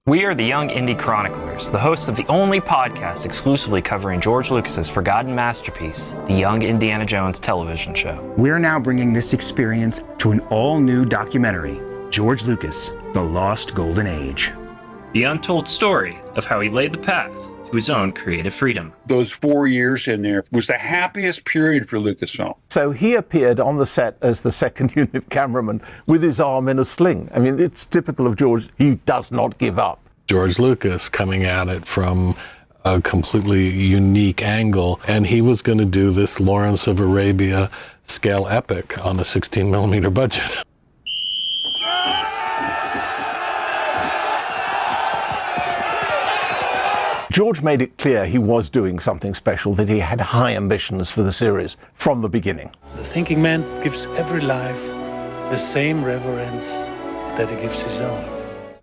We are the Young Indie Chroniclers, the hosts of the only podcast exclusively covering George Lucas's forgotten masterpiece, the Young Indiana Jones television show. We're now bringing this experience to an all-new documentary, George Lucas, The Lost Golden Age. The untold story of how he laid the path to his own creative freedom. Those 4 years in there was the happiest period for Lucasfilm. So he appeared on the set as the second unit cameraman with his arm in a sling. I mean, it's typical of George. He does not give up. George Lucas coming at it from a completely unique angle, and he was going to do this Lawrence of Arabia scale epic on a 16mm budget. George made it clear he was doing something special, that he had high ambitions for the series from the beginning. The thinking man gives every life the same reverence that he gives his own.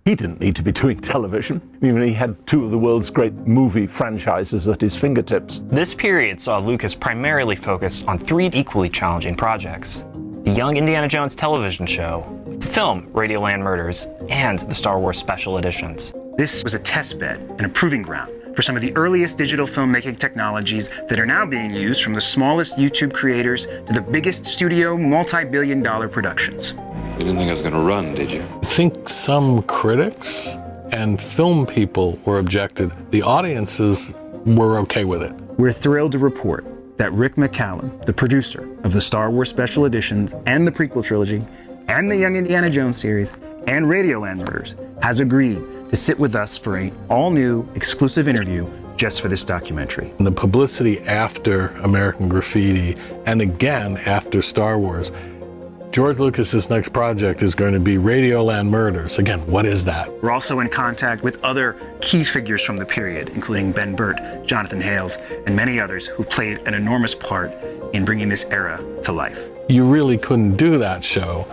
He didn't need to be doing television. I mean, he had two of the world's great movie franchises at his fingertips. This period saw Lucas primarily focus on three equally challenging projects: the Young Indiana Jones television show, the film Radioland Murders, and the Star Wars special editions. This was a test bed and a proving ground for some of the earliest digital filmmaking technologies that are now being used, from the smallest YouTube creators to the biggest studio multi-billion-dollar productions. You didn't think I was going to run, did you? I think some critics and film people were objected. The audiences were okay with it. We're thrilled to report that Rick McCallum, the producer of the Star Wars special editions and the prequel trilogy and the Young Indiana Jones series and Radioland Murders, has agreed to sit with us for an all-new exclusive interview just for this documentary. And the publicity after American Graffiti and again after Star Wars, George Lucas's next project is going to be Radioland Murders. Again, what is that? We're also in contact with other key figures from the period, including Ben Burt, Jonathan Hales, and many others who played an enormous part in bringing this era to life. You really couldn't do that show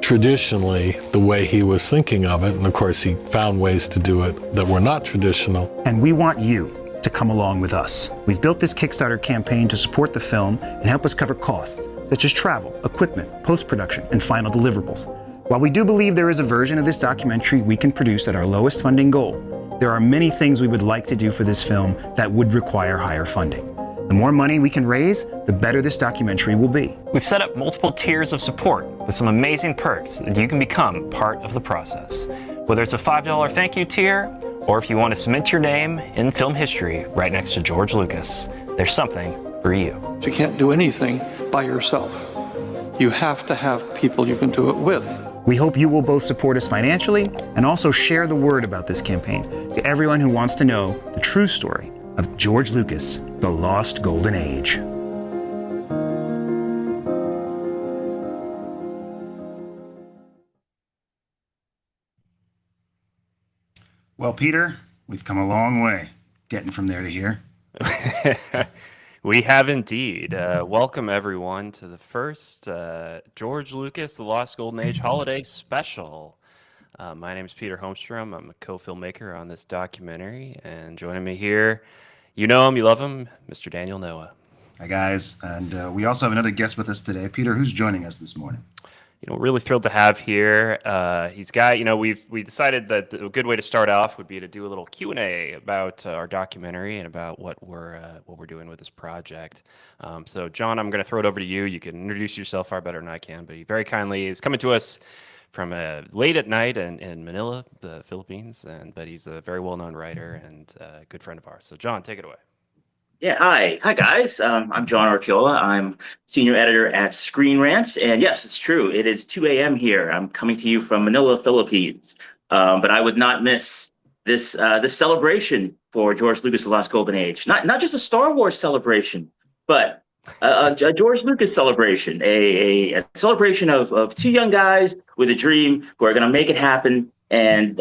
traditionally the way he was thinking of it, and of course he found ways to do it that were not traditional. And we want you to come along with us. We've built this Kickstarter campaign to support the film and help us cover costs such as travel, equipment, post-production, and final deliverables. While we do believe there is a version of this documentary we can produce at our lowest funding goal, there are many things we would like to do for this film that would require higher funding. The more money we can raise, the better this documentary will be. We've set up multiple tiers of support with some amazing perks that you can become part of the process. Whether it's a $5 thank you tier, or if you want to cement your name in film history right next to George Lucas, there's something for you. You can't do anything by yourself. You have to have people you can do it with. We hope you will both support us financially and also share the word about this campaign to everyone who wants to know the true story of George Lucas, The Lost Golden Age. Well, Peter, we've come a long way getting from there to here. We have indeed. Welcome, everyone, to the first George Lucas, The Lost Golden Age holiday special. My name is Peter Holmstrom. I'm a co-filmmaker on this documentary, and joining me here, you know him, you love him, Mr. Daniel Noah. Hi, guys. And we also have another guest with us today. Peter, who's joining us this morning? Really thrilled to have here. He's got, we decided that a good way to start off would be to do a little Q&A about our documentary and about what we're doing with this project. So, John, I'm going to throw it over to you. You can introduce yourself far better than I can, but he very kindly is coming to us from late at night in Manila, the Philippines, but he's a very well-known writer and a good friend of ours. So, John, take it away. Yeah, hi guys. I'm John Archiola. I'm senior editor at Screen Rants, and yes, it's true. It is 2 a.m. here. I'm coming to you from Manila, Philippines. But I would not miss this celebration for George Lucas: The Lost Golden Age. Not just a Star Wars celebration, but a George Lucas celebration. A celebration of two young guys with a dream who are going to make it happen and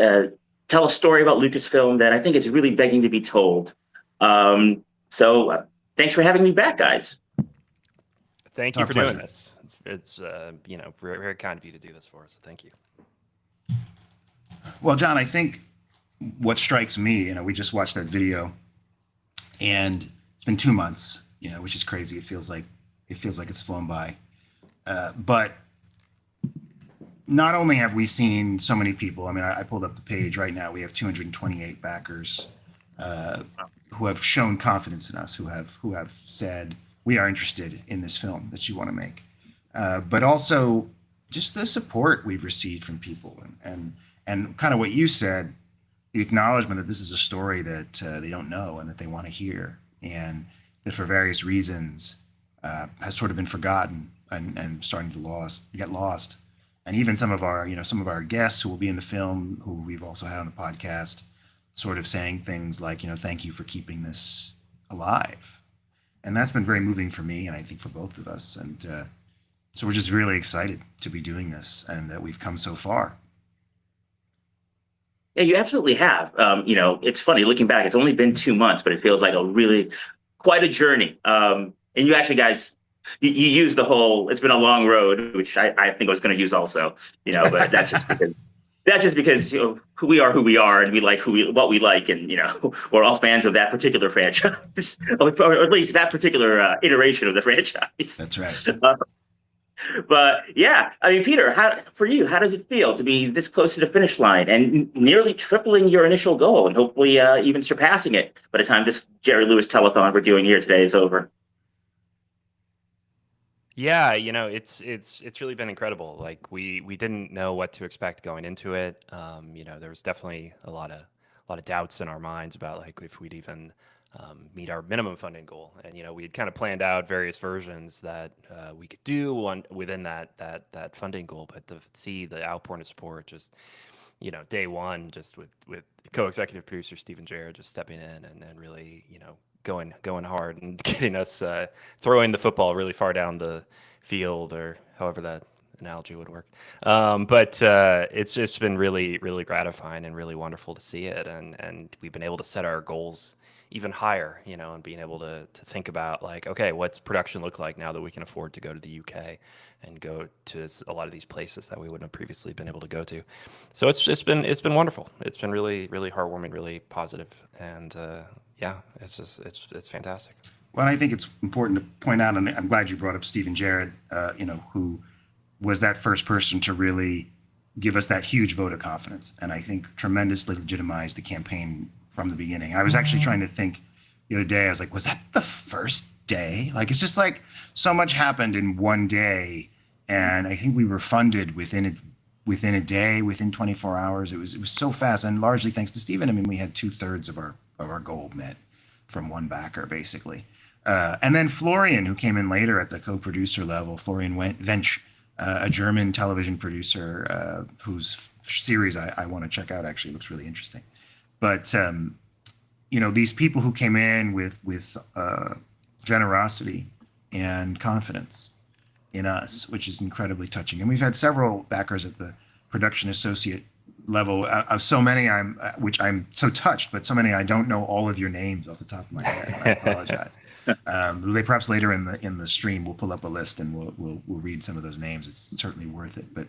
tell a story about Lucasfilm that I think is really begging to be told. So thanks for having me back, guys. Thank you for doing this. It's very, very kind of you to do this for us. So thank you. Well, John, I think what strikes me, we just watched that video, and it's been 2 months, which is crazy. It feels like it's flown by. But not only have we seen so many people, I mean, I pulled up the page right now. We have 228 backers who have shown confidence in us, who have said we are interested in this film that you want to make, but also just the support we've received from people, and kind of what you said, the acknowledgement that this is a story that they don't know and that they want to hear, and that for various reasons has sort of been forgotten and starting to get lost. And even some of our guests who will be in the film, who we've also had on the podcast, sort of saying things like, thank you for keeping this alive. And that's been very moving for me, and I think for both of us. And so we're just really excited to be doing this and that we've come so far. Yeah, you absolutely have. It's funny looking back, it's only been 2 months, but it feels like quite a journey. And you actually guys, you use the whole, it's been a long road, which I think I was going to use also, but that's just because who we are, and we like what we like, and we're all fans of that particular franchise, or at least that particular iteration of the franchise. That's right. But yeah, I mean, Peter, for you, how does it feel to be this close to the finish line and nearly tripling your initial goal, and hopefully even surpassing it by the time this Jerry Lewis telethon we're doing here today is over? Yeah, it's really been incredible. Like we didn't know what to expect going into it. There was definitely a lot of doubts in our minds about like if we'd even meet our minimum funding goal. And we had kind of planned out various versions that we could do within that funding goal. But to see the outpouring of support, just day one, just with co-executive producer Stephen Jarrett just stepping in and really going hard and getting us throwing the football really far down the field, or however that analogy would work. But it's just been really, really gratifying and really wonderful to see it. And we've been able to set our goals even higher, and being able to think about like, okay, what's production look like now that we can afford to go to the UK and go to a lot of these places that we wouldn't have previously been able to go to. So it's been wonderful. It's been really, really heartwarming, really positive, and yeah, it's fantastic. Well, I think it's important to point out, and I'm glad you brought up Stephen Jarrett, who was that first person to really give us that huge vote of confidence, and I think tremendously legitimized the campaign from the beginning. I was actually trying to think the other day, I was like, was that the first day? Like, it's just like so much happened in one day, and I think we were funded within a day, within 24 hours. It was so fast, and largely thanks to Stephen. I mean, we had 2/3 of our goal met from one backer, basically. And then Florian, who came in later at the co-producer level, Florian Wensch, a German television producer whose series I want to check out, actually looks really interesting. But, these people who came in with generosity and confidence in us, which is incredibly touching. And we've had several backers at the production associate level of so many which I'm so touched, but so many I don't know all of your names off the top of my head. I apologize. Perhaps later in the stream we'll pull up a list and we'll read some of those names. It's certainly worth it. But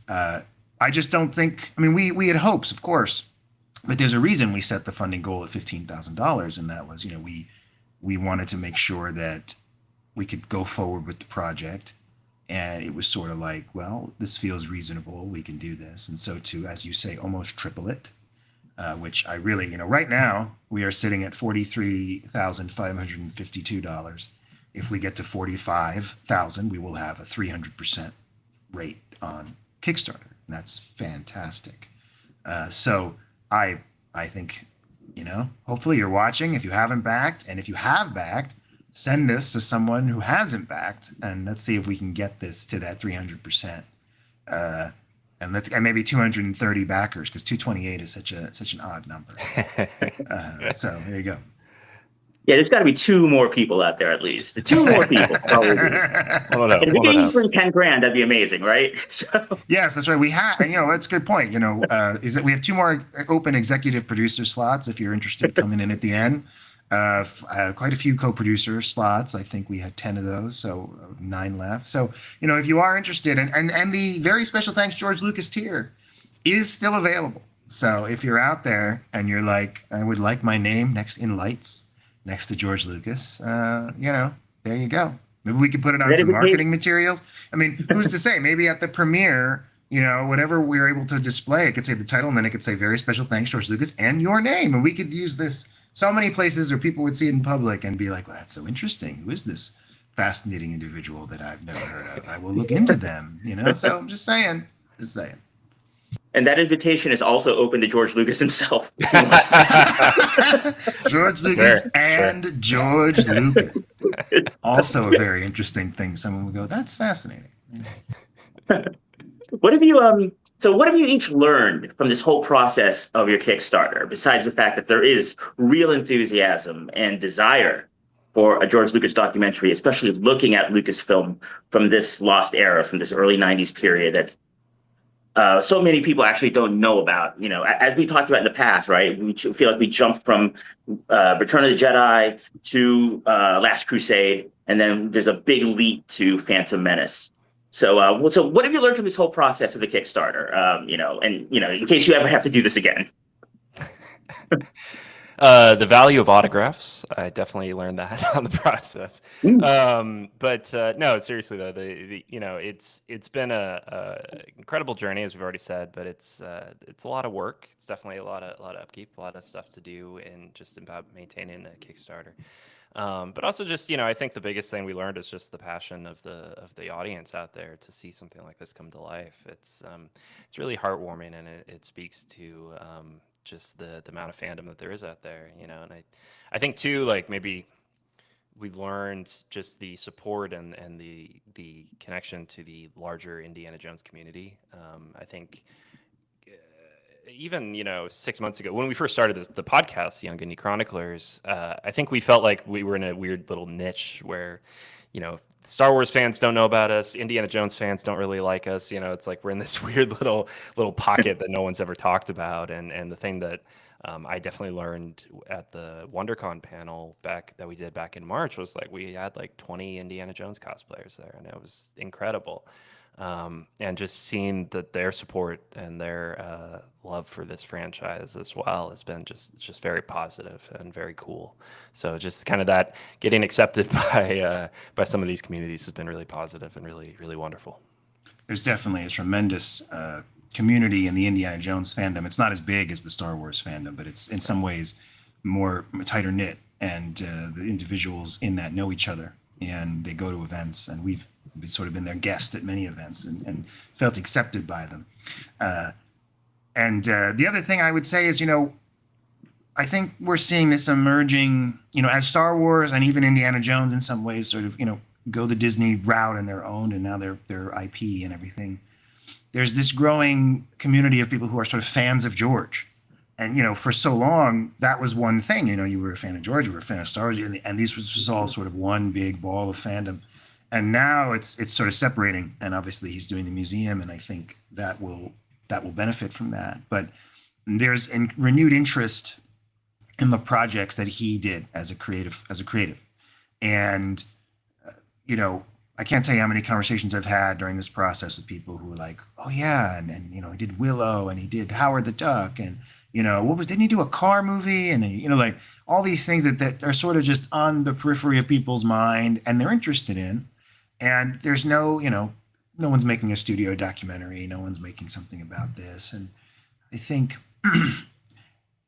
I just don't think. I mean, we had hopes, of course, but there's a reason we set the funding goal at $15,000, and that was we wanted to make sure that we could go forward with the project. And it was sort of like, well, this feels reasonable. We can do this. And so to, as you say, almost triple it, which I really, right now we are sitting at $43,552. If we get to 45,000, we will have a 300% rate on Kickstarter. And that's fantastic. So I think, hopefully you're watching. If you haven't backed, and if you have backed, send this to someone who hasn't backed, and let's see if we can get this to that 300%. And maybe 230 backers, because 228 is such an odd number. So there you go. Yeah, there's got to be 2 more people out there at least. 2 more people, probably. If we can even bring 10 grand, that'd be amazing, right? So. Yes, that's right. We have, that's a good point. Is that we have 2 more open executive producer slots if you're interested coming in at the end. Quite a few co-producer slots. I think we had 10 of those, so 9 left. So, if you are interested, and the very special thanks George Lucas tier is still available. So if you're out there and you're like, I would like my name in lights next to George Lucas, there you go. Maybe we could put it on some marketing materials. I mean, who's to say? Maybe at the premiere, you know, whatever we're able to display. It could say the title, and then it could say very special thanks, George Lucas, and your name. And we could use this so many places where people would see it in public and be like, well, that's so interesting. Who is this fascinating individual that I've never heard of? I will look into them, you know? So I'm just saying. And that invitation is also open to George Lucas himself. George Lucas and George Lucas. Also a very interesting thing. Someone would go, that's fascinating. What have you so what have you each learned from this whole process of your Kickstarter, besides the fact that there is real enthusiasm and desire for a George Lucas documentary, especially looking at Lucasfilm from this lost era, from this early 90s period that so many people actually don't know about? You know, as we talked about in the past, right? We feel like we jumped from Return of the Jedi to Last Crusade, and then there's a big leap to Phantom Menace. So, so what have you learned from this whole process of the Kickstarter? You know, and you know, in case you ever have to do this again. The value of autographs. I definitely learned that on the process. But no, seriously though, the you know, it's been a incredible journey, as we've already said, but it's a lot of work. It's definitely a lot of upkeep, a lot of stuff to do, and just about maintaining a Kickstarter. But also just, you know, I think the biggest thing we learned is just the passion of the audience out there to see something like this come to life. It's really heartwarming, and it speaks to just the amount of fandom that there is out there, you know. And I think too, like, maybe we've learned just the support and the connection to the larger Indiana Jones community. I think even, you know, 6 months ago when we first started the podcast, Young Indie Chroniclers, I think we felt like we were in a weird little niche where, you know, Star Wars fans don't know about us, Indiana Jones fans don't really like us. You know, it's like we're in this weird little pocket that no one's ever talked about. And the thing that I definitely learned at the WonderCon panel that we did back in March was like we had like 20 Indiana Jones cosplayers there, and it was incredible. And just seeing that their support and their love for this franchise as well has been just very positive and very cool. So just kind of that getting accepted by some of these communities has been really positive and really, really wonderful. There's definitely a tremendous community in the Indiana Jones fandom. It's not as big as the Star Wars fandom, but it's in some ways more tighter knit, and the individuals in that know each other, and they go to events, and we've sort of been their guest at many events and felt accepted by them. And the other thing I would say is, you know, I think we're seeing this emerging, you know, as Star Wars and even Indiana Jones in some ways sort of, you know, go the Disney route and their own, and now their IP and everything. There's this growing community of people who are sort of fans of George. And, you know, for so long, that was one thing. You know, you were a fan of George, you were a fan of Star Wars, and this was all sort of one big ball of fandom. And now it's sort of separating, and obviously he's doing the museum, and I think that will benefit from that. But there's renewed interest in the projects that he did as a creative, and you know, I can't tell you how many conversations I've had during this process with people who are like, oh yeah, and you know, he did Willow, and he did Howard the Duck, and you know, didn't he do a car movie, and you know, like all these things that are sort of just on the periphery of people's mind, and they're interested in. And there's no, you know, no one's making a studio documentary. No one's making something about this. And I think,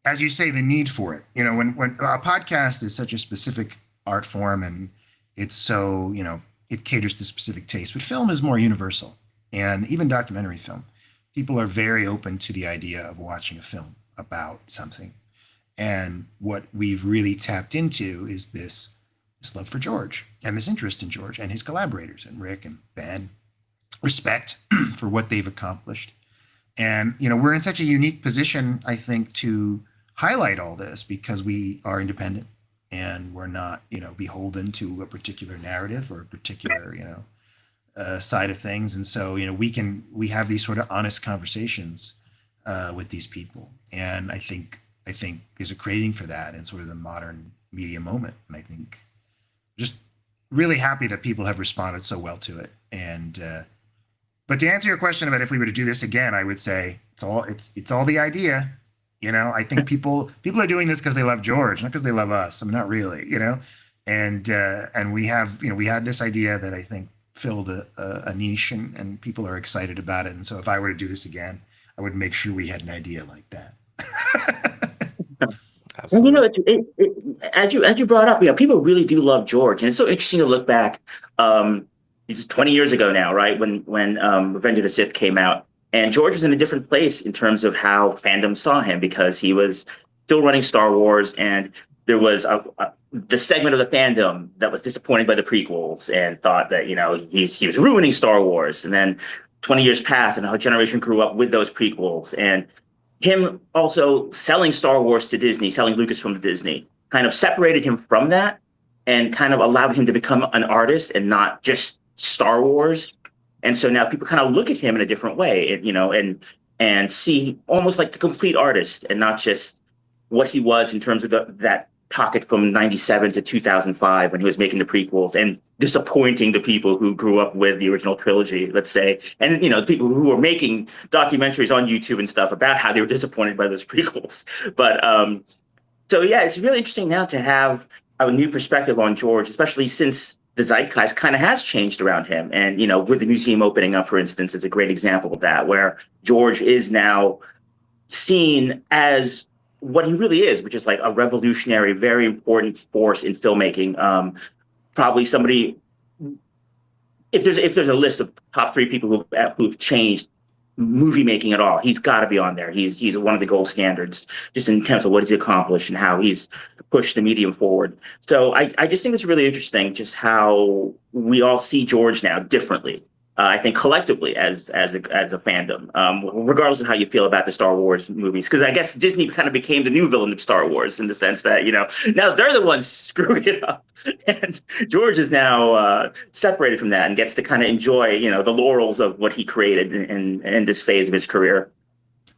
as you say, the need for it, you know, when a podcast is such a specific art form, and it's so, you know, it caters to specific tastes, but film is more universal. And even documentary film, people are very open to the idea of watching a film about something. And what we've really tapped into is this love for George and this interest in George and his collaborators and Rick and Ben, respect for what they've accomplished. And, you know, we're in such a unique position, I think, to highlight all this because we are independent and we're not, you know, beholden to a particular narrative or a particular, you know, side of things. And so, you know, we have these sort of honest conversations with these people. And I think there's a craving for that in sort of the modern media moment. And I think just really happy that people have responded so well to it. And but to answer your question about if we were to do this again, I would say it's all the idea. You know, I think people are doing this because they love George, not because they love us. I mean, not really, you know. And we have, you know, we had this idea that I think filled a niche, and people are excited about it. And so if I were to do this again, I would make sure we had an idea like that. And you know, as you brought up, people really do love George, and it's so interesting to look back. It's 20 years ago now, right? When Revenge of the Sith came out, and George was in a different place in terms of how fandom saw him, because he was still running Star Wars, and there was the segment of the fandom that was disappointed by the prequels and thought that he was ruining Star Wars. And then 20 years passed, and a generation grew up with those prequels, and him also selling Star Wars to Disney, selling Lucasfilm to Disney, kind of separated him from that and kind of allowed him to become an artist and not just Star Wars. And so now people kind of look at him in a different way, and see almost like the complete artist and not just what he was in terms of that pocket from 97 to 2005 when he was making the prequels and disappointing the people who grew up with the original trilogy, let's say. And, the people who were making documentaries on YouTube and stuff about how they were disappointed by those prequels. But so, yeah, it's really interesting now to have a new perspective on George, especially since the zeitgeist kind of has changed around him. And, with the museum opening up, for instance, is a great example of that, where George is now seen as what he really is, which is like a revolutionary, very important force in filmmaking. Probably somebody, if there's a list of top 3 people who've changed movie making at all, he's got to be on there. He's one of the gold standards, just in terms of what he's accomplished and how he's pushed the medium forward. So I just think it's really interesting just how we all see George now differently. I think collectively as a fandom, regardless of how you feel about the Star Wars movies, because I guess Disney kind of became the new villain of Star Wars in the sense that now they're the ones screwing it up, and George is now separated from that and gets to kind of enjoy the laurels of what he created in this phase of his career.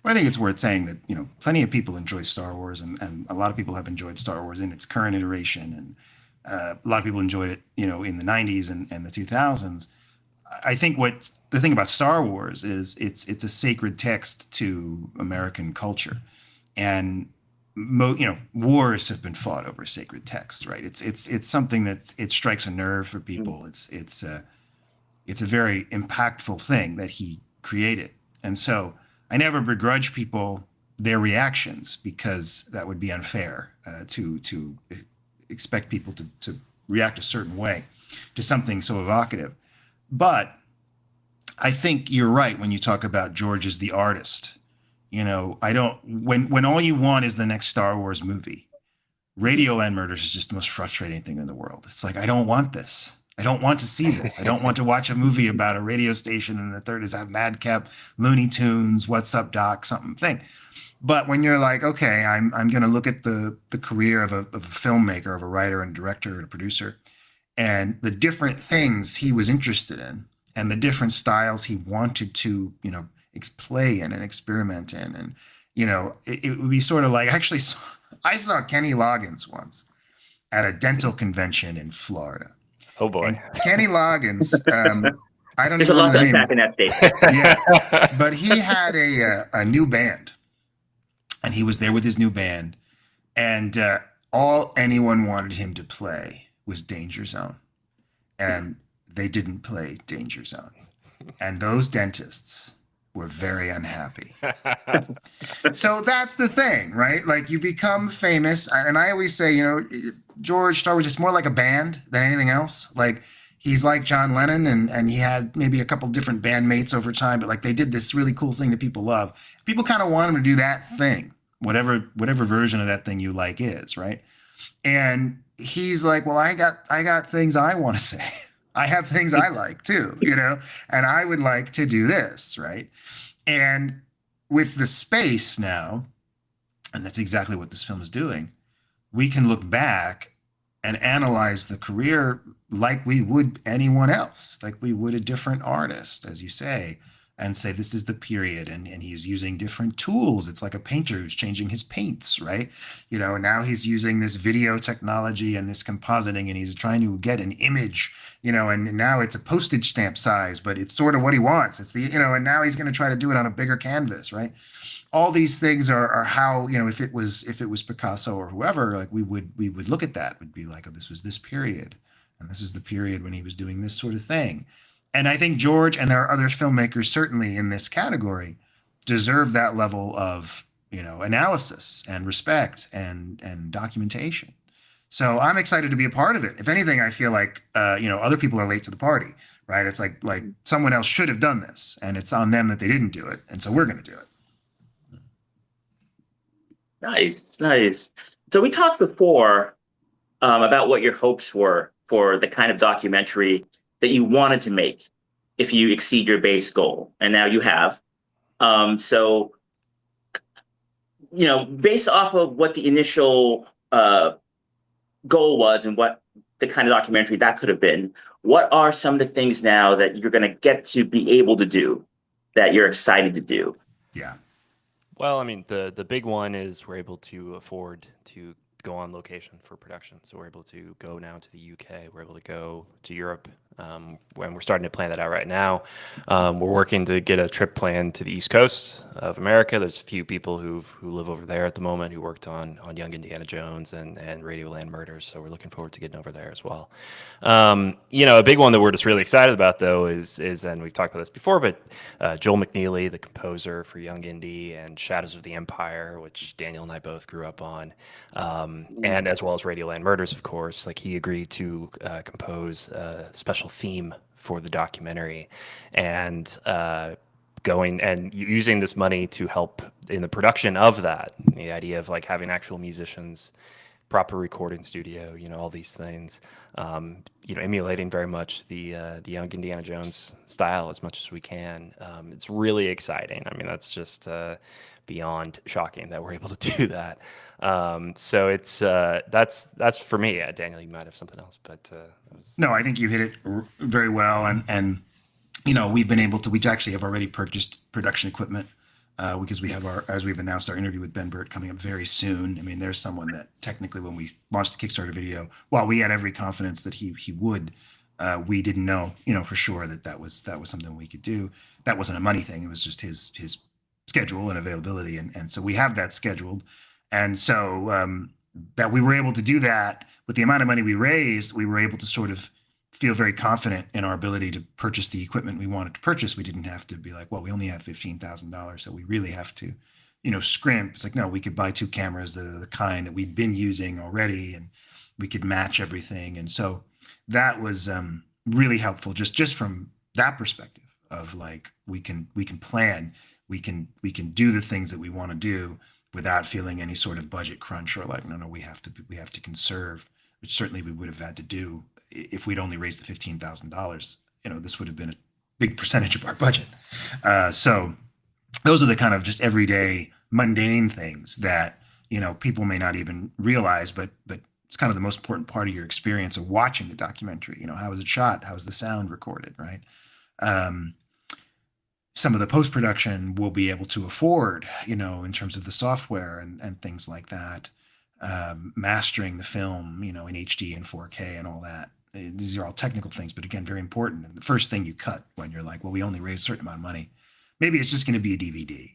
Well, I think it's worth saying that plenty of people enjoy Star Wars, and a lot of people have enjoyed Star Wars in its current iteration, and a lot of people enjoyed it in the 90s and the 2000s. I think the thing about Star Wars is it's a sacred text to American culture, and wars have been fought over sacred texts, right? It's something that it strikes a nerve for people. It's a very impactful thing that he created, and so I never begrudge people their reactions, because that would be unfair to expect people to react a certain way to something so evocative. But I think you're right when you talk about George as the artist. When all you want is the next Star Wars movie, Radio Land Murders is just the most frustrating thing in the world. It's like, I don't want this. I don't want to see this. I don't want to watch a movie about a radio station and the third is have Madcap, Looney Tunes, What's Up Doc, something thing. But when you're like, okay, I'm going to look at the career of a filmmaker, of a writer and director and a producer, and the different things he was interested in and the different styles he wanted to, play in and experiment in. And, it would be sort of like, actually, I saw Kenny Loggins once at a dental convention in Florida. Oh, boy. And Kenny Loggins, I don't There's even a lot know to the name. unpack in that statement. Yeah, but he had a new band, and he was there with his new band, and all anyone wanted him to play was Danger Zone, and they didn't play Danger Zone, and those dentists were very unhappy. So that's the thing, right? Like, you become famous, and I always say, George Star was just more like a band than anything else. Like, he's like John Lennon, and he had maybe a couple different bandmates over time, but like they did this really cool thing that people love. People kind of want him to do that thing, whatever version of that thing you like is, right? And he's like, well, I got things I want to say. I have things I like too, and I would like to do this, right? And with the space now, and that's exactly what this film is doing, we can look back and analyze the career like we would anyone else, like we would a different artist, as you say, and say, this is the period, and he's using different tools. It's like a painter who's changing his paints, right? And now he's using this video technology and this compositing, and he's trying to get an image, and now it's a postage stamp size, but it's sort of what he wants. It's and now he's going to try to do it on a bigger canvas, right? All these things are how, if it was Picasso or whoever, like we would look at that, would be like, oh, this was this period, and this is the period when he was doing this sort of thing. And I think George and there are other filmmakers certainly in this category deserve that level of, analysis and respect and documentation. So I'm excited to be a part of it. If anything, I feel like, other people are late to the party, right? It's like someone else should have done this, and it's on them that they didn't do it. And so we're going to do it. Nice. So we talked before about what your hopes were for the kind of documentary that you wanted to make if you exceed your base goal, and now you have. So, based off of what the initial goal was and what the kind of documentary that could have been, what are some of the things now that you're going to get to be able to do that you're excited to do? Yeah. Well, I mean, the big one is we're able to afford to go on location for production. So we're able to go now to the UK. We're able to go to Europe. When we're starting to plan that out right now. We're working to get a trip planned to the East Coast of America. There's a few people who live over there at the moment who worked on Young Indiana Jones and Radioland Murders. So we're looking forward to getting over there as well. A big one that we're just really excited about though is and we've talked about this before, but Joel McNeely, the composer for Young Indy and Shadows of the Empire, which Daniel and I both grew up on, and as well as Radioland Murders, of course, like he agreed to compose a special theme for the documentary, and going and using this money to help in the production of that. The idea of like having actual musicians, proper recording studio, all these things, emulating very much the Young Indiana Jones style as much as we can. It's really exciting. I mean, that's just beyond shocking that we're able to do that. So it's that's for me. Daniel, you might have something else, but no, I think you hit it very well, and we've been able to. We actually have already purchased production equipment because we have as we've announced our interview with Ben Burt coming up very soon. I mean, there's someone that technically when we launched the Kickstarter video, while we had every confidence that he would, we didn't know for sure that was something we could do. That wasn't a money thing. It was just his schedule and availability, and so we have that scheduled. And so that we were able to do that with the amount of money we raised, we were able to sort of feel very confident in our ability to purchase the equipment we wanted to purchase. We didn't have to be like, well, we only have $15,000, so we really have to, scrimp. It's like, no, we could buy 2 cameras, the kind that we'd been using already, and we could match everything. And so that was really helpful, just from that perspective of like we can plan, we can do the things that we want to do without feeling any sort of budget crunch or like, no, we have to conserve, which certainly we would have had to do if we'd only raised the $15,000. This would have been a big percentage of our budget. So those are the kind of just everyday mundane things that, people may not even realize, but it's kind of the most important part of your experience of watching the documentary. How was it shot? How was the sound recorded, right? Some of the post-production we'll be able to afford, in terms of the software and things like that. Mastering the film, in HD and 4K and all that. These are all technical things, but again, very important. And the first thing you cut when you're like, well, we only raised a certain amount of money. Maybe it's just going to be a DVD,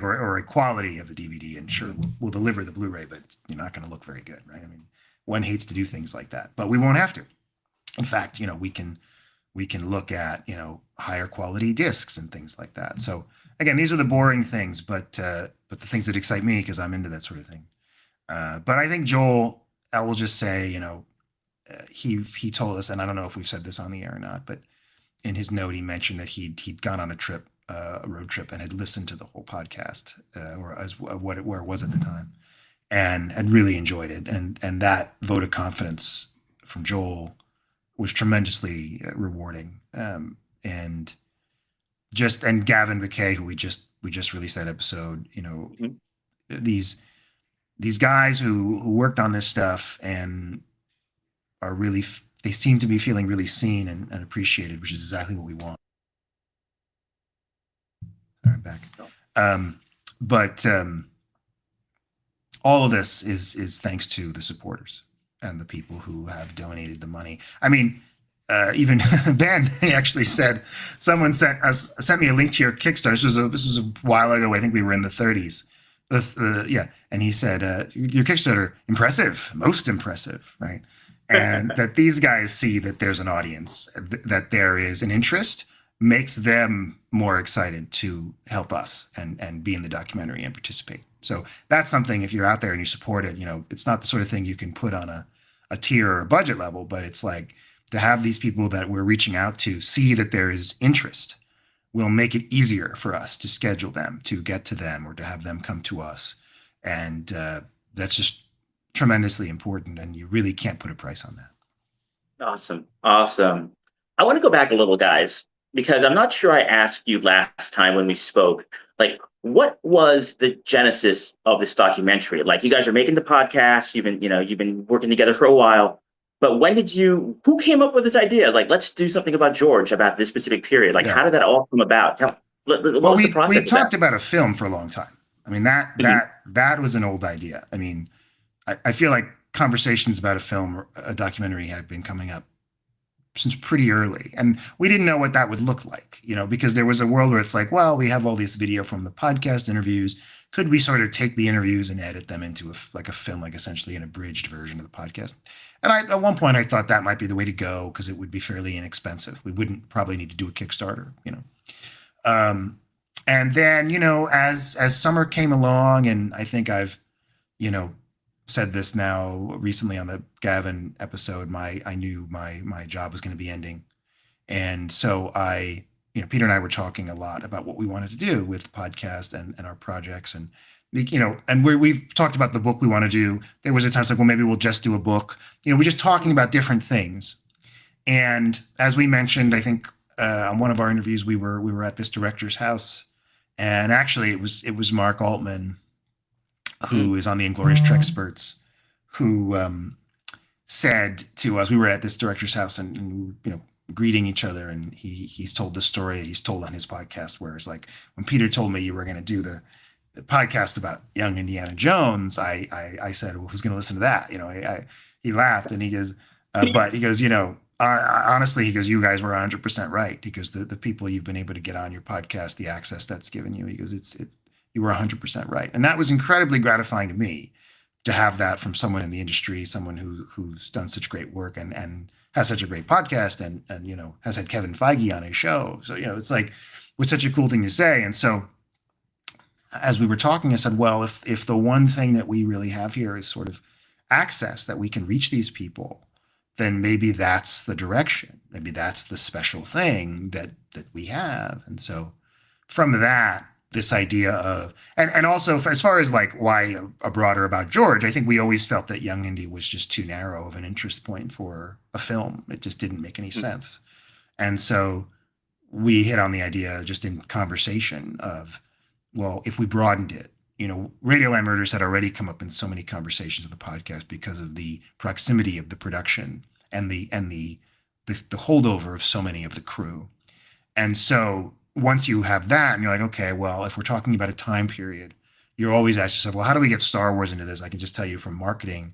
or a quality of the DVD. And sure, we'll deliver the Blu-ray, but it's not going to look very good, right? I mean, one hates to do things like that, but we won't have to. In fact, we can look at, higher quality discs and things like that. So again, these are the boring things, but the things that excite me because I'm into that sort of thing. But I think Joel, I will just say, he told us, and I don't know if we've said this on the air or not, but in his note, he mentioned that he'd gone on a road trip and had listened to the whole podcast, or where it was at the time, and had really enjoyed it. And that vote of confidence from Joel was tremendously rewarding. And Gavin McKay, who we just released that episode, these guys who worked on this stuff and are really, they seem to be feeling really seen and appreciated, which is exactly what we want. All right, back. But all of this is thanks to the supporters and the people who have donated the money. I mean, even Ben actually said, someone sent me a link to your Kickstarter. This was a while ago. I think we were in the 30s. And he said, your Kickstarter, impressive, most impressive, right? And that these guys see that there's an audience, that there is an interest, makes them more excited to help us and be in the documentary and participate. So that's something, if you're out there and you support it, it's not the sort of thing you can put on a tier or a budget level, but it's like to have these people that we're reaching out to see that there is interest will make it easier for us to schedule them, to get to them, or to have them come to us. And that's just tremendously important, and you really can't put a price on that. Awesome. I want to go back a little, guys, because I'm not sure I asked you last time when we spoke, like, what was the genesis of this documentary? Like, you guys are making the podcast, you've been working together for a while, but who came up with this idea? Like, let's do something about George, about this specific period. Like, how did that all come about? What was the process? We've talked about a film for a long time. I mean, that was an old idea. I mean, I feel like conversations about a film or a documentary had been coming up since pretty early. And we didn't know what that would look like, because there was a world where it's like, well, we have all this video from the podcast interviews. Could we sort of take the interviews and edit them into a film, like essentially an abridged version of the podcast? And at one point I thought that might be the way to go because it would be fairly inexpensive. We wouldn't probably need to do a Kickstarter, and then, as summer came along, and I think I've, said this now recently on the Gavin episode, I knew my job was going to be ending. And so Peter and I were talking a lot about what we wanted to do with the podcast and our projects. And, and we've talked about the book we want to do. There was a time it's like, well, maybe we'll just do a book. We're just talking about different things. And as we mentioned, I think on one of our interviews, we were at this director's house. And actually it was Mark Altman, who is on the Inglorious Treksperts, who said to us, we were at this director's house and greeting each other, and he's told the story he's told on his podcast, where it's like, when Peter told me you were going to do the podcast about young Indiana Jones, I said, well, who's going to listen to that? He laughed, and he goes, but he goes, honestly, he goes, you guys were 100% right. He goes, the people you've been able to get on your podcast, the access that's given you, he goes, you were 100% right. And that was incredibly gratifying to me, to have that from someone in the industry, someone who's done such great work and has such a great podcast and has had Kevin Feige on his show. So, it's like, it was such a cool thing to say. And so as we were talking, I said, well, if the one thing that we really have here is sort of access, that we can reach these people, then maybe that's the direction. Maybe that's the special thing that we have. And so from that, this idea of, and also as far as like why a broader about George, I think we always felt that Young Indy was just too narrow of an interest point for a film. It just didn't make any sense. And so we hit on the idea just in conversation of, well, if we broadened it, Radioland Murders had already come up in so many conversations of the podcast because of the proximity of the production and the holdover of so many of the crew. And so once you have that and you're like, okay, well, if we're talking about a time period, you're always asking yourself, well, how do we get Star Wars into this? I can just tell you from marketing,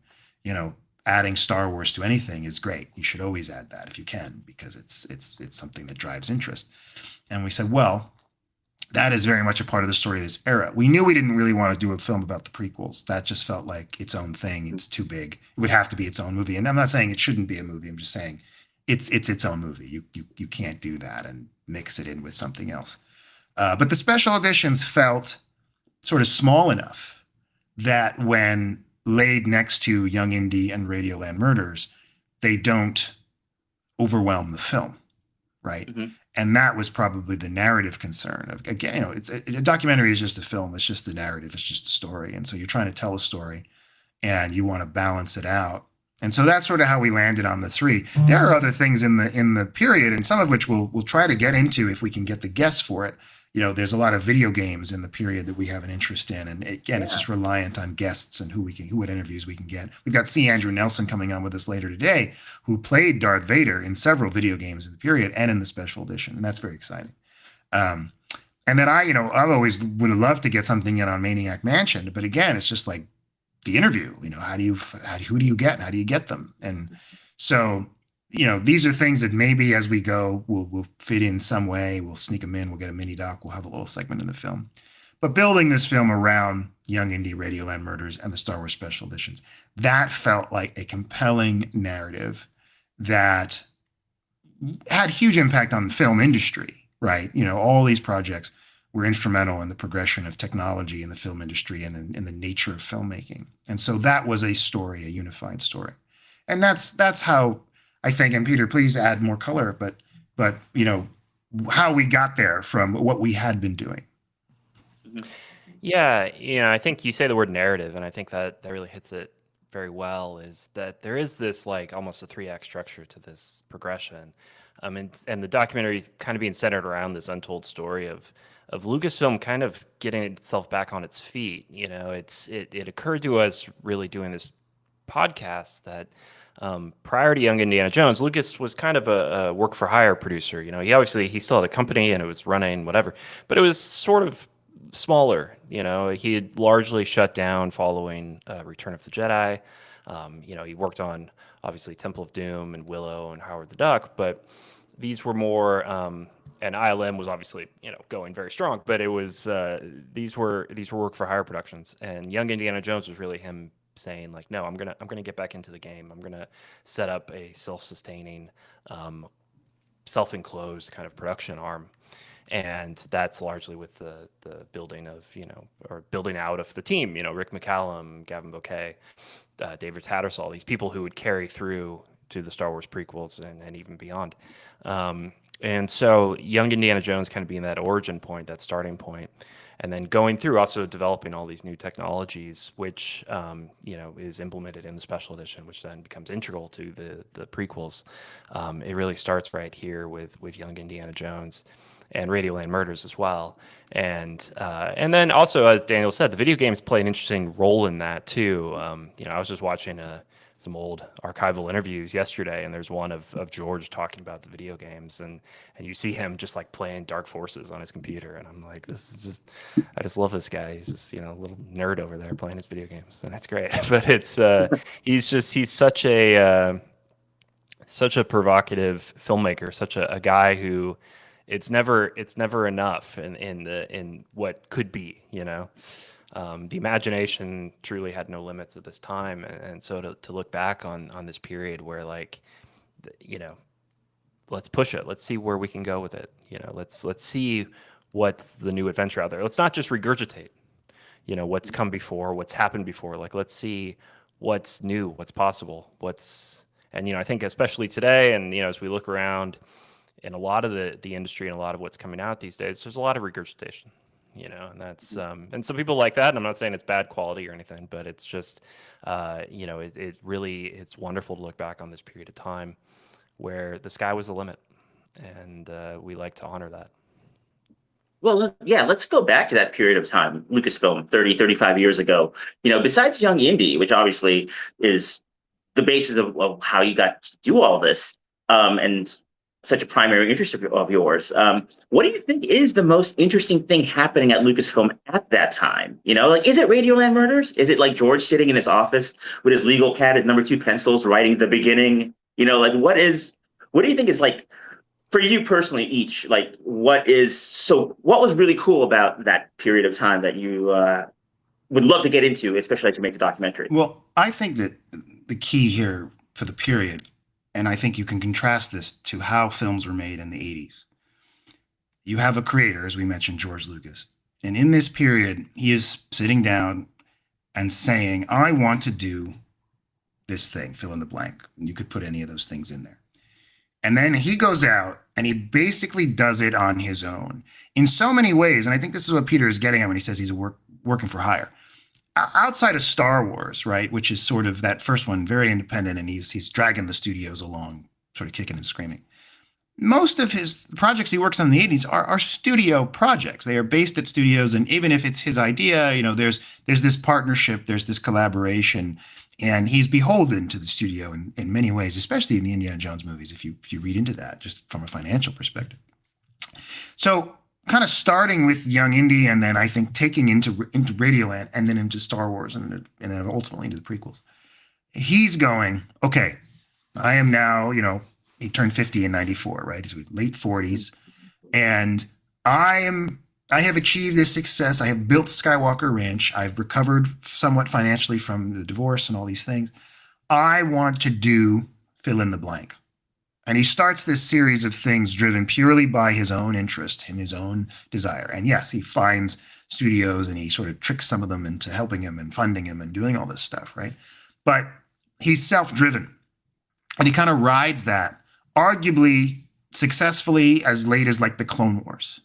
adding Star Wars to anything is great. You should always add that if you can, because it's something that drives interest. And we said, well, that is very much a part of the story of this era. We knew we didn't really want to do a film about the prequels. That just felt like its own thing. It's too big. It would have to be its own movie. And I'm not saying it shouldn't be a movie. I'm just saying it's its own movie. You can't do that and mix it in with something else. But the special editions felt sort of small enough that when laid next to Young Indy and Radioland Murders, they don't overwhelm the film, right? Mm-hmm. And that was probably the narrative concern of, again, a documentary is just a film. It's just the narrative. It's just a story. And so you're trying to tell a story and you want to balance it out. And so that's sort of how we landed on the 3. There are other things in the period, and some of which we'll try to get into if we can get the guests for it. There's a lot of video games in the period that we have an interest in, and again, it's just reliant on guests and what interviews we can get. We've got C. Andrew Nelson coming on with us later today, who played Darth Vader in several video games in the period and in the special edition, and that's very exciting. And then I always would have loved to get something in on Maniac Mansion, but again, it's just like the interview. Who do you get and how do you get them? And so these are things that maybe as we go, we'll fit in some way. We'll sneak them in. We'll get a mini doc. We'll have a little segment in the film. But building this film around Young Indy, Radioland Murders, and the Star Wars Special Editions. That felt like a compelling narrative that had huge impact on the film industry, right? You know, all these projects were instrumental in the progression of technology in the film industry and in the nature of filmmaking. And so that was a story, a unified story. And that's how I think, and Peter, please add more color, but you know, how we got there from what we had been doing. Yeah, you know, I think you say the word narrative, and I think that really hits it very well, is that there is this like almost a 3-act structure to this progression. And the documentary is kind of being centered around this untold story of Lucasfilm kind of getting itself back on its feet. You know, it occurred to us really doing this podcast that prior to Young Indiana Jones, Lucas was kind of a work for hire producer. You know, he still had a company and it was running whatever, but it was sort of smaller. You know, he had largely shut down following Return of the Jedi. You know, he worked on obviously Temple of Doom and Willow and Howard the Duck, but these were more, and ILM was obviously, you know, going very strong, but it was, these were work for hire productions, and Young Indiana Jones was really him saying like, no, I'm gonna get back into the game. I'm gonna set up a self-sustaining, self-enclosed kind of production arm. And that's largely with the building of, you know, or building out of the team, you know, Rick McCallum, Gavin Bouquet, David Tattersall, these people who would carry through to the Star Wars prequels and even beyond. And so Young Indiana Jones kind of being that origin point, that starting point, and then going through also developing all these new technologies, which, you know, is implemented in the special edition, which then becomes integral to the prequels. It really starts right here with Young Indiana Jones and Radioland Murders as well. And then also, as Daniel said, the video games play an interesting role in that too. You know, I was just watching some old archival interviews yesterday, and there's one of George talking about the video games, and you see him just like playing Dark Forces on his computer, and I'm like, I just love this guy. He's just, you know, a little nerd over there playing his video games, and that's great. But it's he's such a provocative filmmaker, such a guy who it's never enough in what could be, you know. The imagination truly had no limits at this time, and so to look back on this period where, like, you know, let's push it, let's see where we can go with it, you know, let's see what's the new adventure out there. Let's not just regurgitate, you know, what's come before, what's happened before. Like, let's see what's new, what's possible, and you know, I think especially today, and you know, as we look around in a lot of the industry and a lot of what's coming out these days, there's a lot of regurgitation. You know, and that's and some people like that, and I'm not saying it's bad quality or anything, but it's just you know, it's wonderful to look back on this period of time where the sky was the limit, and we like to honor that. Well, yeah, let's go back to that period of time, Lucasfilm, 35 years ago. You know, besides Young Indy, which obviously is the basis of how you got to do all this, and such a primary interest of yours. What do you think is the most interesting thing happening at Lucasfilm at that time? You know, like, is it Radioland Murders? Is it like George sitting in his office with his legal pad at #2 pencils writing the beginning? You know, like, what do you think is, like, for you personally, each, like, what was really cool about that period of time that you would love to get into, especially as you make the documentary? Well, I think that the key here for the period, and I think you can contrast this to how films were made in the 80s. You have a creator, as we mentioned, George Lucas. And in this period, he is sitting down and saying, I want to do this thing, fill in the blank. And you could put any of those things in there. And then he goes out and he basically does it on his own in so many ways. And I think this is what Peter is getting at when he says he's working for hire. Outside of Star Wars, right, which is sort of that first one, very independent, and he's dragging the studios along, sort of kicking and screaming. Most of his projects he works on in the 80s are studio projects. They are based at studios, and even if it's his idea, you know, there's this partnership, there's this collaboration, and he's beholden to the studio in many ways, especially in the Indiana Jones movies, if you read into that, just from a financial perspective. So kind of starting with Young Indy, and then I think taking into Radioland, and then into Star Wars, and then ultimately into the prequels. He's going, okay, I am now, you know, he turned 50 in 94, right? He's late 40s, and I am I have achieved this success. I have built Skywalker Ranch. I've recovered somewhat financially from the divorce and all these things. I want to do fill in the blank. And he starts this series of things driven purely by his own interest and his own desire. And yes, he finds studios and he sort of tricks some of them into helping him and funding him and doing all this stuff, right? But he's self-driven. And he kind of rides that, arguably successfully as late as like the Clone Wars,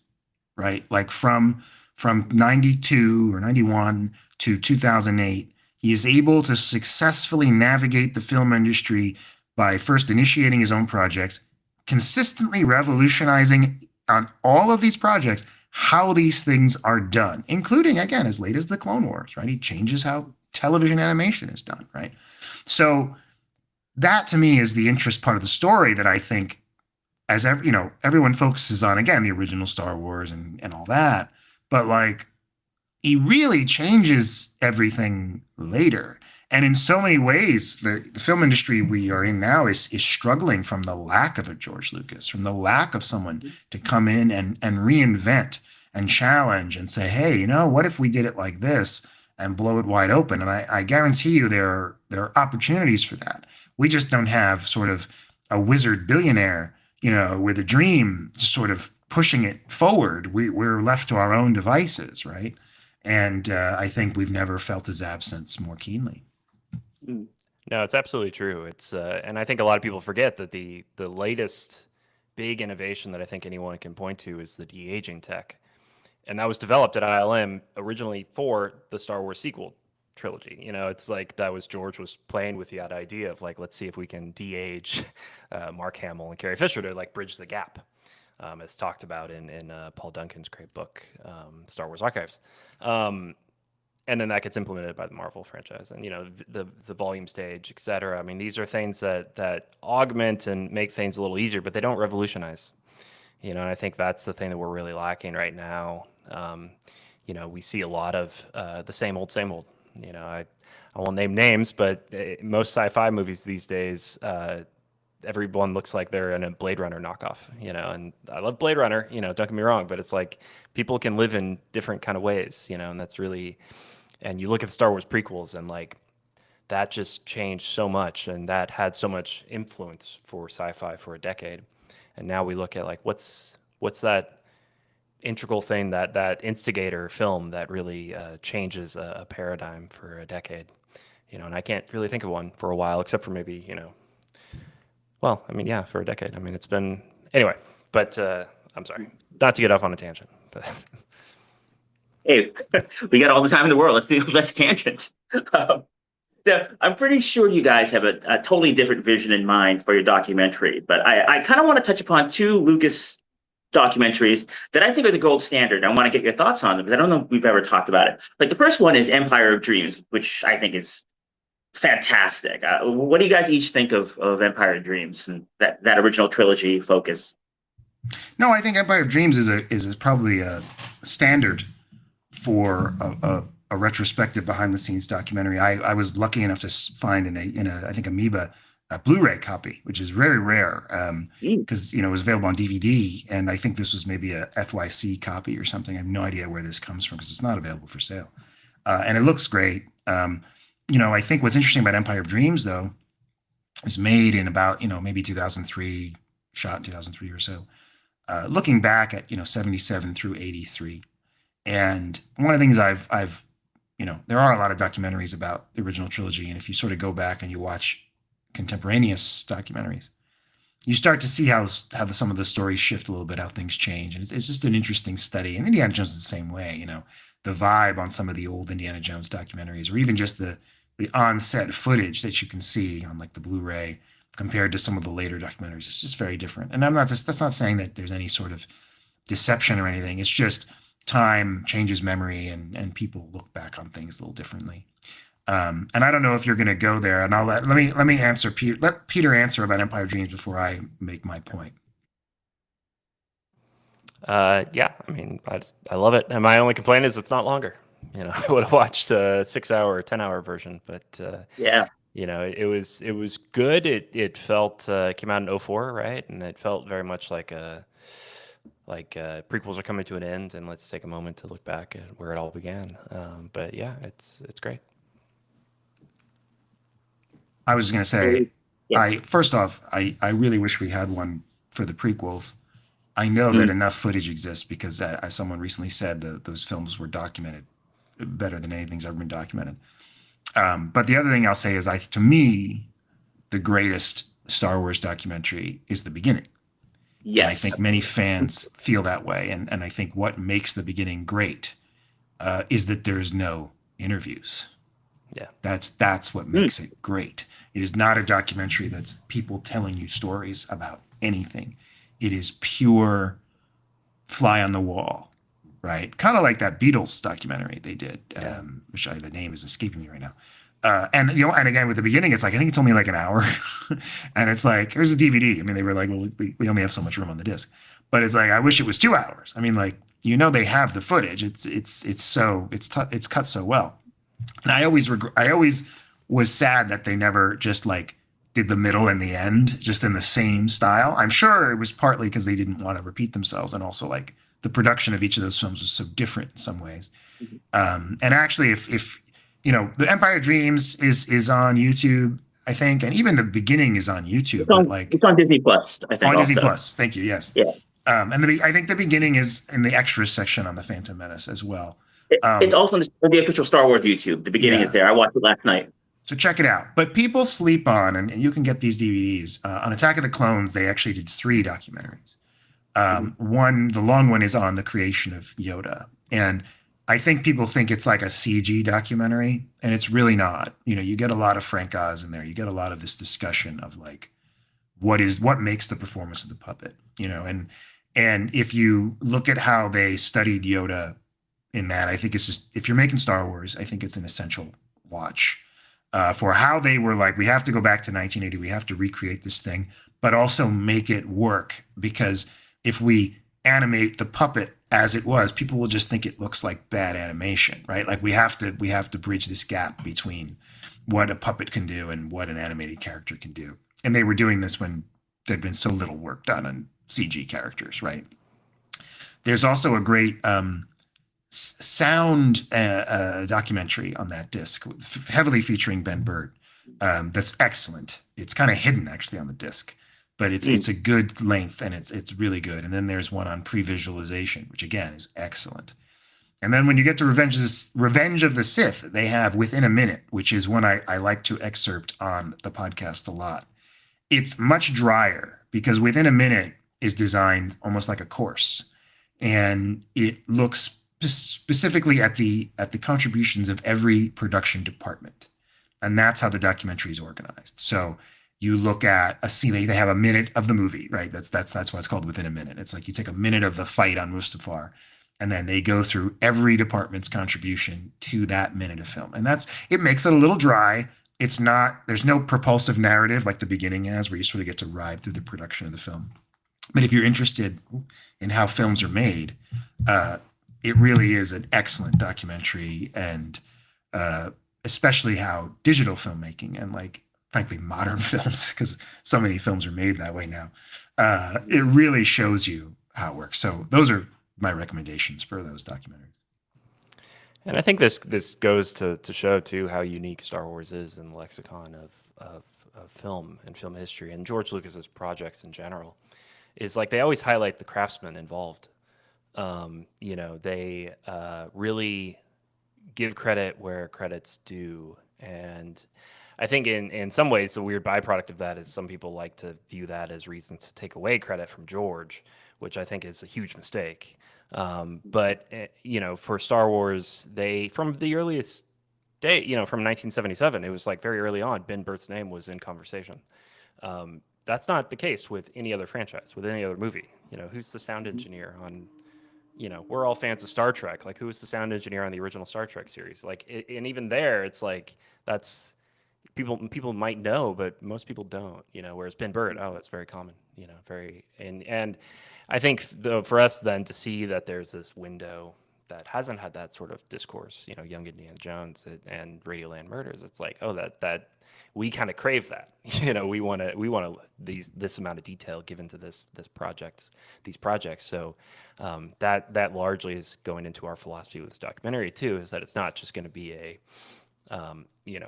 right? Like from 92 or 91 to 2008, he is able to successfully navigate the film industry by first initiating his own projects, consistently revolutionizing on all of these projects how these things are done, including, again, as late as the Clone Wars, right? He changes how television animation is done, right? So that to me is the interest part of the story that I think, as everyone focuses on, again, the original Star Wars and all that, but like he really changes everything later. And in so many ways, the film industry we are in now is struggling from the lack of a George Lucas, from the lack of someone to come in and reinvent and challenge and say, hey, what if we did it like this and blow it wide open? And I guarantee you there are opportunities for that. We just don't have sort of a wizard billionaire, with a dream sort of pushing it forward. We're left to our own devices, right? And I think we've never felt his absence more keenly. No, it's absolutely true. It's and I think a lot of people forget that the latest big innovation that I think anyone can point to is the de-aging tech. And that was developed at ILM originally for the Star Wars sequel trilogy. It's like George was playing with that idea of like, let's see if we can de-age Mark Hamill and Carrie Fisher to like bridge the gap, as talked about in Paul Duncan's great book, Star Wars Archives. And then that gets implemented by the Marvel franchise and, the volume stage, et cetera. I mean, these are things that augment and make things a little easier, but they don't revolutionize. And I think that's the thing that we're really lacking right now. We see a lot of the same old. I won't name names, but most sci-fi movies these days, everyone looks like they're in a Blade Runner knockoff, and I love Blade Runner, don't get me wrong, but it's like people can live in different kind of ways, and that's really, and you look at the Star Wars prequels and like that just changed so much and that had so much influence for sci-fi for a decade. And now we look at like, what's that integral thing, that instigator film that really changes a paradigm for a decade, and I can't really think of one for a while, except for maybe, well, I mean, yeah, for a decade. I mean, it's been, anyway, but I'm sorry, not to get off on a tangent. But. Hey, we got all the time in the world. Let's tangent. I'm pretty sure you guys have a totally different vision in mind for your documentary, but I kind of want to touch upon two Lucas documentaries that I think are the gold standard. I want to get your thoughts on them because I don't know if we've ever talked about it. Like the first one is Empire of Dreams, which I think is fantastic. What do you guys each think of Empire of Dreams and that original trilogy focus? No, I think Empire of Dreams is probably a standard for a retrospective behind the scenes documentary. I was lucky enough to find in a I think Amoeba a Blu-ray copy, which is very rare because it was available on DVD, and I think this was maybe a FYC copy or something. I have no idea where this comes from because it's not available for sale, and it looks great. I think what's interesting about Empire of Dreams though is made in about maybe 2003, shot in 2003 or so. Looking back at 77 through 83. And one of the things I've there are a lot of documentaries about the original trilogy. And if you sort of go back and you watch contemporaneous documentaries, you start to see how some of the stories shift a little bit, how things change. And it's just an interesting study. And Indiana Jones is the same way, the vibe on some of the old Indiana Jones documentaries, or even just the on-set footage that you can see on like the Blu-ray compared to some of the later documentaries. It's just very different. And that's not saying that there's any sort of deception or anything. It's just time changes memory and people look back on things a little differently. And I don't know if you're going to go there, and let me answer Peter. Let Peter answer about Empire Dreams before I make my point. Yeah, I mean, I love it. And my only complaint is it's not longer. I would have watched a 6-hour or 10-hour version, but yeah, it was good. It felt came out in 2004, right? And it felt very much like prequels are coming to an end, and let's take a moment to look back at where it all began. But yeah, it's great. I was going to say, first off, I really wish we had one for the prequels. I know that enough footage exists because, as someone recently said, those films were documented better than anything's ever been documented. But the other thing I'll say is, to me, the greatest Star Wars documentary is the beginning. Yes. And I think many fans feel that way. And I think what makes the beginning great is that there's no interviews. Yeah. That's what makes it great. It is not a documentary that's people telling you stories about anything. It is pure fly on the wall, right? Kind of like that Beatles documentary they did, which the name is escaping me right now. And again, with the beginning, it's like, I think it's only like an hour. And it's like, here's a DVD. I mean, they were like, well, we only have so much room on the disc. But it's like, I wish it was 2 hours. I mean, like, they have the footage. It's cut so well. And I always was sad that they never just like did the middle and the end just in the same style. I'm sure it was partly because they didn't want to repeat themselves, and also like the production of each of those films was so different in some ways. And actually, if the Empire Dreams is on YouTube, I think, and even the beginning is on YouTube. It's on Disney Plus, I think. On Disney Plus, thank you. Yes. Yeah. And I think the beginning is in the extras section on the Phantom Menace as well. It's also on the official Star Wars YouTube. The beginning is there. I watched it last night. So check it out. But people sleep on, and you can get these DVDs. On Attack of the Clones, they actually did 3 documentaries. The long one is on the creation of Yoda. And I think people think it's like a CG documentary, and it's really not. You get a lot of Frank Oz in there. You get a lot of this discussion of like, what makes the performance of the puppet, and if you look at how they studied Yoda in that, I think it's just, if you're making Star Wars, I think it's an essential watch for how they were like, we have to go back to 1980. We have to recreate this thing, but also make it work, because if we animate the puppet as it was, people will just think it looks like bad animation, right? Like we have to bridge this gap between what a puppet can do and what an animated character can do. And they were doing this when there'd been so little work done on CG characters, right? There's also a great sound documentary on that disc, heavily featuring Ben Burtt. That's excellent. It's kind of hidden actually on the disc, but it's a good length, and it's really good. And then there's one on pre-visualization, which again is excellent. And then when you get to Revenge of the Sith, they have Within a Minute, which is one I like to excerpt on the podcast a lot. It's much drier because Within a Minute is designed almost like a course, and it looks specifically at the contributions of every production department, and that's how the documentary is organized. So you look at a scene, they have a minute of the movie, right? That's why it's called Within a Minute. It's like you take a minute of the fight on Mustafar, and then they go through every department's contribution to that minute of film, and it makes it a little dry. There's no propulsive narrative like the beginning has, where you sort of get to ride through the production of the film. But if you're interested in how films are made, it really is an excellent documentary, and especially how digital filmmaking and, like, frankly, modern films, because so many films are made that way now, it really shows you how it works. So those are my recommendations for those documentaries. And I think this goes to show too how unique Star Wars is in the lexicon of film and film history, and George Lucas's projects in general. Is like they always highlight the craftsmen involved. They really give credit where credit's due, and I think in some ways the weird byproduct of that is some people like to view that as reasons to take away credit from George, which I think is a huge mistake. But for Star Wars, they, from the earliest day, from 1977, it was like very early on, Ben Burtt's name was in conversation. That's not the case with any other franchise, with any other movie. Who's the sound engineer on, we're all fans of Star Trek. Like, who was the sound engineer on the original Star Trek series? Like, and even there, it's like, that's, people might know, but most people don't, whereas Ben Burtt, it's very common, and I think for us then to see that there's this window that hasn't had that sort of discourse, Young Indiana Jones and Radioland Murders. It's like, oh, that we kind of crave that. We want to this amount of detail given to these projects. So that largely is going into our philosophy with this documentary too, is that it's not just going to be a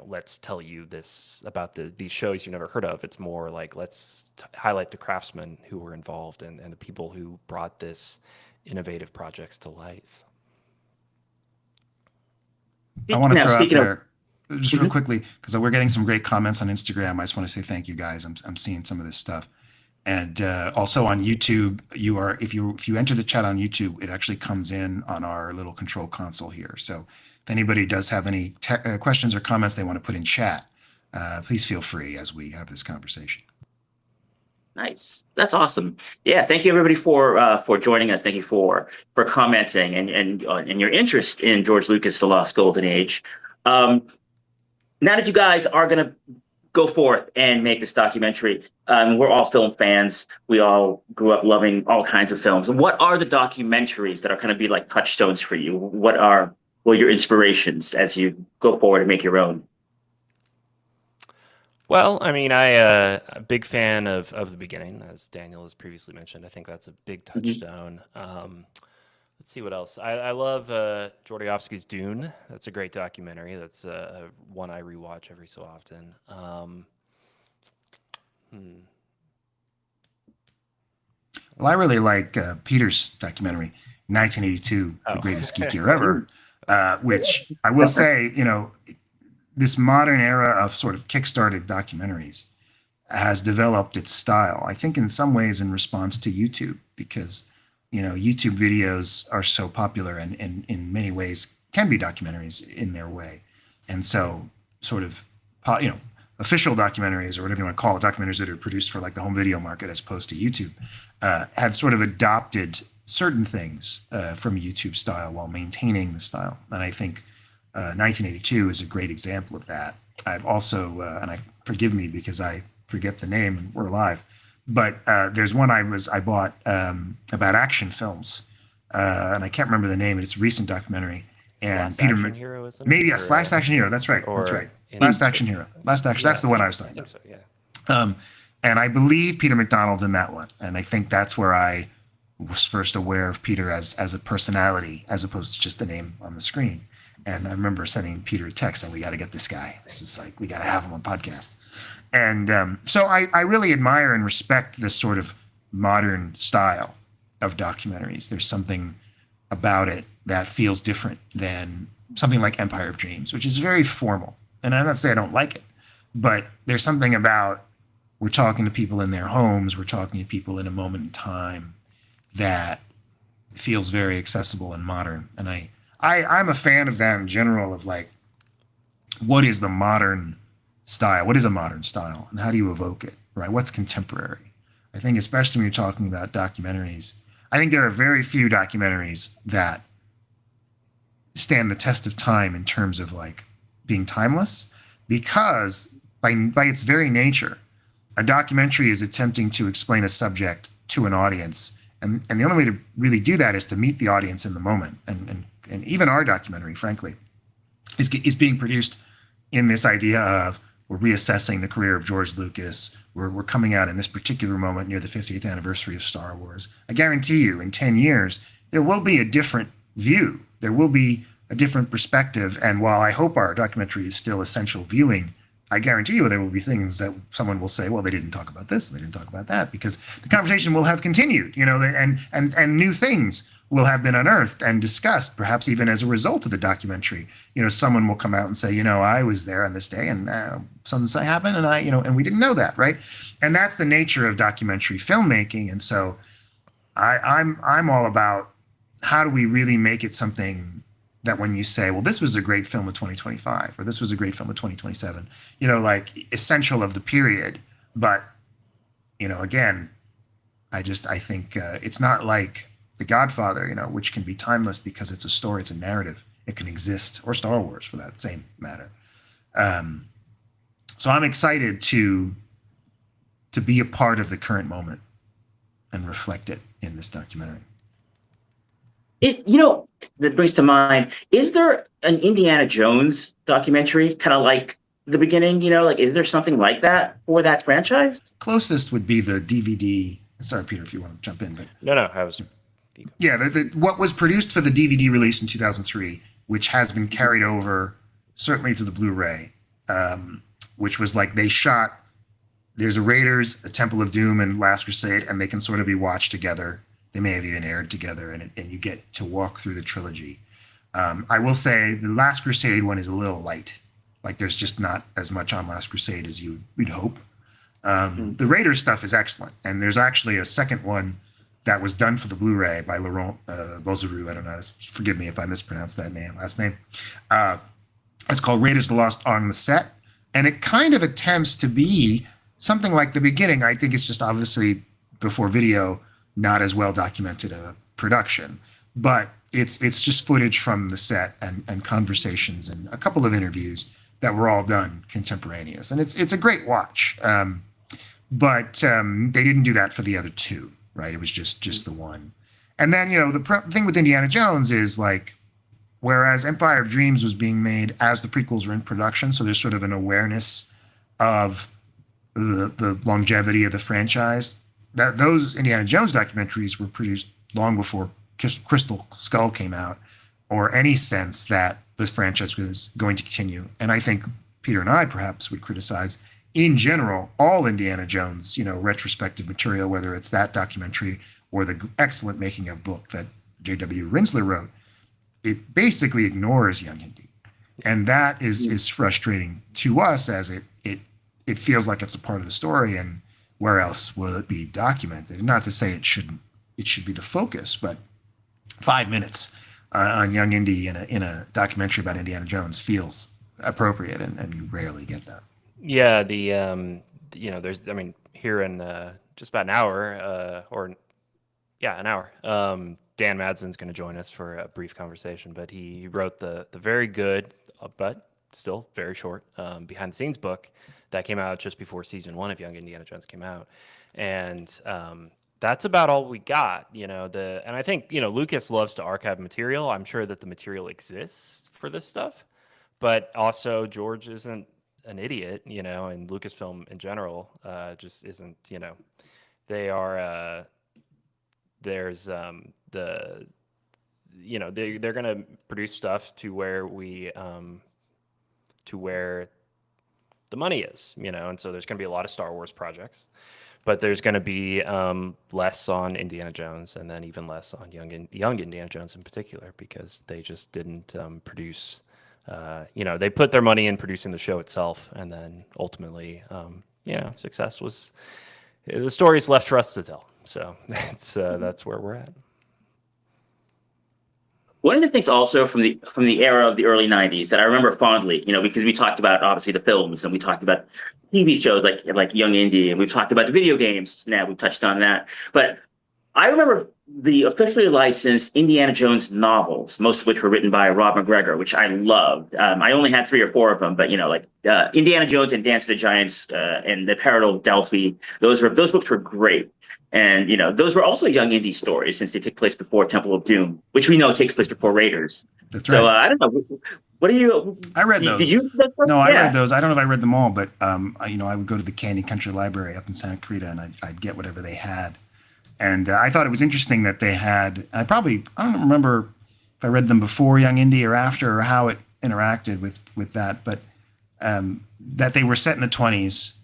let's tell you this about these shows you never heard of. It's more like, let's highlight the craftsmen who were involved and the people who brought this innovative projects to life. I want to throw out there, of, just real quickly, because we're getting some great comments on Instagram. I just want to say thank you guys. I'm seeing some of this stuff. And also on YouTube, if you enter the chat on YouTube, it actually comes in on our little control console here. So if anybody does have any questions or comments they want to put in chat, please feel free as we have this conversation. Nice. That's awesome. Yeah. Thank you everybody for joining us. Thank you for commenting and your interest in George Lucas, The Lost Golden Age. Now that you guys are going to go forth and make this documentary, we're all film fans. We all grew up loving all kinds of films. What are the documentaries that are going to be like touchstones for you? What are your inspirations as you go forward and make your own? Well, I mean, I'm a big fan of The Beginning, as Daniel has previously mentioned. I think that's a big touchstone. Let's see what else. I love Jodorowsky's Dune. That's a great documentary. That's one I rewatch every so often. Well, I really like Peter's documentary, 1982, The Greatest Geek Year Ever, which I will say, this modern era of sort of kickstarted documentaries has developed its style, I think in some ways in response to YouTube, because, YouTube videos are so popular and in many ways can be documentaries in their way. And so sort of, official documentaries or whatever you want to call it, documentaries that are produced for like the home video market as opposed to YouTube, have sort of adopted certain things from YouTube style while maintaining the style. And I think 1982 is a great example of that. I've also, and forgive me because I forget the name and we're live, but there's one I bought about action films, and I can't remember the name. It's a recent documentary. And Last Action Hero, isn't it? Maybe yes, Last Action Hero. That's right. That's right. Last Action Hero. Last Action. That's the one I was talking about. So, yeah. And I believe Peter McDonald's in that one, and I think that's where I was first aware of Peter as a personality, as opposed to just the name on the screen. And I remember sending Peter a text saying, we got to get this guy. This is like, we got to have him on podcast. And so I really admire and respect this sort of modern style of documentaries. There's something about it that feels different than something like Empire of Dreams, which is very formal. And I'm not saying I don't like it, but there's something about we're talking to people in their homes, we're talking to people in a moment in time that feels very accessible and modern. And I'm a fan of that in general, of like, what is the modern style? What is a modern style? And how do you evoke it, right? What's contemporary? I think especially when you're talking about documentaries, I think there are very few documentaries that stand the test of time in terms of like being timeless, because by its very nature, a documentary is attempting to explain a subject to an audience. And the only way to really do that is to meet the audience in the moment. And even our documentary, frankly, is being produced in this idea of we're reassessing the career of George Lucas. We're coming out in this particular moment near the 50th anniversary of Star Wars. I guarantee you, in 10 years, there will be a different view. There will be a different perspective. And while I hope our documentary is still essential viewing, I guarantee you there will be things that someone will say, well, they didn't talk about this, they didn't talk about that, because the conversation will have continued, and new things will have been unearthed and discussed, perhaps even as a result of the documentary. Someone will come out and say, I was there on this day and something happened and and we didn't know that, right? And that's the nature of documentary filmmaking. And so I'm all about how do we really make it something that when you say, well, this was a great film of 2025, or this was a great film of 2027, like essential of the period. But, again, I think it's not like The Godfather, which can be timeless because it's a story, it's a narrative. It can exist, or Star Wars for that same matter. So I'm excited to be a part of the current moment and reflect it in this documentary. That brings to mind, is there an Indiana Jones documentary kind of like the beginning? Like, is there something like that for that franchise? Closest would be the DVD. Sorry, Peter, if you want to jump in, but No, I was. yeah, what was produced for the DVD release in 2003, which has been carried over certainly to the Blu-ray, which was like they shot. There's a Raiders, a Temple of Doom, and Last Crusade, and they can sort of be watched together. They may have even aired together, and you get to walk through the trilogy. I will say the Last Crusade one is a little light. Like there's just not as much on Last Crusade as you'd hope. The Raiders stuff is excellent, and there's actually a second one that was done for the Blu-ray by Laurent Bozeroux. I don't know. Forgive me if I mispronounced that last name. It's called Raiders Lost on the Set, and it kind of attempts to be something like the beginning. I think it's just obviously before video, not as well documented a production, but it's just footage from the set and conversations and a couple of interviews that were all done contemporaneous, and it's a great watch. But they didn't do that for the other two, right? It was just the one. And then the thing with Indiana Jones is like, whereas Empire of Dreams was being made as the prequels were in production, so there's sort of an awareness of the longevity of the franchise. That those Indiana Jones documentaries were produced long before Crystal Skull came out, or any sense that this franchise was going to continue. And I think Peter and I perhaps would criticize, in general, all Indiana Jones, retrospective material, whether it's that documentary or the excellent making of book that J.W. Rinsler wrote. It basically ignores young Indy, and that is frustrating to us, as it feels like it's a part of the story, and where else will it be documented? Not to say it should be the focus, but 5 minutes on young Indy in a documentary about Indiana Jones feels appropriate, and you rarely get that. Yeah, there's, here in just about an hour, an hour, Dan Madsen's going to join us for a brief conversation, but he wrote the very good, but still very short, behind the scenes book that came out just before season 1 of Young Indiana Jones came out. And that's about all we got, and I think, Lucas loves to archive material. I'm sure that the material exists for this stuff, but also George isn't an idiot, and Lucasfilm in general just isn't, they are, there's they're going to produce stuff to where the money is, and so there's going to be a lot of Star Wars projects, but there's going to be less on Indiana Jones, and then even less on young Indiana Jones in particular, because they just didn't produce. They put their money in producing the show itself, and then ultimately, success was the story's left for us to tell. So that's where we're at. One of the things also from the era of the early 90s that I remember fondly, because we talked about obviously the films, and we talked about TV shows like Young Indy, and we've talked about the video games. Now we've touched on that, but I remember the officially licensed Indiana Jones novels, most of which were written by Rob McGregor, which I loved. I only had 3 or 4 of them, but Indiana Jones and Dance of the Giants and the Parallel Delphi, those books were great. And those were also young Indy stories, since they took place before Temple of Doom, which we know takes place before Raiders. That's right. So I don't know. What do you? I read those. Did you? No, I read those. I don't know if I read them all, but I would go to the Candy Country Library up in Santa Clarita, and I'd get whatever they had. And I thought it was interesting that they had. I don't remember if I read them before Young Indy or after, or how it interacted with that, but that they were set in the 20s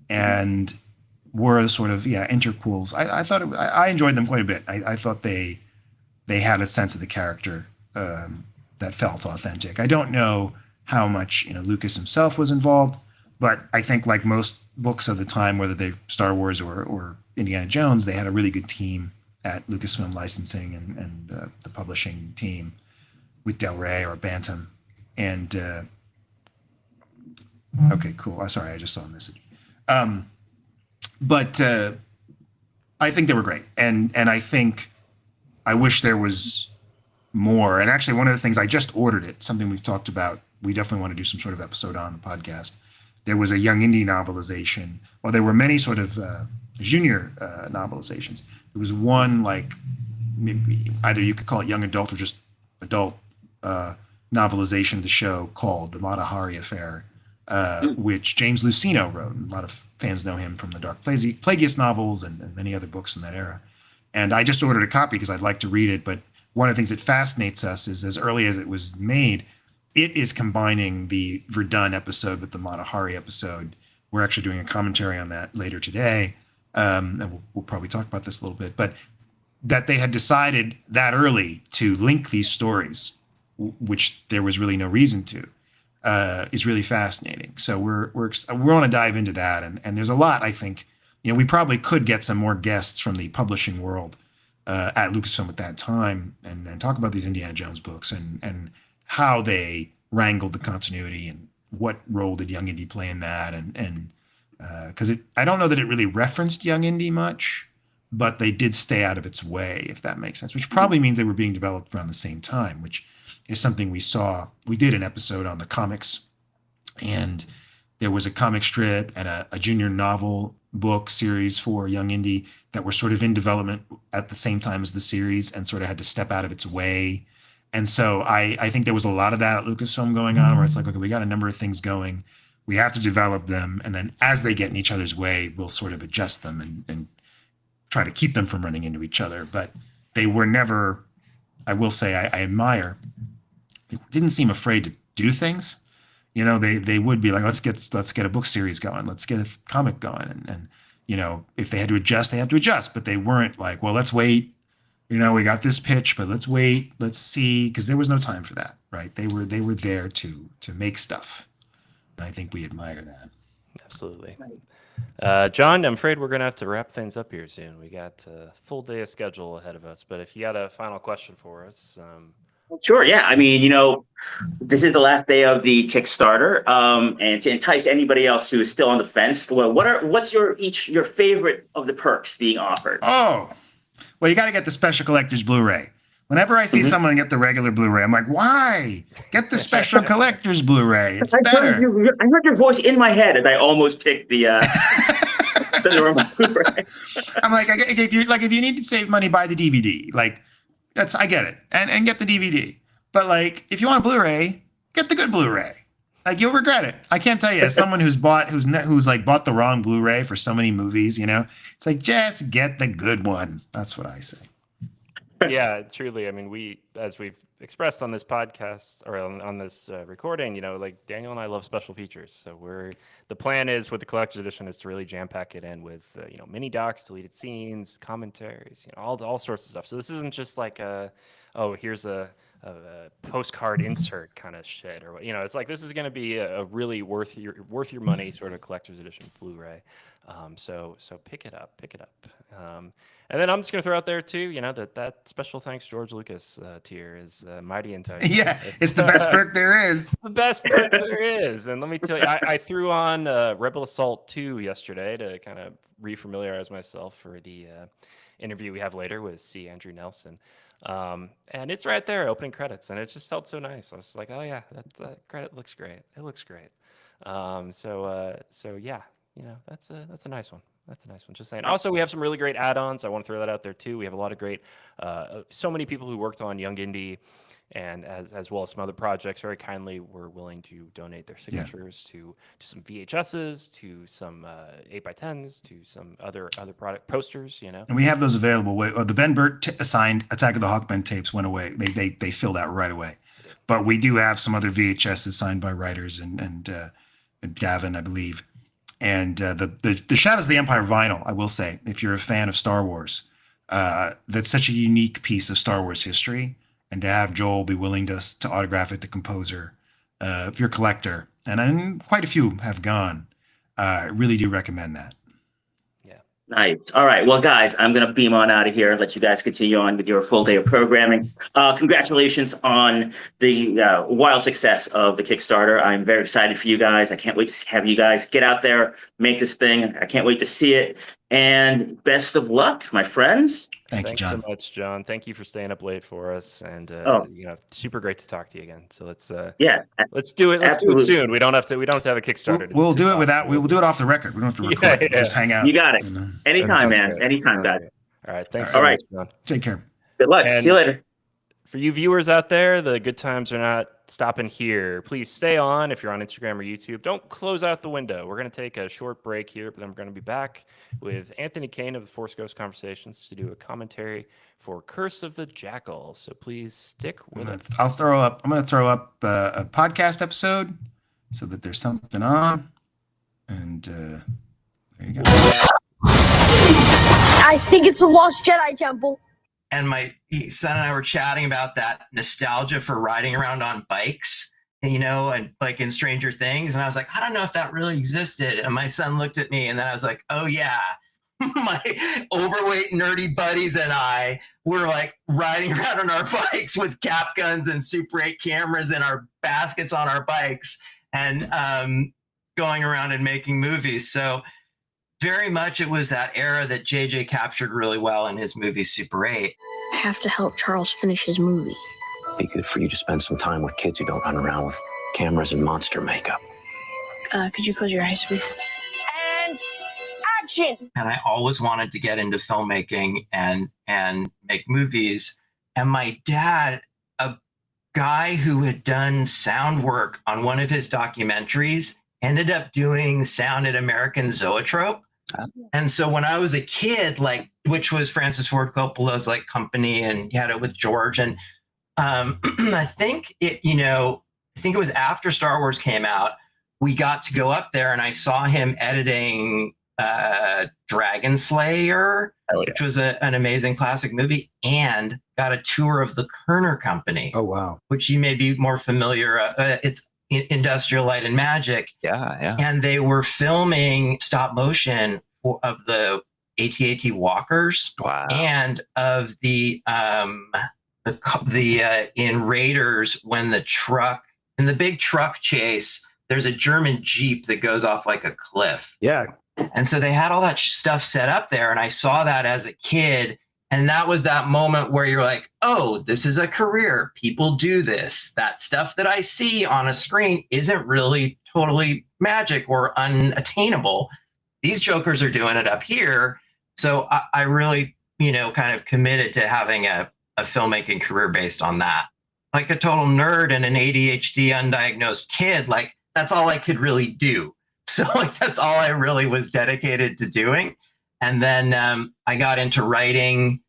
and were sort of interquels. I thought I enjoyed them quite a bit. I thought they had a sense of the character that felt authentic. I don't know how much Lucas himself was involved, but I think like most books of the time, whether they Star Wars or Indiana Jones, they had a really good team at Lucasfilm Licensing and the publishing team with Del Rey or Bantam. And okay, cool. Sorry, I just saw a message. But I think they were great, and I think I wish there was more. And actually, one of the things, I just ordered it, something we've talked about. We definitely want to do some sort of episode on the podcast. There was a Young Indy novelization. Well, there were many sort of junior novelizations. There was one like maybe either you could call it young adult or just adult novelization of the show called The Mata Hari Affair, which James Luceno wrote. And a lot of fans know him from the Dark Plagueis novels and many other books in that era. And I just ordered a copy because I'd like to read it. But one of the things that fascinates us is, as early as it was made, it is combining the Verdun episode with the Mata Hari episode. We're actually doing a commentary on that later today. And we'll probably talk about this a little bit. But that they had decided that early to link these stories, which there was really no reason to, is really fascinating. So we want to dive into that. And there's a lot, I think. We probably could get some more guests from the publishing world at Lucasfilm at that time and talk about these Indiana Jones books and how they wrangled the continuity and what role did Young Indy play in that. And because I don't know that it really referenced Young Indy much, but they did stay out of its way, if that makes sense, which probably means they were being developed around the same time, which is something we saw. We did an episode on the comics, and there was a comic strip and a junior novel book series for Young Indy that were sort of in development at the same time as the series and sort of had to step out of its way. And so I think there was a lot of that at Lucasfilm going on, where it's like, okay, we got a number of things going. We have to develop them. And then as they get in each other's way, we'll sort of adjust them and try to keep them from running into each other. But they were never, I will say, I admire, they didn't seem afraid to do things. They would be like, let's get a book series going. Let's get a comic going. And if they had to adjust, they have to adjust. But they weren't like, well, let's wait. We got this pitch, but let's wait. Let's see. Because there was no time for that, right? They were there to make stuff. And I think we admire that. Absolutely. John, I'm afraid we're going to have to wrap things up here soon. We got a full day of schedule ahead of us. But if you got a final question for us. Sure. Yeah. I mean, this is the last day of the Kickstarter, and to entice anybody else who is still on the fence, what's your favorite of the perks being offered? Oh, well, you got to get the special collector's Blu-ray. Whenever I see someone get the regular Blu-ray, I'm like, why? Get the special collector's Blu-ray. It's better. I heard your voice in my head, and I almost picked the Blu-ray. I'm like, if you need to save money, buy the DVD. Like. I get it, and get the DVD. But if you want a Blu-ray, get the good Blu-ray. You'll regret it. I can't tell you, as someone who's bought the wrong Blu-ray for so many movies, it's like, just get the good one. That's what I say. Yeah, truly. I mean, as we've expressed on this podcast or on this recording, Daniel and I love special features. So the plan is with the collector's edition is to really jam pack it in with mini docs, deleted scenes, commentaries, all sorts of stuff. So this isn't just like here's a postcard insert kind of shit, or it's like this is going to be a really worth your money sort of collector's edition Blu-ray. So pick it up. And then I'm just going to throw out there too, that special thanks George Lucas tier is mighty enticing. Yeah, it's the best perk there is. The best perk there is. And let me tell you, I threw on Rebel Assault 2 yesterday to kind of refamiliarize myself for the interview we have later with C. Andrew Nelson. And it's right there, opening credits, and it just felt so nice. I was like, oh yeah, that credit looks great. It looks great. So yeah, that's a nice one. That's a nice one. Just saying. Also, we have some really great add-ons. I want to throw that out there too. We have a lot of great, so many people who worked on Young Indy, and as well as some other projects, very kindly were willing to donate their signatures to some VHSs, to some 8x10s, to some other product posters. And we have those available. The Ben Burt assigned Attack of the Hawkmen tapes went away. They filled out right away. But we do have some other VHSs signed by writers and Gavin, I believe. And the Shadows of the Empire vinyl, I will say, if you're a fan of Star Wars, that's such a unique piece of Star Wars history. And to have Joel be willing to autograph it, the composer, if you're a collector, and quite a few have gone, I really do recommend that. Nice. All right. Well, guys, I'm going to beam on out of here and let you guys continue on with your full day of programming. Congratulations on the wild success of the Kickstarter. I'm very excited for you guys. I can't wait to have you guys get out there, make this thing. I can't wait to see it. And best of luck, my friends. Thanks, John. So much, John. Thank you for staying up late for us, and super great to talk to you again. So let's do it. Let's do it soon. We don't have to have a Kickstarter. We'll do it without. We'll do it off the record. We don't have to record. Just hang out. You got it. Anytime, man. Anytime, guys. All right. Thanks. All right. Much, John. Take care. Good luck. And see you later. for you viewers out there, the good times are not stopping here. Please stay on if you're on Instagram or YouTube. Don't close out the window. We're going to take a short break here, but then we're going to be back with Anthony Kane of the Force Ghost Conversations to do a commentary for Curse of the Jackal. So please stick with it. I'm going to throw up a podcast episode so that there's something on. And there you go. I think it's a lost Jedi temple. And my son and I were chatting about that nostalgia for riding around on bikes, and like in Stranger Things. And I was like, I don't know if that really existed. And my son looked at me and then I was like, oh yeah, my overweight nerdy buddies and I were like riding around on our bikes with cap guns and Super 8 cameras in our baskets on our bikes and going around and making movies. So very much it was that era that JJ captured really well in his movie Super 8. I have to help Charles finish his movie. It'd be good for you to spend some time with kids who don't run around with cameras and monster makeup. Could you close your eyes, please? And action! And I always wanted to get into filmmaking and make movies. And my dad, a guy who had done sound work on one of his documentaries, ended up doing sound at American Zoetrope. And so when I was a kid, which was Francis Ford Coppola's company, and he had it with George. And I think it was after Star Wars came out, we got to go up there and I saw him editing Dragon Slayer, which was an amazing classic movie, and got a tour of the Kerner Company. Oh, wow. Which you may be more familiar. It's Industrial Light and Magic. Yeah. And they were filming stop motion of the AT-AT walkers. Wow. And of the in Raiders, when in the big truck chase, there's a German Jeep that goes off like a cliff. Yeah. And so they had all that stuff set up there. And I saw that as a kid. And that was that moment where you're like, oh, this is a career. People do this. That stuff that I see on a screen isn't really totally magic or unattainable. These jokers are doing it up here. So I really, kind of committed to having a filmmaking career based on that. Like a total nerd and an ADHD undiagnosed kid, that's all I could really do. So that's all I really was dedicated to doing. And then I got into writing.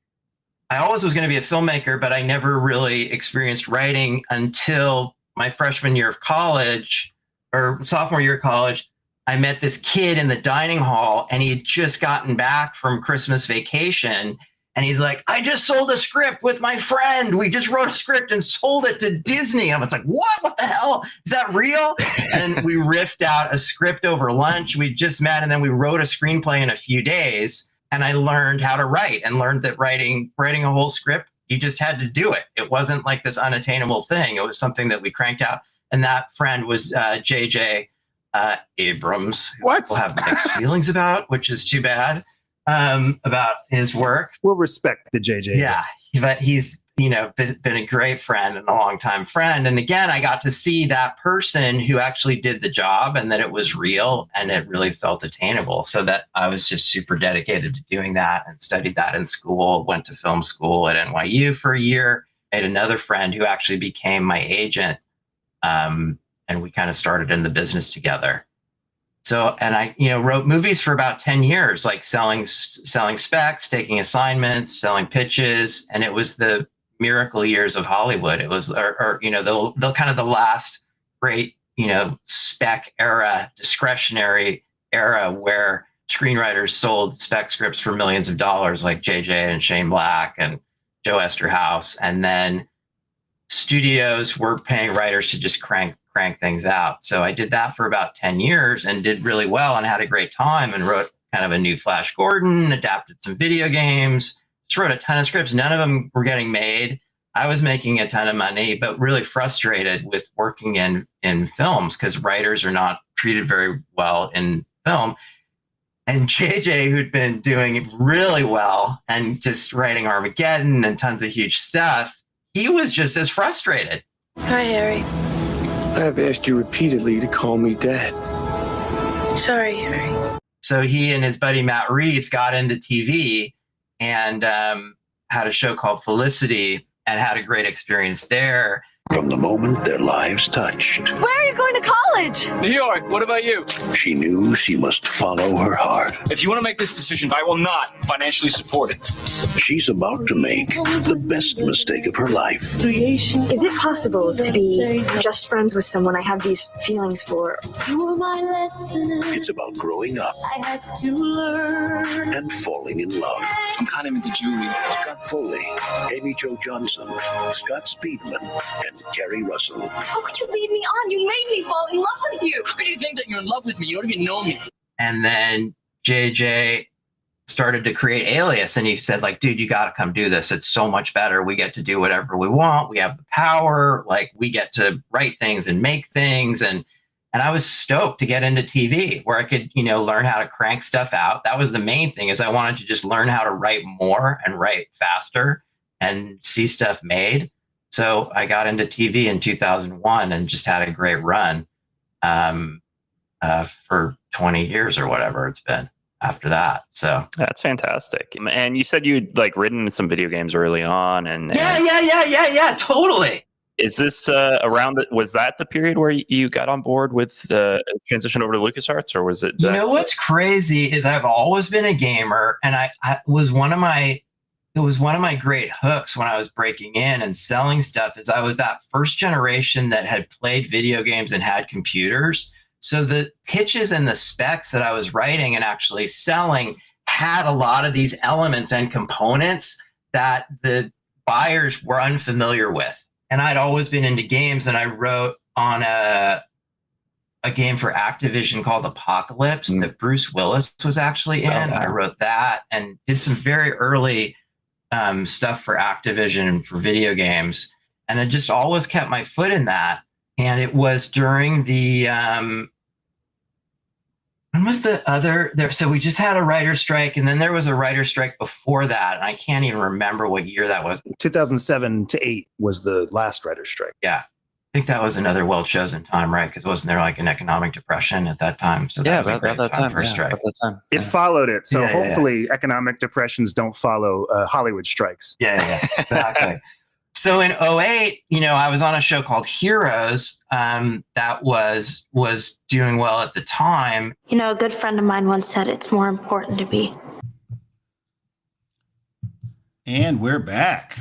I always was going to be a filmmaker, but I never really experienced writing until my freshman year of college or sophomore year of college. I met this kid in the dining hall and he had just gotten back from Christmas vacation. And he's like, I just sold a script with my friend. We just wrote a script and sold it to Disney. I was like, what? What the hell? Is that real? And we riffed out a script over lunch. We just met and then we wrote a screenplay in a few days. And I learned how to write and learned that writing a whole script, you just had to do it. It wasn't like this unattainable thing. It was something that we cranked out. And that friend was JJ Abrams. What? We'll have mixed feelings about, which is too bad. About his work. We'll respect the JJ. Yeah, but he's, been a great friend and a longtime friend. And again, I got to see that person who actually did the job and that it was real and it really felt attainable. So that I was just super dedicated to doing that and studied that in school, went to film school at NYU for a year, made another friend who actually became my agent. And we kind of started in the business together. So, and I, wrote movies for about 10 years, like selling specs, taking assignments, selling pitches. And it was the miracle years of Hollywood. It was, the kind of the last great, spec era, discretionary era where screenwriters sold spec scripts for millions of dollars, like JJ and Shane Black and Joe Esterhaus. And then studios were paying writers to just crank things out. So I did that for about 10 years and did really well and had a great time and wrote kind of a new Flash Gordon, adapted some video games, just wrote a ton of scripts. None of them were getting made. I was making a ton of money, but really frustrated with working in films because writers are not treated very well in film. And JJ, who'd been doing really well and just writing Armageddon and tons of huge stuff, he was just as frustrated. Hi, Harry. I have asked you repeatedly to call me Dad. Sorry, Harry. So he and his buddy Matt Reeves got into TV and had a show called Felicity and had a great experience there. From the moment their lives touched, Where are you going to college? New York, what about you? She knew she must follow her heart. If you want to make this decision, I will not financially support it. She's about to make the best mistake of her life. Is it possible to be just friends with someone I have these feelings for? It's about growing up I had to learn. and falling in love. I'm kind of into Julie. Scott Foley, Amy Jo Johnson, Scott Speedman, and Kerry Russell. How could you lead me on? You made me fall in love with you. How could you think that you're in love with me? You don't even know me. And then JJ started to create Alias, and he said, like, dude, you got to come do this. It's so much better. We get to do whatever we want. We have the power. Like, we get to write things and make things. And I was stoked to get into TV where I could, you know, learn how to crank stuff out. That was the main thing, is I wanted to just learn how to write more and write faster and see stuff made. So I got into TV in 2001 and just had a great run for 20 years or whatever it's been after that. So That's fantastic. And you said you'd like written some video games early on, and yeah, totally. Is this was that the period where you got on board with the transition over to LucasArts, or was it? You know what's crazy is I've always been a gamer, and I was one of my great hooks when I was breaking in and selling stuff is I was that first generation that had played video games and had computers. So the pitches and the specs that I was writing and actually selling had a lot of these elements and components that the buyers were unfamiliar with. And I'd always been into games, and I wrote on a game for Activision called Apocalypse that Bruce Willis was actually in. I wrote that and did some very early stuff for Activision for video games. And I just always kept my foot in that. And it was during the, when was the other there? So we just had a writer's strike, and then there was a writer's strike before that. And I can't even remember what year that was. 2007 to 8 was the last writer's strike. Yeah. I think that was another well-chosen time, right? Because wasn't there like an economic depression at that time? So that was a great time for a strike. It followed it. So hopefully economic depressions don't follow Hollywood strikes. Yeah, exactly. So in 2008, you know, I was on a show called Heroes that was doing well at the time. You know, a good friend of mine once said it's more important to be. And we're back.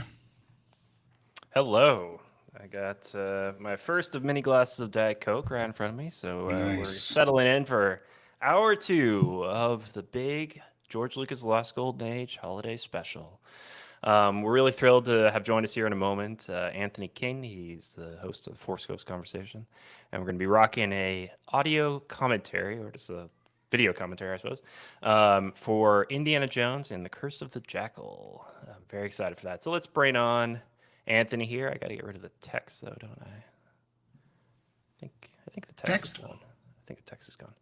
Hello. I got my first of many glasses of Diet Coke right in front of me. So we're settling in for hour 2 of the big George Lucas Lost Golden Age holiday special. We're really thrilled to have joined us here in a moment. Anthony King, he's the host of Force Ghost Conversation. And we're going to be rocking a audio commentary, or just a video commentary, I suppose, for Indiana Jones and the Curse of the Jackal. I'm very excited for that. So let's bring on Anthony here. I got to get rid of the text, though, don't I? I think the text is gone. I think the text is gone.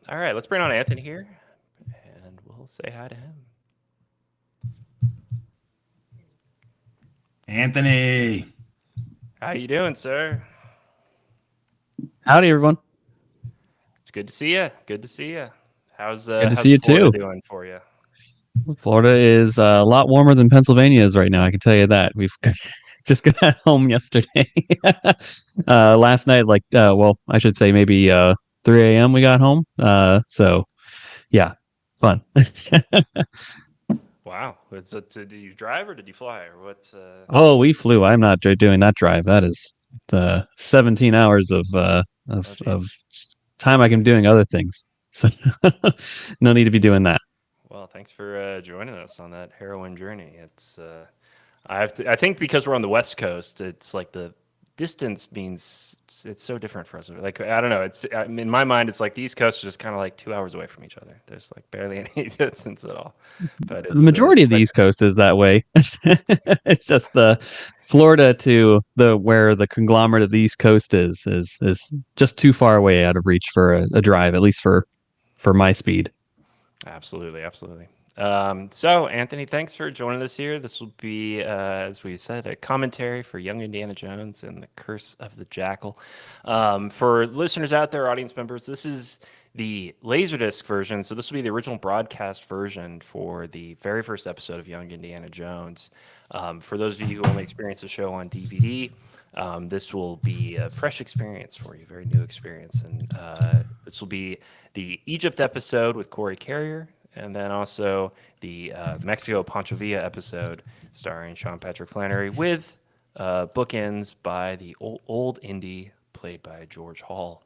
All right, let's bring on Anthony here, and we'll say hi to him. Anthony, how you doing, sir? Howdy, everyone. It's good to see you. Good to see you. How's good to see you Florida too. doing for you? Florida is a lot warmer than Pennsylvania is right now. I can tell you that. We've just got home yesterday. Last night, I should say maybe 3 a.m. we got home. So, yeah, fun. Wow. Did you drive or did you fly or what? Oh, we flew. I'm not doing that drive. That is 17 hours of time I can be doing other things. So no need to be doing that. Well, thanks for joining us on that heroin journey. It's I think because we're on the West Coast, it's like the distance means it's so different for us. Like, I don't know. It's in my mind, it's like the East Coast is just kind of like 2 hours away from each other. There's like barely any distance at all. But it's, the majority of the East Coast is that way. It's just the Florida to where the conglomerate of the East Coast is just too far away out of reach for a drive, at least for my speed. Absolutely. So, Anthony, thanks for joining us here. This will be, as we said, a commentary for Young Indiana Jones and the Curse of the Jackal. For listeners out there, audience members, this is the Laserdisc version, so this will be the original broadcast version for the very first episode of Young Indiana Jones. For those of you who only experienced the show on DVD, this will be a fresh experience for you, very new experience. And this will be the Egypt episode with Corey Carrier, and then also the Mexico Pancho Villa episode starring Sean Patrick Flannery with bookends by the old Indy played by George Hall.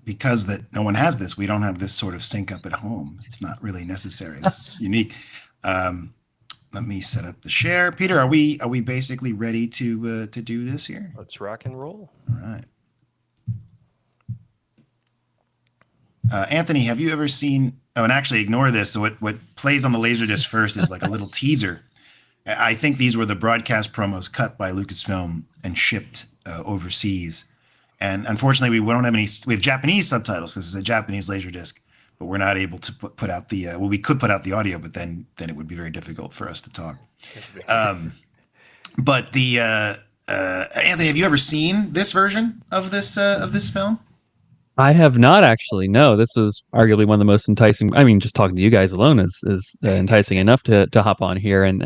Because that no one has this, we don't have this sort of sync up at home. It's not really necessary. This is unique. Let me set up the share. Peter, are we basically ready to do this here? Let's rock and roll. All right. Anthony, have you ever seen? Oh, and actually, ignore this. So what plays on the Laserdisc first is like a little teaser. I think these were the broadcast promos cut by Lucasfilm and shipped overseas. And unfortunately, we don't have any. We have Japanese subtitles. This is a Japanese Laserdisc, but we're not able to put out the. Well, we could put out the audio, but then it would be very difficult for us to talk. But the Anthony, have you ever seen this version of this film? I have not actually. No, this was arguably one of the most enticing. I mean, just talking to you guys alone is enticing enough to hop on here and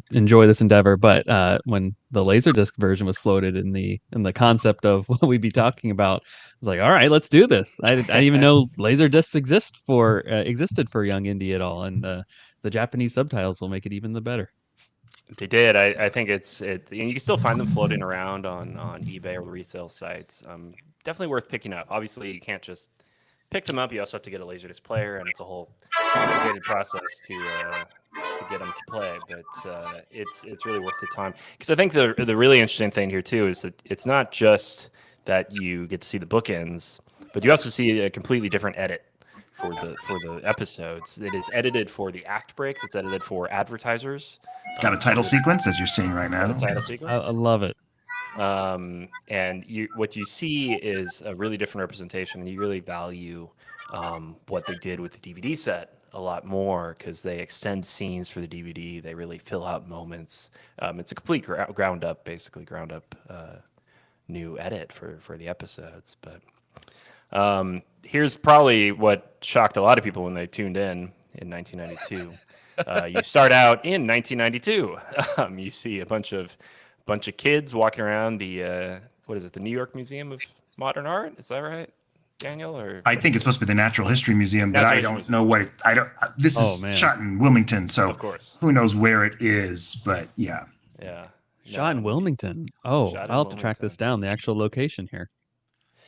enjoy this endeavor. But when the Laserdisc version was floated in the concept of what we'd be talking about, I was like, all right, let's do this. I didn't even know Laserdiscs existed for Young Indy at all, and the Japanese subtitles will make it even the better. They did. I think and you can still find them floating around on eBay or resale sites. Definitely worth picking up. Obviously, you can't just pick them up. You also have to get a Laserdisc player, and it's a whole complicated process to get them to play. But it's really worth the time, because I think the really interesting thing here too is that it's not just that you get to see the bookends, but you also see a completely different edit for the episodes. It is edited for the act breaks. It's edited for advertisers. It's got a title sequence, as you're seeing right now. Title sequence. I love it. And what you see is a really different representation, and you really value what they did with the DVD set a lot more, because they extend scenes for the DVD. They really fill out moments. It's a complete ground up new edit for the episodes. But here's probably what shocked a lot of people when they tuned in 1992. You start out in 1992. You see a bunch of kids walking around the what is it, the New York Museum of Modern Art? Is that right, Daniel? Or I think it's supposed to be the Natural History Museum, but I don't know what I don't. This is shot in Wilmington, so of course, who knows where it is? But yeah. Shot in Wilmington. Oh, I'll have to track this down. The actual location here.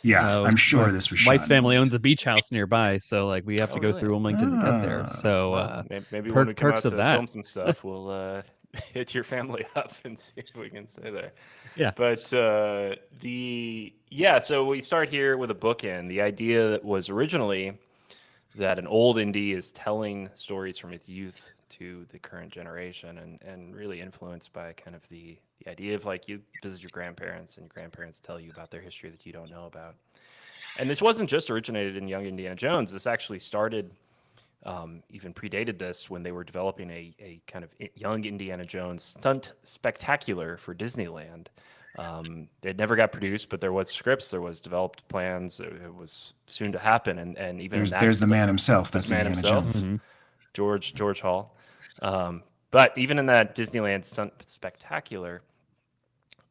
Yeah, I'm sure this was shot. White's family owns a beach house nearby, so like we have to go through Wilmington to get there. So maybe when we come out to of that. film some stuff, we'll hit your family up and see if we can stay there. Yeah. But so we start here with a bookend. The idea was originally that an old Indy is telling stories from its youth to the current generation, and really influenced by kind of the idea of like you visit your grandparents and your grandparents tell you about their history that you don't know about. And this wasn't just originated in Young Indiana Jones. This actually started, even predated this, when they were developing a kind of Young Indiana Jones stunt spectacular for Disneyland. It never got produced, but there was scripts, there was developed plans. It was soon to happen, and even there's the man himself. That's the man Indiana himself, Jones. George Hall. But even in that Disneyland stunt spectacular,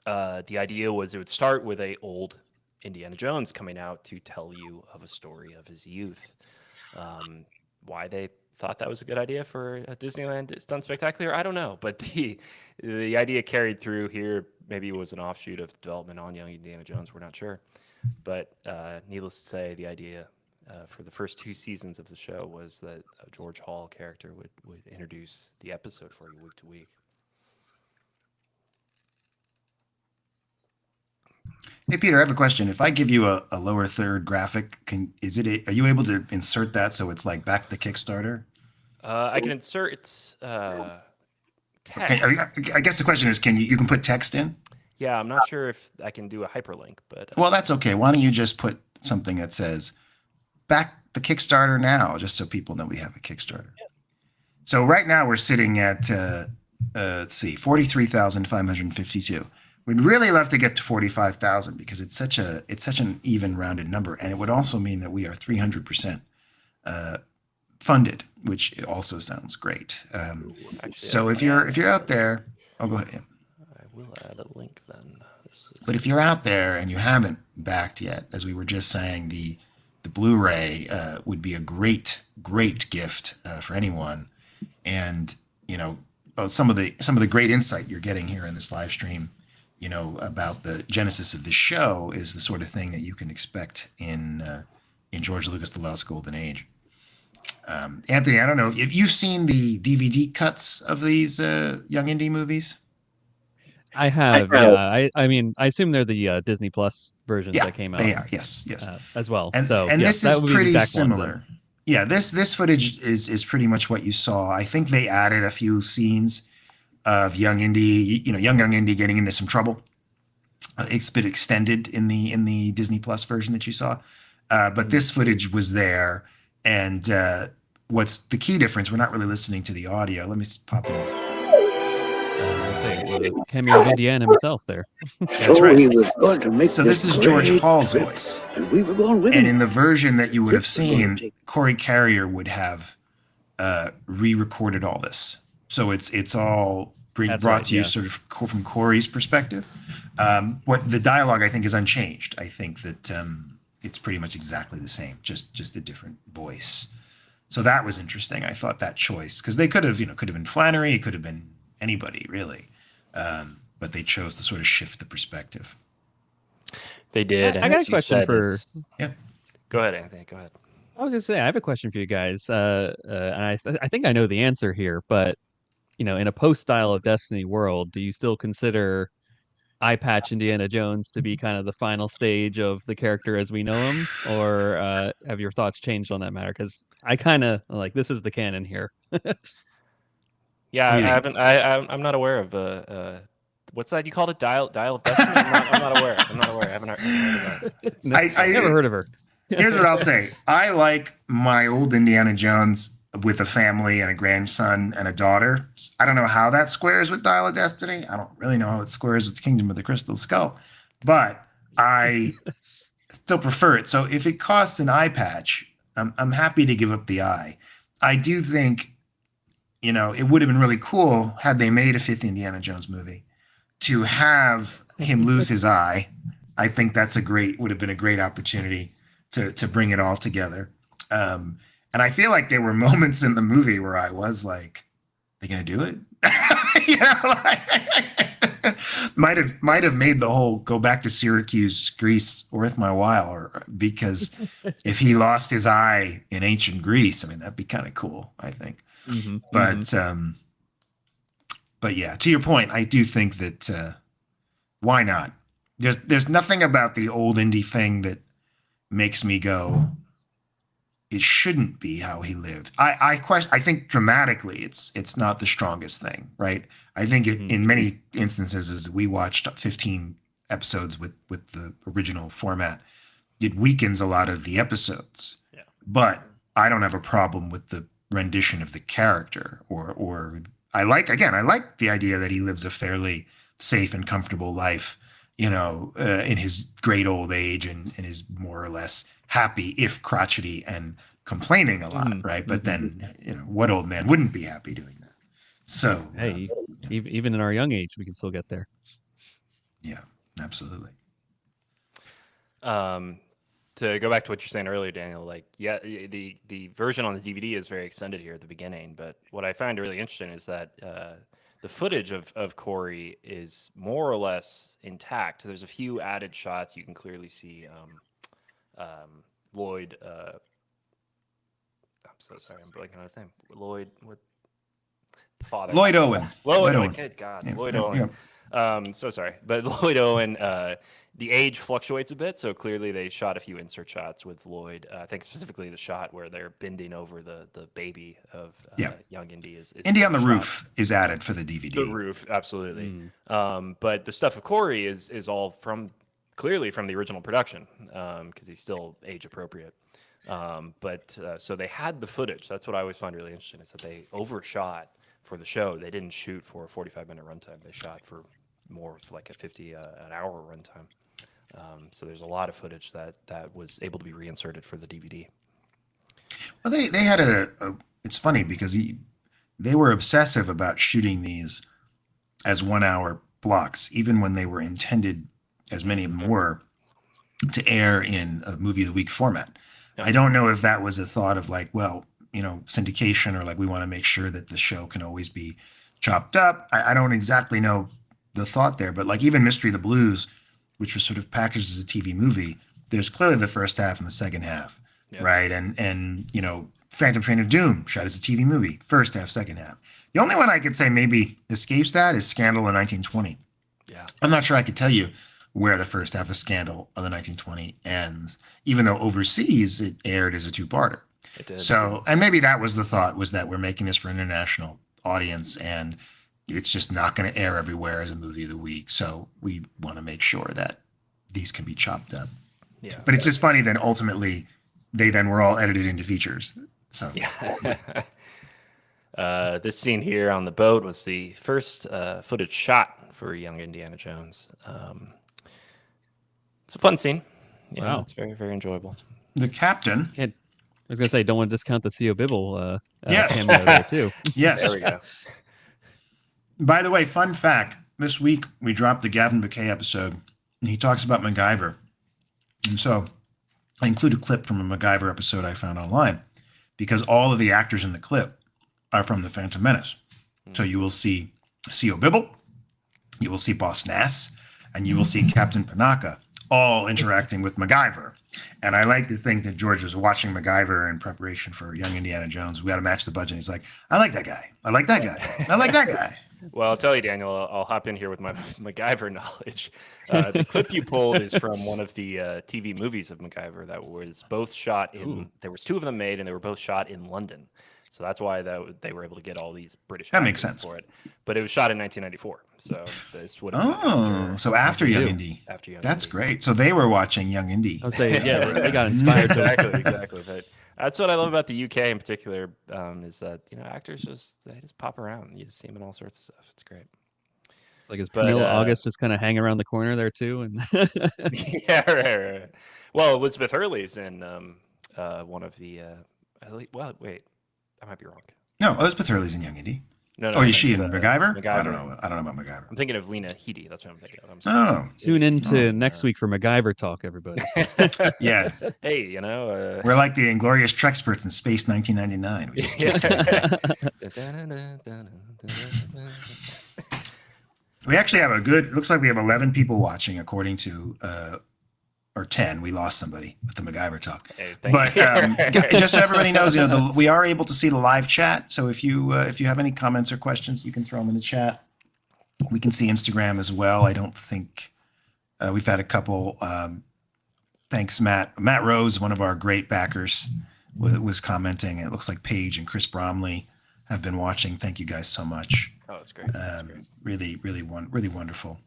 the idea was it would start with a old Indiana Jones coming out to tell you of a story of his youth. Why they thought that was a good idea for a Disneyland stunt spectacular, I don't know. But the idea carried through here. Maybe it was an offshoot of development on Young Indiana Jones. We're not sure. But needless to say, the idea for the first 2 seasons of the show was that a George Hall character would introduce the episode for you week to week. Hey Peter, I have a question. If I give you a lower third graphic, are you able to insert that so it's like back to Kickstarter? I can insert text. I guess the question is, you can put text in? Yeah, I'm not sure if I can do a hyperlink, but well, that's okay. Why don't you just put something that says back the Kickstarter now, just so people know we have a Kickstarter. Yeah. So right now we're sitting at let's see, 43,552. We'd really love to get to 45,000 because it's such an even rounded number, and it would also mean that we are 300% funded, which also sounds great. So if you're out there, oh, go ahead. Yeah. I will add a link then. But if you're out there and you haven't backed yet, as we were just saying, the Blu-ray would be a great gift for anyone. And some of the great insight you're getting here in this live stream, about the genesis of this show is the sort of thing that you can expect in George Lucas, The Lost Golden Age. Anthony, I don't know if you've seen the DVD cuts of these young indie movies. I have, yeah. I mean, I assume they're the Disney Plus versions that came out. They are, yes, as well. And yeah, this is pretty one similar. Yeah, this footage is pretty much what you saw. I think they added a few scenes of young Indy getting into some trouble. It's been extended in the Disney Plus version that you saw, but this footage was there. And what's the key difference? We're not really listening to the audio. Let me pop in. Cameo of Indiana himself there. That's right. He was going to make So this is George great Hall's trip, voice. and we were going with And him. in the version that you would have Trip was going seen, to Corey Carrier would have re-recorded all this. So it's all brought to you sort of from Corey's perspective. What the dialogue I think is unchanged. I think that it's pretty much exactly the same, just a different voice. So that was interesting. I thought that choice, because they could have been Flannery, it could have been anybody really, but they chose to sort of shift the perspective. They did. I got a question for. Yeah. Go ahead, Anthony. Go ahead. I was gonna say I have a question for you guys, and I think I know the answer here, but in a post style of Destiny world, do you still consider Eye Patch Indiana Jones to be kind of the final stage of the character as we know him, or have your thoughts changed on that matter? Because I kind of like this is the canon here. Yeah, I haven't. I'm not aware of what's that you called it? Dial of Destiny. I'm not aware. I haven't heard of that. I've never heard of her. Here's what I'll say. I like my old Indiana Jones with a family and a grandson and a daughter. I don't know how that squares with Dial of Destiny. I don't really know how it squares with Kingdom of the Crystal Skull, but I still prefer it. So if it costs an eye patch, I'm happy to give up the eye. I do think, it would have been really cool had they made a fifth Indiana Jones movie to have him lose his eye. I think that's would have been a great opportunity to bring it all together. And I feel like there were moments in the movie where I was like, "They gonna do it?" Might have made the whole go back to Syracuse, Greece worth my while, because if he lost his eye in ancient Greece, I mean that'd be kind of cool, I think. Mm-hmm, but yeah, to your point, I do think that why not? There's nothing about the old indie thing that makes me go, it shouldn't be how he lived. I think dramatically it's not the strongest thing, right? I think in many instances, as we watched 15 episodes with the original format, it weakens a lot of the episodes. Yeah. But I don't have a problem with the rendition of the character, or I like the idea that he lives a fairly safe and comfortable life, in his great old age and is more or less happy, if crotchety and complaining a lot, right? But then, what old man wouldn't be happy doing that? So, hey, even in our young age, we can still get there. Yeah, absolutely. To go back to what you're saying earlier, Daniel, the version on the DVD is very extended here at the beginning, but what I find really interesting is that the footage of Corey is more or less intact. There's a few added shots. You can clearly see Lloyd. I'm so sorry, I'm blanking on his name. Lloyd, what? The father. Lloyd Owen. Lloyd Owen. Good God, Yeah, Lloyd yeah, Owen. yeah. So sorry, but Lloyd Owen. The age fluctuates a bit, so clearly they shot a few insert shots with Lloyd. I think specifically the shot where they're bending over the baby of young Indy is Indy on the roof is added for the DVD. The roof, absolutely. But the stuff of Corey is all clearly from the original production, because he's still age appropriate. So they had the footage. That's what I always find really interesting, is that they overshot for the show. They didn't shoot for a 45-minute runtime. They shot for more of like a 50 an hour runtime. So there's a lot of footage that was able to be reinserted for the DVD. Well, they had it's funny because they were obsessive about shooting these as 1 hour blocks, even when they were intended, as many of them were, to air in a movie of the week format. I don't know if that was a thought of like, well, syndication, or like we want to make sure that the show can always be chopped up. I don't exactly know the thought there, but like even Mystery of the Blues, which was sort of packaged as a TV movie, there's clearly the first half and the second half, right? And Phantom Train of Doom, shot as a TV movie, first half, second half. The only one I could say maybe escapes that is Scandal in 1920. Yeah, I'm not sure I could tell you where the first half of Scandal of the 1920 ends, even though overseas it aired as a two-parter. It did. So, and maybe that was the thought, was that we're making this for an international audience and it's just not going to air everywhere as a movie of the week. So we want to make sure that these can be chopped up. Yeah. But it's just funny that ultimately they then were all edited into features. So yeah. This scene here on the boat was the first footage shot for Young Indiana Jones. It's a fun scene. Yeah, it's very, very enjoyable. The captain. I was gonna say, don't want to discount the C.O. Bibble yes. cameo there too. Yes. There we go. By the way, fun fact: this week we dropped the Gavin Bouquet episode, and he talks about MacGyver. And so I include a clip from a MacGyver episode I found online, because all of the actors in the clip are from The Phantom Menace. So you will see C.O. Bibble, you will see Boss Nass, and you will see Captain Panaka all interacting with MacGyver. And I like to think that George was watching MacGyver in preparation for Young Indiana Jones. We got to match the budget. He's like, I like that guy. I like that guy. I like that guy. Well, I'll tell you, Daniel, I'll hop in here with my MacGyver knowledge. The clip you pulled is from one of the TV movies of MacGyver that was both shot in, there was two of them made, and they were both shot in London. So that's why they were able to get all these British that makes actors sense for it. But it was shot in 1994. So this would have been after Young Indy. After Young That's Indy. great. So they were watching Young Indy. I was saying, yeah, they got inspired. Exactly. But that's what I love about the UK in particular, is that actors just pop around. You just see them in all sorts of stuff. It's great. It's like, is Pernilla August just kind of hang around the corner there too? And yeah, right. Well, Elizabeth Hurley's in one of the. Well, wait, I might be wrong. No, Elizabeth Hurley's in Young Indy. No, is she in MacGyver? MacGyver? I don't know. I don't know about MacGyver. I'm thinking of Lena Headey. That's what I'm thinking of. I'm sorry. Tune into next week for MacGyver talk, everybody. Yeah. Hey, we're like the Inglorious Trexperts in Space 1999. We just We actually have looks like we have 11 people watching, according to, or 10. We lost somebody with the MacGyver talk. Hey, but just so everybody knows, we are able to see the live chat. So if you have any comments or questions, you can throw them in the chat. We can see Instagram as well. I don't think we've had a couple. Thanks, Matt. Matt Rose, one of our great backers, was commenting. It looks like Paige and Chris Bromley have been watching. Thank you guys so much. Oh, that's great. Really, really wonderful.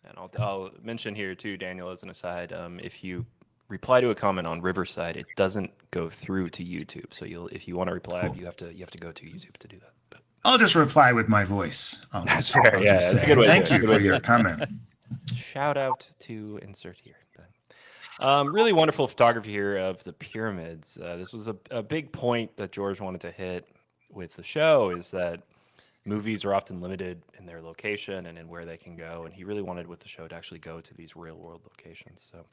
And I'll mention here too, Daniel, as an aside, if you reply to a comment on Riverside, it doesn't go through to YouTube. So if you want to reply, you have to go to YouTube to do that. But I'll just reply with my voice. That's fair. Yeah, that's a good way. Thank you for your comment. Shout out to insert here. Really wonderful photography here of the pyramids. This was a big point that George wanted to hit with the show, is that movies are often limited in their location and in where they can go. And he really wanted with the show to actually go to these real world locations. So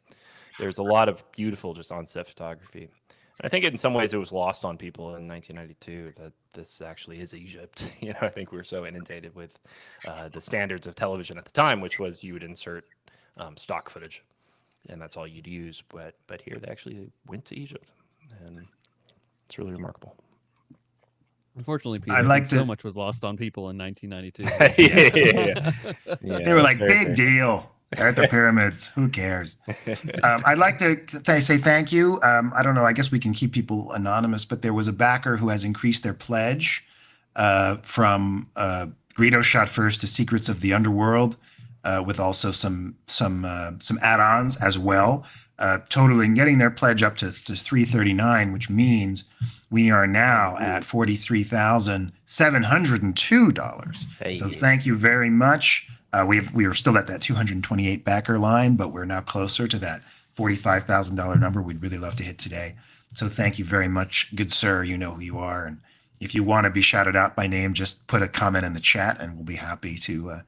there's a lot of beautiful just on-set photography. And I think in some ways it was lost on people in 1992 that this actually is Egypt. I think we were so inundated with the standards of television at the time, which was you would insert stock footage and that's all you'd use. But here they actually went to Egypt, and it's really remarkable. Unfortunately, Peter, so much was lost on people in 1992. Yeah, they were like, big deal. They're at the pyramids. Who cares? I'd like to say thank you. I don't know. I guess we can keep people anonymous, but there was a backer who has increased their pledge from Greedo Shot First to Secrets of the Underworld, with also some add-ons as well, totaling getting their pledge up to $339, which means we are now at $43,702. Hey. So thank you very much. We are still at that 228 backer line, but we're now closer to that $45,000 number we'd really love to hit today. So thank you very much, good sir. You know who you are, and if you want to be shouted out by name, just put a comment in the chat, and we'll be happy to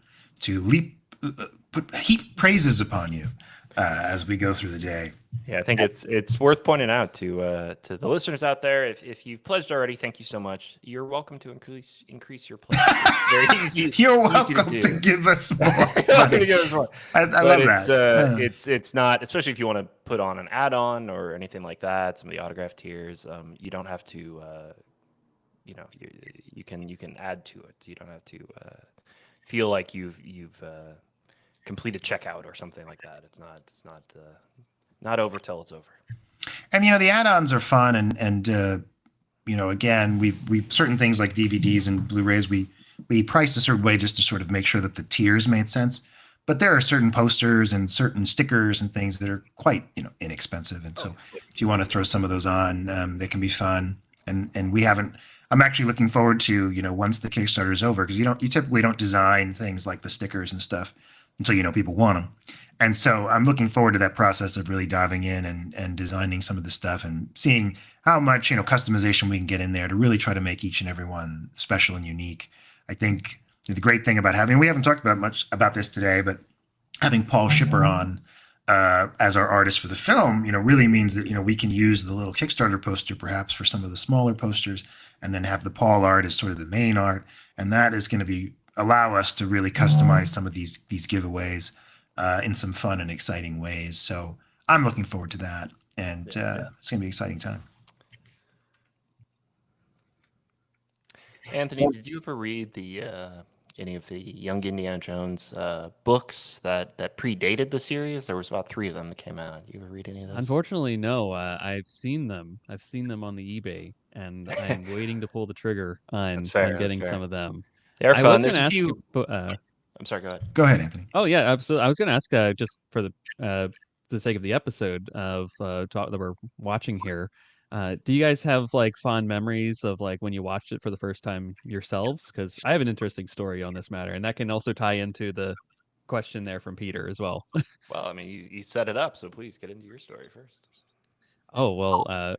heap praises upon you as we go through the day. Yeah, I think it's worth pointing out to the listeners out there. If you've pledged already, thank you so much. You're welcome to increase your pledge. It's very easy. You're easy welcome to give us more. I But love that. It's not, especially if you want to put on an add-on or anything like that. Some of the autograph tiers, you don't have to. You can add to it. You don't have to feel like you've completed checkout or something like that. It's not over till it's over. And the add-ons are fun, and again, we certain things like DVDs and Blu-rays we priced a certain way just to sort of make sure that the tiers made sense. But there are certain posters and certain stickers and things that are quite inexpensive, and so if you want to throw some of those on, they can be fun. And we haven't. I'm actually looking forward to once the Kickstarter is over, because you typically don't design things like the stickers and stuff until people want them. And so I'm looking forward to that process of really diving in and designing some of the stuff and seeing how much customization we can get in there to really try to make each and every one special and unique. I think the great thing about we haven't talked about much about this today, but having Paul Shipper on as our artist for the film, really means that we can use the little Kickstarter poster perhaps for some of the smaller posters, and then have the Paul art as sort of the main art, and that is going to allow us to really customize some of these giveaways in some fun and exciting ways. So I'm looking forward to that, and it's going to be an exciting time. Anthony, did you ever read any of the Young Indiana Jones books that predated the series? There was about 3 of them that came out. You ever read any of those? Unfortunately, no. I've seen them. I've seen them on the eBay, and I'm waiting to pull the trigger on getting some of them. They're fun. There's a few. I'm sorry. Go ahead. Go ahead, Anthony. Oh yeah, absolutely. I was going to ask just for the sake of the episode of talk that we're watching here. Do you guys have fond memories of when you watched it for the first time yourselves? Because I have an interesting story on this matter, and that can also tie into the question there from Peter as well. Well, I mean, you set it up, so please get into your story first. Oh well,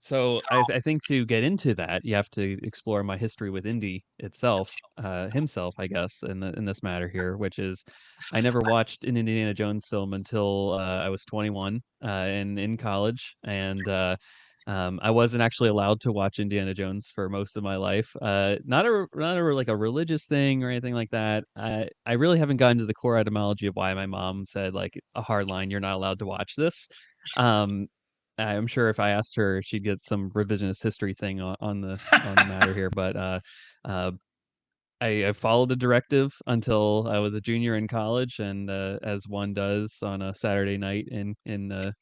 so I think to get into that, you have to explore my history with Indy himself, I guess, in this matter here, which is I never watched an Indiana Jones film until I was 21 and in college, and I wasn't actually allowed to watch Indiana Jones for most of my life. Not a religious thing or anything like that. I really haven't gotten to the core etymology of why my mom said a hard line, you're not allowed to watch this. I'm sure if I asked her, she'd get some revisionist history thing on the matter here. But I followed the directive until I was a junior in college, and as one does on a Saturday night in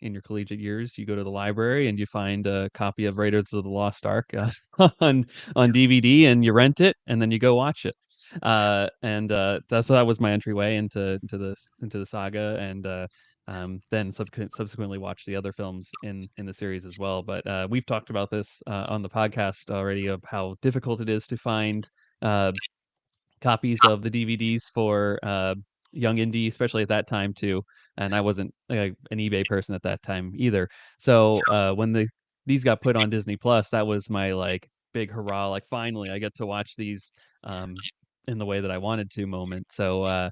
your collegiate years, you go to the library and you find a copy of Raiders of the Lost Ark on DVD, and you rent it, and then you go watch it. So that was my entryway into the saga, and then subsequently watched the other films in the series as well. But we've talked about this on the podcast already, of how difficult it is to find copies of the DVDs for Young Indy, especially at that time too. And I wasn't an eBay person at that time either. So when these got put on Disney Plus, that was my big hurrah! Finally, I get to watch these in the way that I wanted to moment. So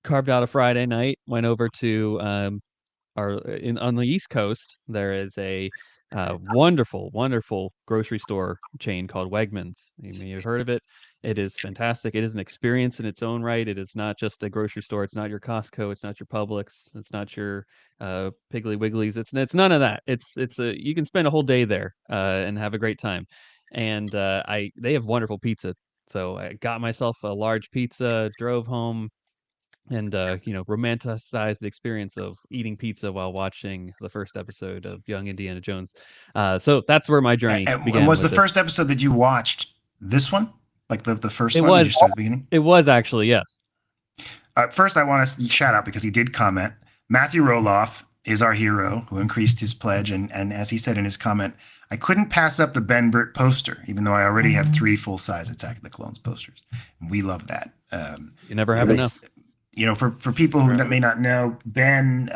carved out a Friday night, went over to on the East Coast. There is a wonderful grocery store chain called Wegmans. You may have heard of it. It is fantastic. It is an experience in its own right. It is not just a grocery store. It's not your Costco. It's not your Publix. It's not your Piggly Wigglies. It's none of that. You can spend a whole day there and have a great time. And they have wonderful pizza. So I got myself a large pizza, drove home, and romanticize the experience of eating pizza while watching the first episode of Young Indiana Jones. So that's where my journey began. And was the first episode that you watched this one, the first one? Did you start at the beginning? It was actually, yes. First, I want to shout out, because he did comment. Matthew Roloff is our hero who increased his pledge, and as he said in his comment, I couldn't pass up the Ben Burt poster, even though I already have 3 full-size Attack of the Clones posters. And we love that. You never have enough. For people who may not know, Ben,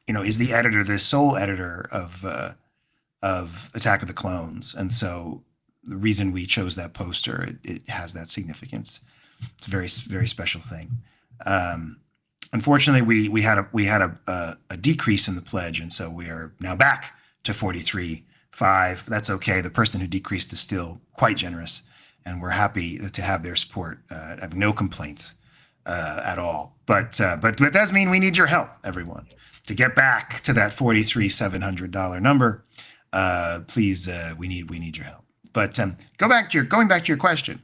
is the editor, the sole editor of Attack of the Clones, and so the reason we chose that poster, it has that significance. It's a very, very special thing. Unfortunately, we had a decrease in the pledge, and so we are now back to 43.5. That's okay. The person who decreased is still quite generous, and we're happy to have their support. I have no complaints at all. But that does mean we need your help, everyone, to get back to that $43,700 number. Please, we need your help. But going back to your question.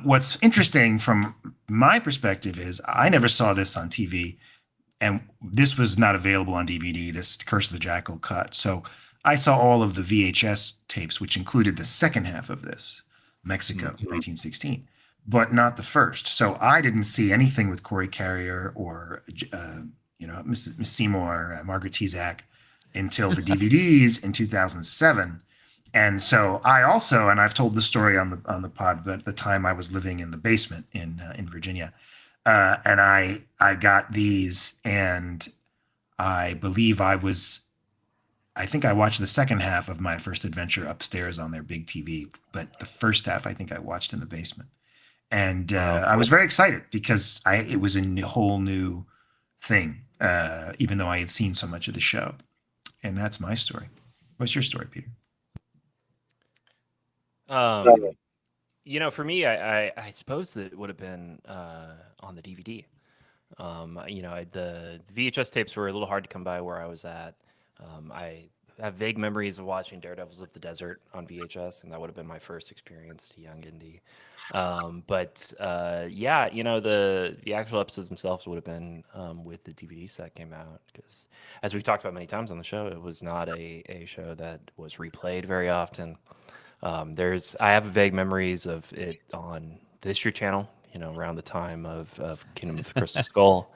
What's interesting from my perspective is I never saw this on TV, and this was not available on DVD, this Curse of the Jackal cut. So I saw all of the VHS tapes, which included the second half of this, Mexico, 1916, but not the first. So I didn't see anything with Corey Carrier or, Miss Seymour, Margaret Tezak until the DVDs in 2007. And so I also, and I've told the story on the pod, but at the time I was living in the basement in Virginia, and I got these, and I believe I think I watched the second half of my first adventure upstairs on their big TV, but the first half I think I watched in the basement, and I was very excited because it was a whole new thing, even though I had seen so much of the show, and that's my story. What's your story, Peter? For me, I suppose that it would have been on the DVD. The VHS tapes were a little hard to come by where I was at. I have vague memories of watching Daredevils of the Desert on VHS, and that would have been my first experience to young Indy. The actual episodes themselves would have been with the DVD set came out, because as we've talked about many times on the show, it was not a show that was replayed very often. I have vague memories of it on the History Channel, around the time of Kingdom of the Crystal Skull.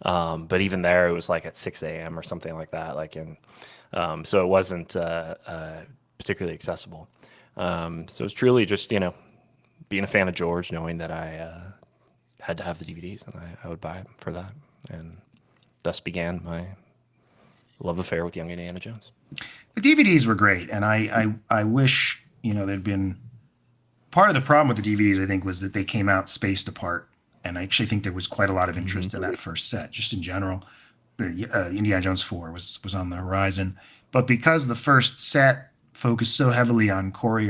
But even there, it was like at 6 a.m. or something like that. So it wasn't particularly accessible. So it's truly just, being a fan of George, knowing that I had to have the DVDs, and I would buy them for that. And thus began my love affair with young Indiana Jones. The DVDs were great, and I wish, there'd been part of the problem with the DVDs, I think, was that they came out spaced apart. And I actually think there was quite a lot of interest in that first set, just in general. Indiana Jones 4 was on the horizon. But because the first set focused so heavily on Corey,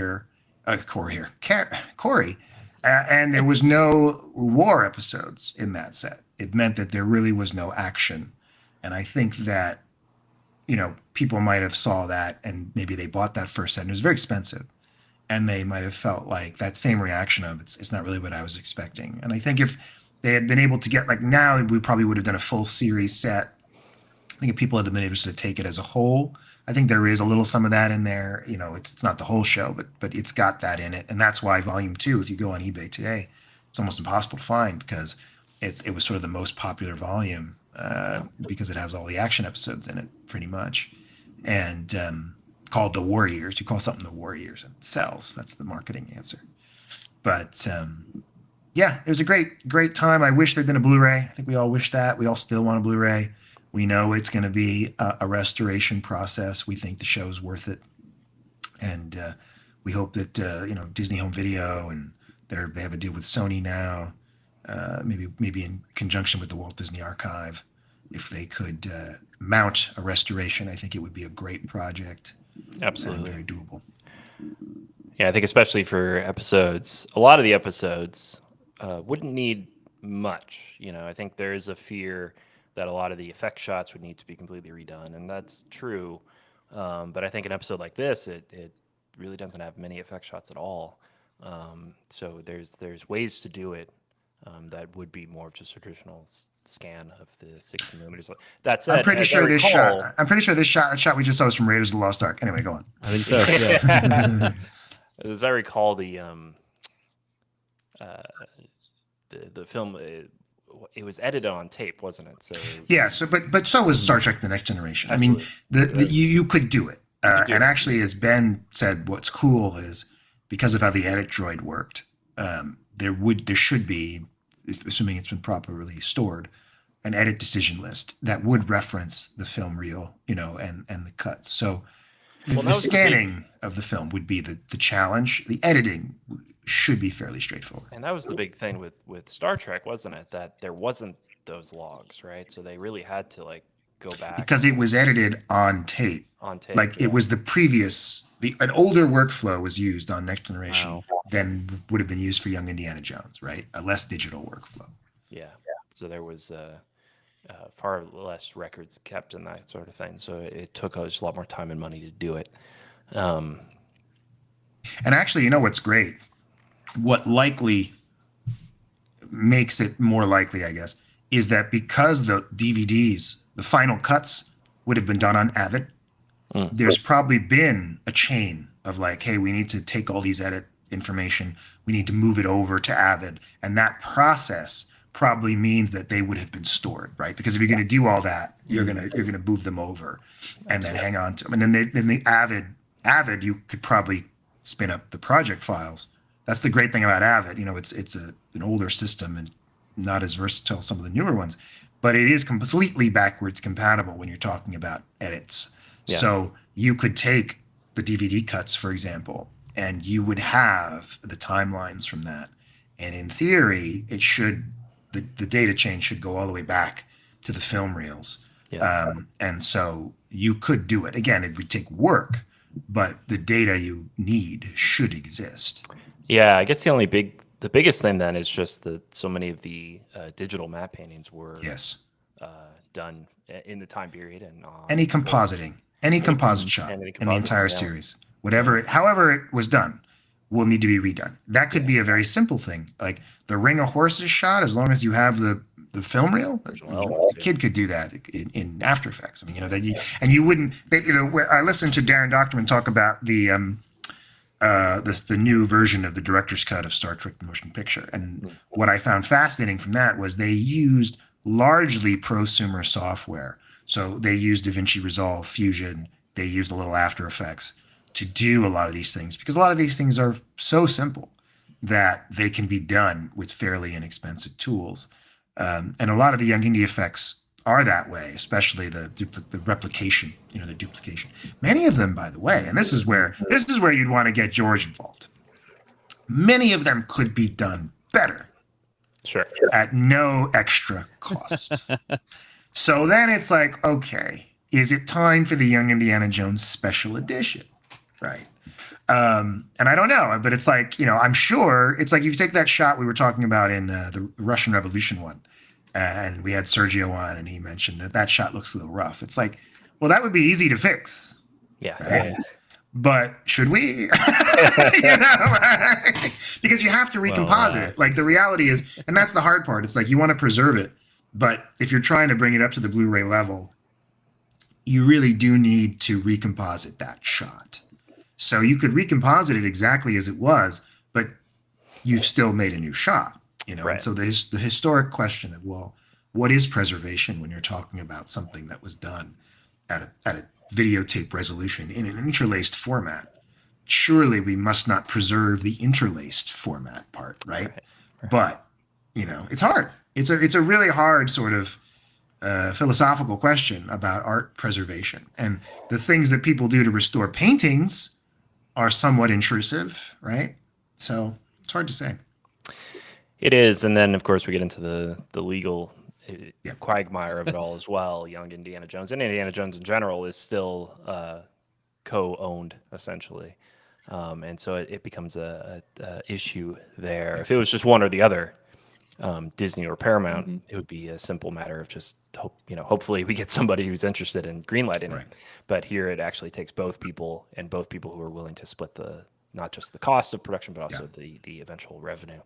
and there was no war episodes in that set, it meant that there really was no action. And I think that, people might have saw that, and maybe they bought that first set, and it was very expensive. And they might have felt like that same reaction of it's not really what I was expecting. And I think if they had been able to get, now we probably would have done a full series set. I think if people had been able to take it as a whole, I think there is a little some of that in there. It's not the whole show, but it's got that in it. And that's why Volume 2, if you go on eBay today, it's almost impossible to find, because it was sort of the most popular volume because it has all the action episodes in it, pretty much. And called The Warriors. You call something The Warriors and it sells. That's the marketing answer. But it was a great time. I wish there'd been a Blu-ray. I think we all wish that. We all still want a Blu-ray. We know it's going to be a restoration process. We think the show's worth it. And we hope that, Disney Home Video, and they have a deal with Sony now, maybe in conjunction with the Walt Disney Archive, if they could mount a restoration, I think it would be a great project. Absolutely. Very doable. Yeah, I think especially for episodes, a lot of the episodes wouldn't need much. I think there is a fear that a lot of the effect shots would need to be completely redone, and that's true. But I think an episode like this, it really doesn't have many effect shots at all. So there's ways to do it that would be more of just a traditional scan of the 60 millimeters. That said, I'm pretty sure this shot we just saw was from Raiders of the Lost Ark. Anyway, go on. I think so. Yeah. As I recall, the film, it was edited on tape, wasn't it? So yeah. So, but so was Star Trek: The Next Generation. Absolutely. I mean, you could do it. And actually, as Ben said, what's cool is because of how the edit droid worked, there should be assuming it's been properly stored, an edit decision list that would reference the film reel, and the cuts. So the scanning of the film would be the challenge. The editing should be fairly straightforward. And that was the big thing with Star Trek, wasn't it? That there wasn't those logs, right? So they really had to go back because it was edited on tape. It was an older workflow was used on Next Generation than would have been used for Young Indiana Jones, right? A less digital workflow. Yeah. So there was far less records kept and that sort of thing. So it took us a lot more time and money to do it. And actually, what's great? What likely makes it more likely, I guess, is that because the DVDs, the final cuts would have been done on Avid, there's probably been a chain of hey, we need to take all these edit information, we need to move it over to Avid. And that process probably means that they would have been stored, right? Because if you're going to do all that, you're going to move them over and then hang on to them. And then the Avid, you could probably spin up the project files. That's the great thing about Avid. It's an older system and not as versatile as some of the newer ones, but it is completely backwards compatible when you're talking about edits. Yeah. So you could take the DVD cuts, for example, and you would have the timelines from that. And in theory, the data chain should go all the way back to the film reels. Yeah. And so you could do it. Again, it would take work, but the data you need should exist. Yeah, I guess the biggest thing then is just that so many of the digital matte paintings were done in the time period and any composite shot in the entire series, however it was done, will need to be redone. That could be a very simple thing, like the Ring of Horses shot. As long as you have the film reel, the kid could do that in After Effects. I mean, you wouldn't. I listened to Darren Dochterman talk about the new version of the director's cut of Star Trek: The Motion Picture, and what I found fascinating from that was they used largely prosumer software. So they used DaVinci Resolve, Fusion. They used a little After Effects to do a lot of these things, because a lot of these things are so simple that they can be done with fairly inexpensive tools. And a lot of the Young Indie effects are that way, especially the replication, the duplication. Many of them, by the way, and this is where you'd want to get George involved. Many of them could be done better. Sure. At no extra cost. So then it's like, okay, is it time for the Young Indiana Jones special edition? Right. And I don't know, but it's like, I'm sure it's like if you take that shot we were talking about in the Russian Revolution one, and we had Sergio on, and he mentioned that shot looks a little rough. It's like, well, that would be easy to fix. Yeah. Right? Yeah. But should we? Because you have to recompose it. Like the reality is, and that's the hard part. It's like you want to preserve it, but if you're trying to bring it up to the Blu-ray level, you really do need to recomposite that shot. So you could recomposite it exactly as it was, but you've still made a new shot. Right. And so the historic question of, well, what is preservation when you're talking about something that was done at a videotape resolution in an interlaced format? Surely we must not preserve the interlaced format part, right? But it's hard. It's a really hard sort of philosophical question about art preservation, and the things that people do to restore paintings are somewhat intrusive, right? So it's hard to say. It is, and then of course we get into the legal quagmire of it all as well. Young Indiana Jones and Indiana Jones in general is still co-owned essentially, and so it becomes a issue there. If it was just one or the other, Disney or Paramount, it would be a simple matter of just hopefully we get somebody who's interested in greenlighting it. But here it actually takes both people who are willing to split not just the cost of production, but also the eventual revenue.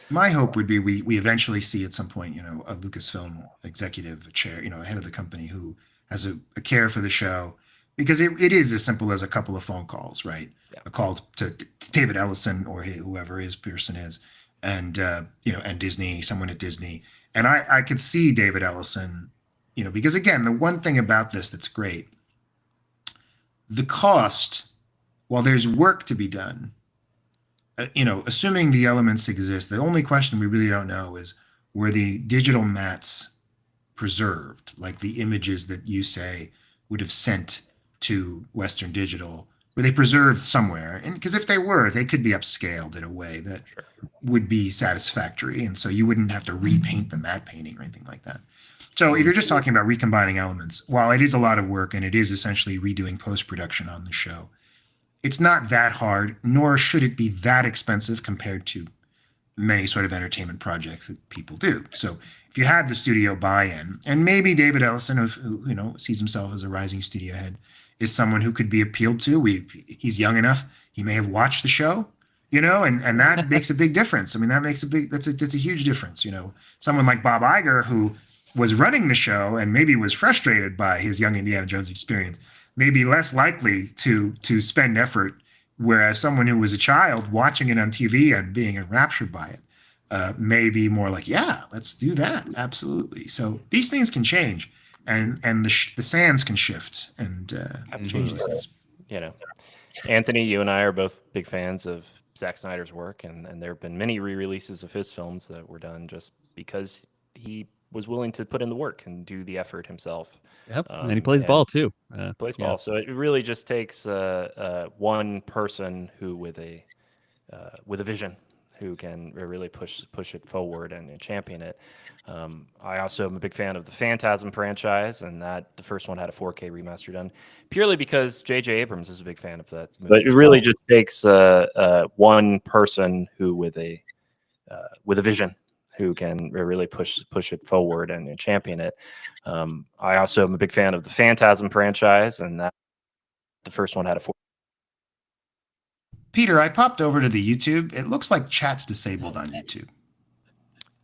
My hope would be we eventually see at some point, a Lucasfilm executive, a chair, a head of the company who has a care for the show, because it is as simple as a couple of phone calls, right? Yeah. A call to David Ellison or whoever his person is, and and Disney, someone at Disney, and I could see David Ellison, because again, the one thing about this that's great, the cost. While there's work to be done, assuming the elements exist, the only question we really don't know is were the digital mats preserved, like the images that you say would have sent to Western Digital? Were they preserved somewhere? And because if they were, they could be upscaled in a way that would be satisfactory, and so you wouldn't have to repaint the matte painting or anything like that. So if you're just talking about recombining elements, while it is a lot of work and it is essentially redoing post-production on the show, it's not that hard, nor should it be that expensive compared to many sort of entertainment projects that people do. So if you had the studio buy-in, and maybe David Ellison, who sees himself as a rising studio head, is someone who could be appealed to. He's young enough; he may have watched the show, and that makes a big difference. I mean, that's a huge difference. Someone like Bob Iger, who was running the show and maybe was frustrated by his young Indiana Jones experience, may be less likely to spend effort. Whereas someone who was a child watching it on TV and being enraptured by it may be more like, yeah, let's do that. Absolutely. So these things can change, and the sands can shift and change these things. Anthony, you and I are both big fans of Zack Snyder's work, and there have been many re-releases of his films that were done just because he was willing to put in the work and do the effort himself. Yep, and he plays ball too. Plays ball. So it really just takes one person who with a vision, who can really push it forward and champion it. I also am a big fan of the Phantasm franchise, and that the first one had a 4K remaster done purely because J.J. Abrams is a big fan of that movie. But it really just takes one person who with a vision, who can really push it forward and champion it. I also am a big fan of the Phantasm franchise, and that the first one had a 4K. Peter, I popped over to the YouTube. It looks like chat's disabled on YouTube.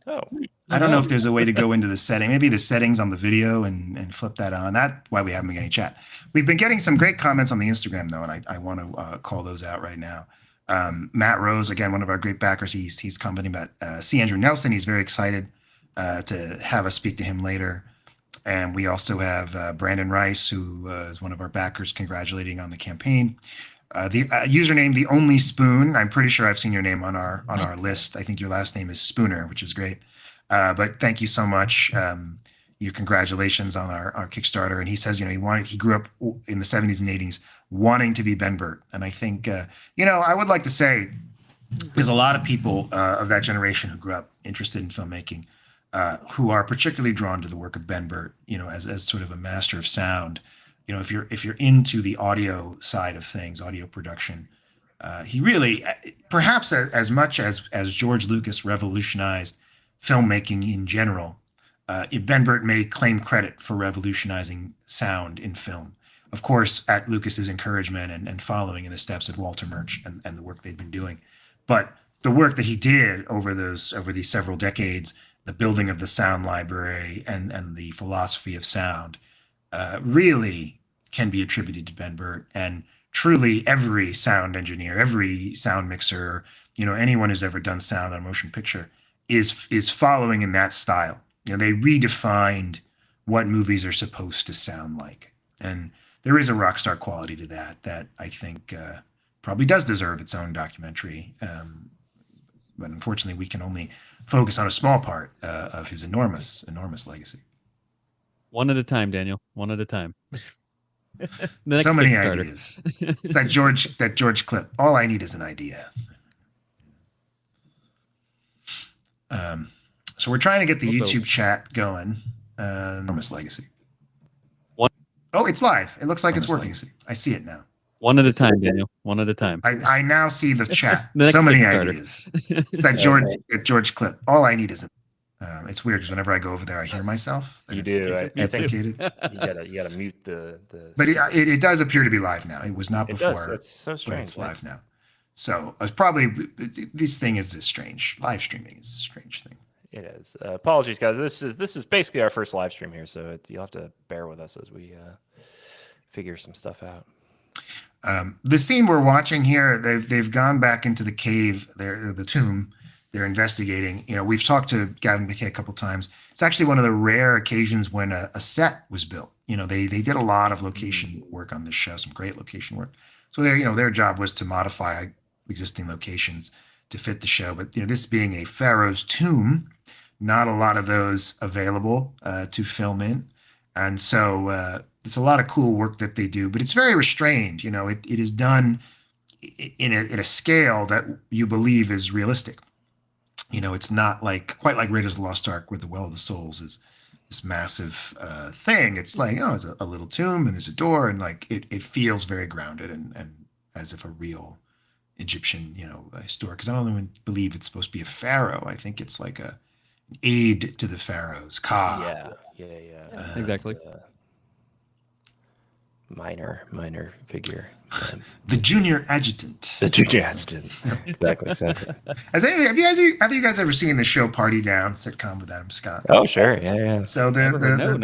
Oh. I don't know if there's a way to go into the setting, maybe the settings on the video and flip that on. That's why we haven't been getting chat. We've been getting some great comments on the Instagram, though, and I want to call those out right now. Matt Rose, again, one of our great backers, he's commenting about C. Andrew Nelson. He's very excited to have us speak to him later. And we also have Brandon Rice, who is one of our backers, congratulating on the campaign. The username, The Only Spoon. I'm pretty sure I've seen your name on our list. I think your last name is Spooner, which is great. But thank you so much. Your congratulations on our Kickstarter. And he says, he grew up in the 70s and 80s wanting to be Ben Burt. And I think, I would like to say there's a lot of people of that generation who grew up interested in filmmaking, who are particularly drawn to the work of Ben Burt, as sort of a master of sound. If you're into the audio side of things, audio production, he really, perhaps as much as George Lucas revolutionized filmmaking in general, Ben Burt may claim credit for revolutionizing sound in film. Of course, at Lucas's encouragement and following in the steps of Walter Murch and the work they'd been doing. But the work that he did over these several decades, the building of the sound library and the philosophy of sound, really can be attributed to Ben Burt. And truly every sound engineer, every sound mixer, anyone who's ever done sound on a motion picture is following in that style. They redefined what movies are supposed to sound like. And there is a rock star quality to that I think probably does deserve its own documentary. But unfortunately, we can only focus on a small part of his enormous legacy. One at a time, Daniel. One at a time. So many ideas. It's that George clip. All I need is an idea. So we're trying to get the YouTube chat going. Enormous legacy. Oh, it's live. It looks like it's working. I see it now. One at a time, Daniel. One at a time. I now see the chat. So many ideas. It's that George clip. All I need is it's weird because whenever I go over there, I hear myself. You do. It's duplicated. You gotta mute the. But it does appear to be live now. It was not before. It's so strange. But it's live now. So it's probably this thing is strange. Live streaming is a strange thing. It is. Apologies, guys. This is basically our first live stream here, so you'll have to bear with us as we figure some stuff out. The scene we're watching here, they've gone back into the cave, the tomb. They're investigating. We've talked to Gavin McKay a couple times. It's actually one of the rare occasions when a set was built. They did a lot of location work on this show, some great location work. So their job was to modify existing locations to fit the show. But this being a pharaoh's tomb, not a lot of those available to film in. And so it's a lot of cool work that they do, but it's very restrained. You know, it is done in a scale that you believe is realistic. You know, it's not like quite like Raiders of the Lost Ark, where the Well of the Souls is this massive thing. It's like, oh, it's a little tomb and there's a door, and like it feels very grounded and as if a real Egyptian, you know, historic. Because I don't even believe it's supposed to be a pharaoh. I think it's like an aide to the pharaohs, Ka. Yeah. Exactly. Minor figure. The junior adjutant. The junior adjutant. Exactly. Have you guys ever seen the show Party Down, sitcom with Adam Scott? Oh, sure. Yeah. So they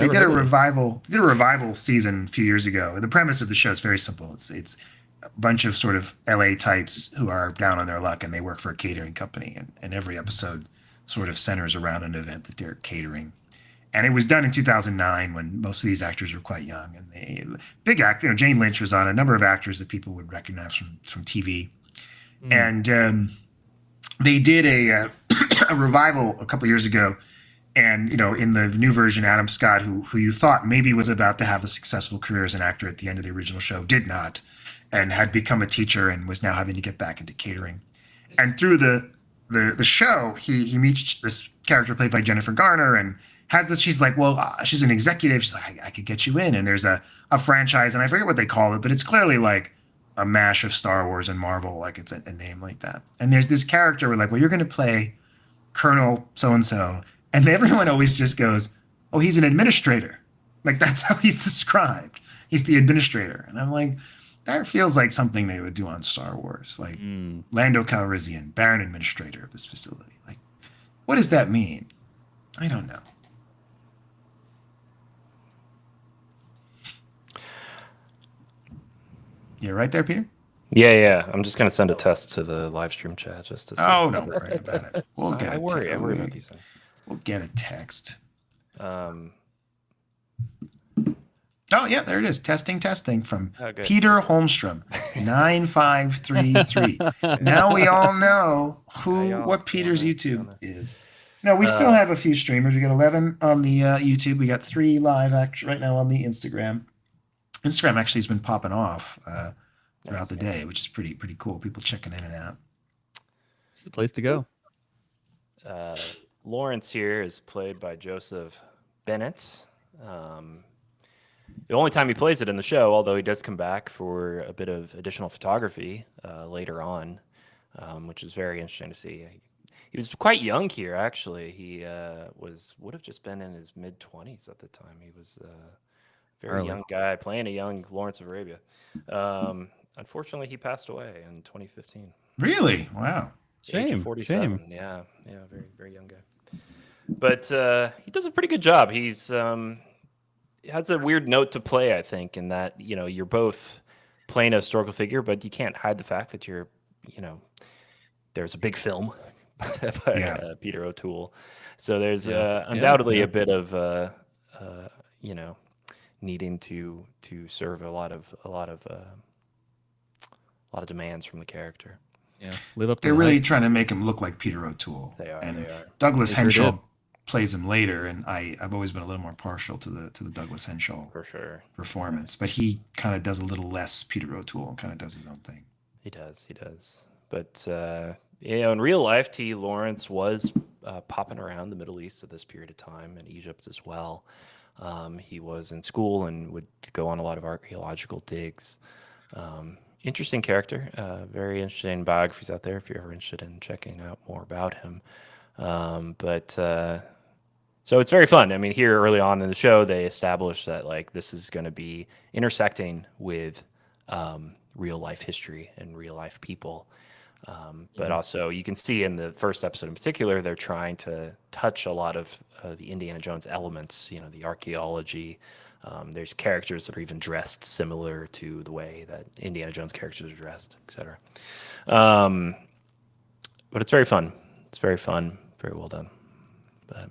did a revival. Did a revival season a few years ago. The premise of the show is very simple. It's a bunch of sort of LA types who are down on their luck, and they work for a catering company. And every episode sort of centers around an event that they're catering. And it was done in 2009 when most of these actors were quite young. And big actor, you know, Jane Lynch was on, a number of actors that people would recognize from TV. And they did a revival a couple of years ago. And, you know, in the new version, Adam Scott, who you thought maybe was about to have a successful career as an actor at the end of the original show, did not, and had become a teacher and was now having to get back into catering. And through the show, he meets this character played by Jennifer Garner, and has this, she's like, well, she's an executive. She's like, I could get you in. And there's a franchise, and I forget what they call it, but it's clearly like a mash of Star Wars and Marvel, like it's a name like that. And there's this character where like, well, you're going to play Colonel so-and-so. And everyone always just goes, oh, he's an administrator. Like that's how he's described. He's the administrator. And I'm like, that feels like something they would do on Star Wars. Like Lando Calrissian, Baron Administrator of this facility. Like, what does that mean? I don't know. You right there, Peter? Yeah. I'm just gonna send a test to the live stream chat just to see. Oh, don't worry about it. We'll get I worry about these things. We'll get a text. Oh, yeah, there it is. Testing from Peter Holmstrom, 9533. Now we all know what Peter's YouTube is. No, we still have a few streamers. We got 11 on the YouTube. We got 3 live right now on the Instagram. Instagram actually has been popping off throughout the day, which is pretty cool. People checking in and out. It's the place to go. Lawrence here is played by Joseph Bennett. The only time he plays it in the show, although he does come back for a bit of additional photography later on, which is very interesting to see. He was quite young here, actually. He would have just been in his mid-20s at the time. He was a very young guy playing a young Lawrence of Arabia. Unfortunately, he passed away in 2015. Really? Wow. Age of Shame. 47. Yeah, very, very young guy. But he does a pretty good job. He's has a weird note to play, I think, in that, you know, you're both playing a historical figure, but you can't hide the fact that you're, you know, there's a big film by Peter O'Toole. So there's undoubtedly a bit of, you know, needing to serve a lot of demands from the character. Yeah, live up. They're really trying to make him look like Peter O'Toole. They are. And they are. Douglas They sure Henshaw did. plays him later, and I've always been a little more partial to the Douglas Henshaw For sure. performance. But he kind of does a little less Peter O'Toole, kind of does his own thing. He does. But you know, in real life, T. Lawrence was popping around the Middle East at this period of time, and Egypt as well. He was in school and would go on a lot of archaeological digs. Interesting character. Very interesting biographies out there if you're ever interested in checking out more about him. So it's very fun. I mean, here early on in the show, they established that like this is going to be intersecting with real life history and real life people. But also you can see in the first episode in particular, they're trying to touch a lot of the Indiana Jones elements, you know, the archaeology. There's characters that are even dressed similar to the way that Indiana Jones characters are dressed, etc. But it's very fun. It's very fun. Very well done. But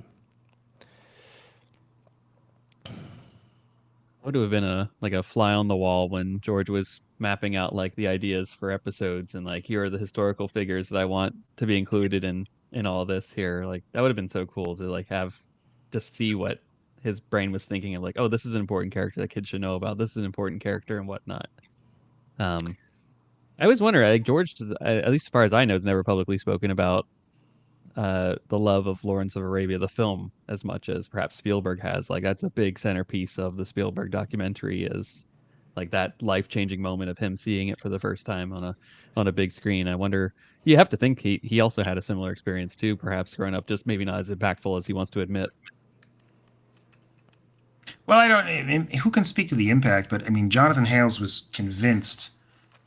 would have been a fly on the wall when George was mapping out like the ideas for episodes and like here are the historical figures that I want to be included in in all this here. Like that would have been so cool to like have just see what his brain was thinking of, like, oh, this is an important character that kids should know about. This is an important character and whatnot. I always wonder, like George, at least as far as I know, has never publicly spoken about the love of Lawrence of Arabia, the film, as much as perhaps Spielberg has. Like that's a big centerpiece of the Spielberg documentary, is like that life-changing moment of him seeing it for the first time on a big screen. I wonder, you have to think he also had a similar experience too, perhaps growing up, just maybe not as impactful as he wants to admit. Well, I mean, who can speak to the impact, but I mean, Jonathan Hales was convinced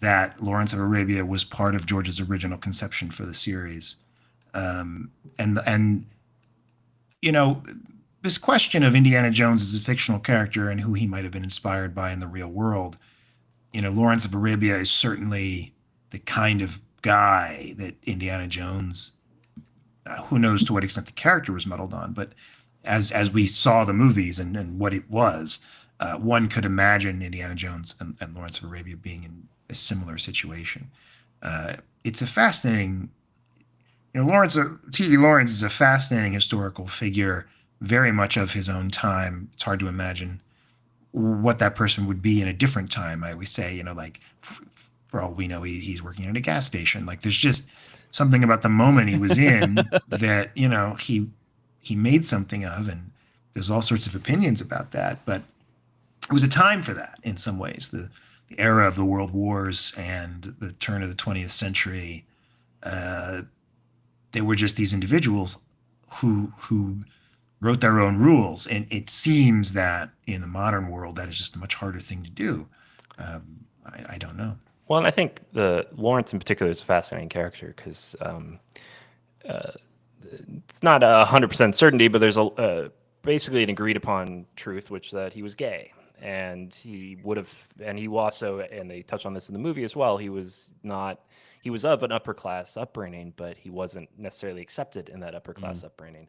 that Lawrence of Arabia was part of George's original conception for the series. And you know, this question of Indiana Jones as a fictional character and who he might have been inspired by in the real world, you know, Lawrence of Arabia is certainly the kind of guy that Indiana Jones, who knows to what extent the character was muddled on, but as we saw the movies and what it was, one could imagine Indiana Jones and Lawrence of Arabia being in a similar situation. It's a fascinating, you know, T.J. Lawrence is a fascinating historical figure, very much of his own time. It's hard to imagine what that person would be in a different time. I always say, you know, like, for all we know, he's working at a gas station. Like, there's just something about the moment he was in that, you know, he made something of, and there's all sorts of opinions about that. But it was a time for that in some ways. The era of the world wars and the turn of the 20th century, they were just these individuals who wrote their own rules. And it seems that in the modern world, that is just a much harder thing to do. I don't know. Well, and I think Lawrence in particular is a fascinating character because it's not 100% certainty, but there's basically an agreed upon truth, which that he was gay. And he would have, and he also, and they touch on this in the movie as well, he was of an upper class upbringing, but he wasn't necessarily accepted in that upper class upbringing.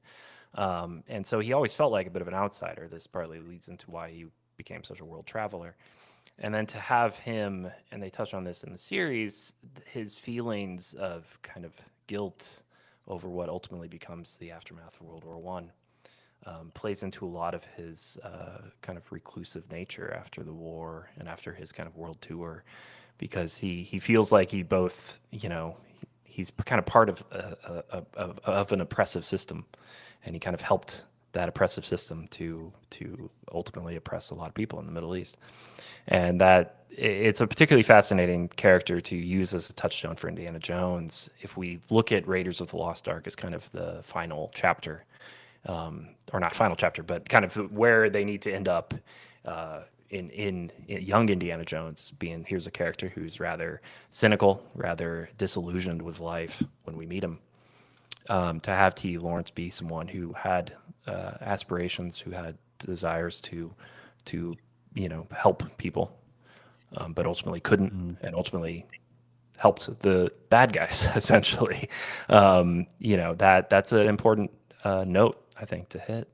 And so he always felt like a bit of an outsider. This partly leads into why he became such a world traveler. And then to have him, and they touch on this in the series, his feelings of kind of guilt over what ultimately becomes the aftermath of World War I. Plays into a lot of his kind of reclusive nature after the war and after his kind of world tour, because he feels like he both, you know, he's kind of part of an oppressive system, and he kind of helped that oppressive system to ultimately oppress a lot of people in the Middle East. And that it's a particularly fascinating character to use as a touchstone for Indiana Jones. If we look at Raiders of the Lost Ark as kind of the final chapter, or not final chapter, but kind of where they need to end up in young Indiana Jones, being here's a character who's rather cynical, rather disillusioned with life when we meet him. To have T. Lawrence be someone who had aspirations, who had desires to you know, help people, but ultimately couldn't, and ultimately helped the bad guys essentially. You know, that's an important note, I think, to hit,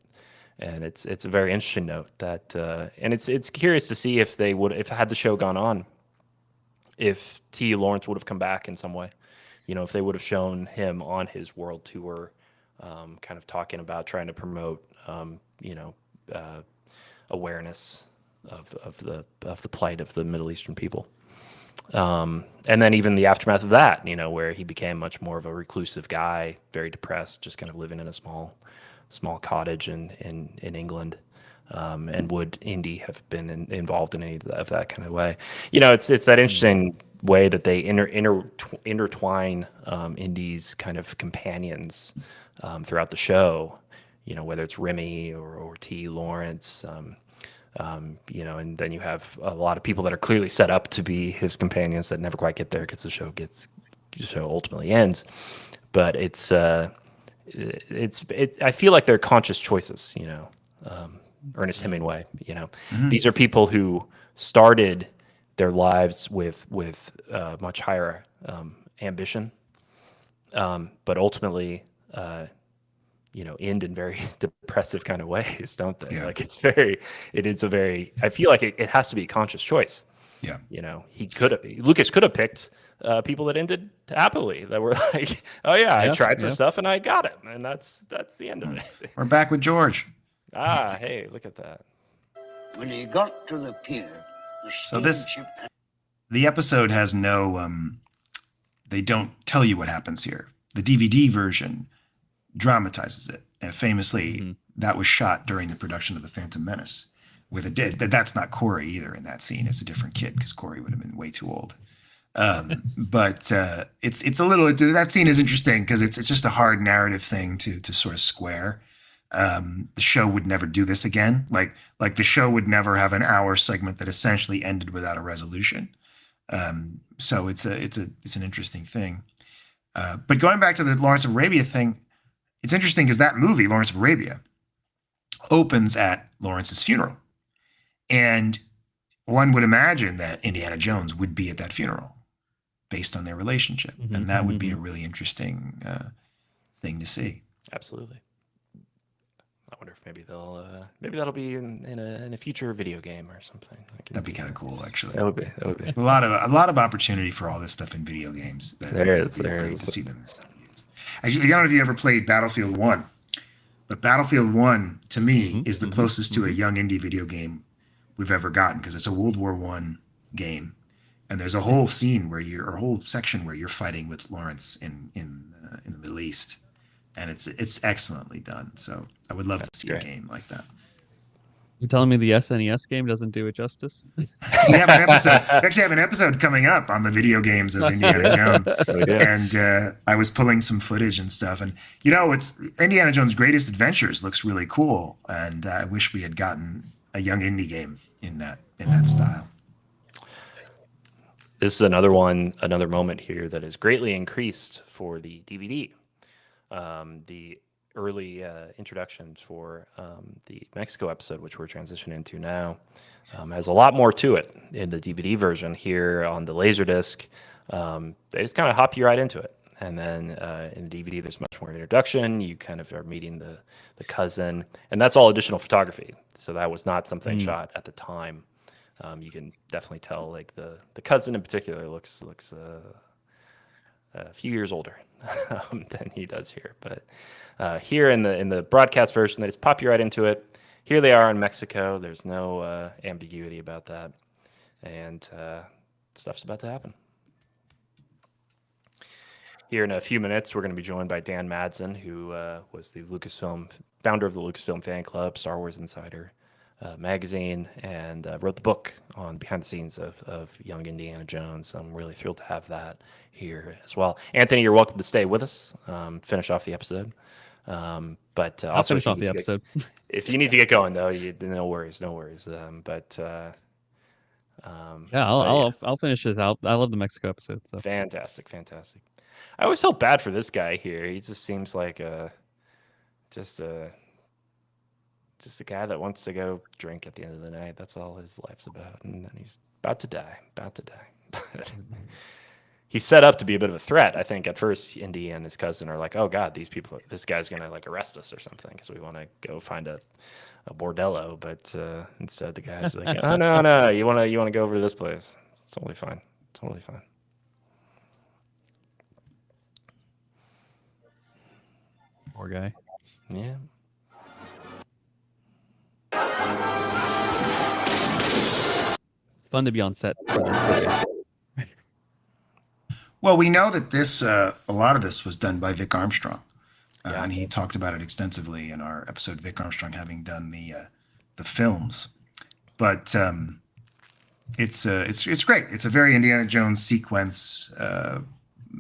and it's a very interesting note that, and it's curious to see if they would, if had the show gone on, if T. Lawrence would have come back in some way, you know, if they would have shown him on his world tour, kind of talking about trying to promote, you know, awareness of the plight of the Middle Eastern people. And then even the aftermath of that, you know, where he became much more of a reclusive guy, very depressed, just kind of living in a small cottage in England. And would Indy have been involved in any of that kind of way? You know, it's that interesting way that they intertwine Indy's kind of companions throughout the show. You know, whether it's Remy or T. Lawrence. You know, and then you have a lot of people that are clearly set up to be his companions that never quite get there because the show ultimately ends. But I feel like they're conscious choices, you know. Ernest Hemingway, you know, these are people who started their lives with much higher ambition, but ultimately, you know, end in very depressive kind of ways, don't they? Yeah. Like I feel like it has to be a conscious choice. Yeah. Lucas could have picked people that ended happily, that were like, oh yeah, I tried for stuff and I got it, and that's the end of it. We're back with George. Hey, look at that. When he got to the pier, So the episode has no, they don't tell you what happens here. The DVD version dramatizes it. And famously, that was shot during the production of The Phantom Menace, where that's not Corey either in that scene. It's a different kid because Corey would have been way too old. But it's a little, that scene is interesting because it's just a hard narrative thing to sort of square. The show would never do this again. Like the show would never have an hour segment that essentially ended without a resolution. So it's an interesting thing. But going back to the Lawrence of Arabia thing, it's interesting because that movie, Lawrence of Arabia, opens at Lawrence's funeral. And one would imagine that Indiana Jones would be at that funeral based on their relationship. And that would be a really interesting thing to see. Absolutely. I wonder if maybe that'll be in a future video game or something. That'd be kind of cool, actually. That would be. A lot of opportunity for all this stuff in video games. There is. Great to see them used. I don't know if you ever played Battlefield 1, but Battlefield 1 to me is the closest to a young indie video game we've ever gotten, because it's a World War I game, and there's a whole scene a whole section where you're fighting with Lawrence in the Middle East. And it's excellently done. So I would love to see a game like that. You're telling me the SNES game doesn't do it justice? We actually have an episode coming up on the video games of Indiana Jones. And I was pulling some footage and stuff. And, it's Indiana Jones' Greatest Adventures looks really cool. And I wish we had gotten a young indie game in that style. This is another moment here that is greatly increased for the DVD. The early introductions for the Mexico episode, which we're transitioning into now, has a lot more to it in the DVD version. Here on the Laserdisc, they just kind of hop you right into it. And then in the DVD, there's much more introduction. You kind of are meeting the cousin, and that's all additional photography. So that was not something shot at the time. You can definitely tell, like the cousin in particular looks a few years older than he does here. But here in the broadcast version, they just pop you right into it. Here they are in Mexico. There's no ambiguity about that. And stuff's about to happen. Here in a few minutes, we're going to be joined by Dan Madsen, who was the founder of the Lucasfilm Fan Club, Star Wars Insider magazine, and wrote the book on behind the scenes of young Indiana Jones. I'm really thrilled to have that here as well. Anthony, you're welcome to stay with us, finish off the episode. But I'll also finish off the episode. If you need to get going, though, no worries. I'll finish this out. I love the Mexico episode. So fantastic. I always felt bad for this guy here. He just seems like just a guy that wants to go drink at the end of the night. That's all his life's about, and then he's about to die. He's set up to be a bit of a threat. I think at first Indy and his cousin are like, "Oh God, this guy's gonna like arrest us or something because we want to go find a bordello." But instead, the guy's like, "Oh no, you want to go over to this place? It's totally fine. Poor guy. Yeah. Fun to be on set for this. Well, we know that a lot of this was done by Vic Armstrong, and he talked about it extensively in our episode. Vic Armstrong having done the films, but it's great. It's a very Indiana Jones sequence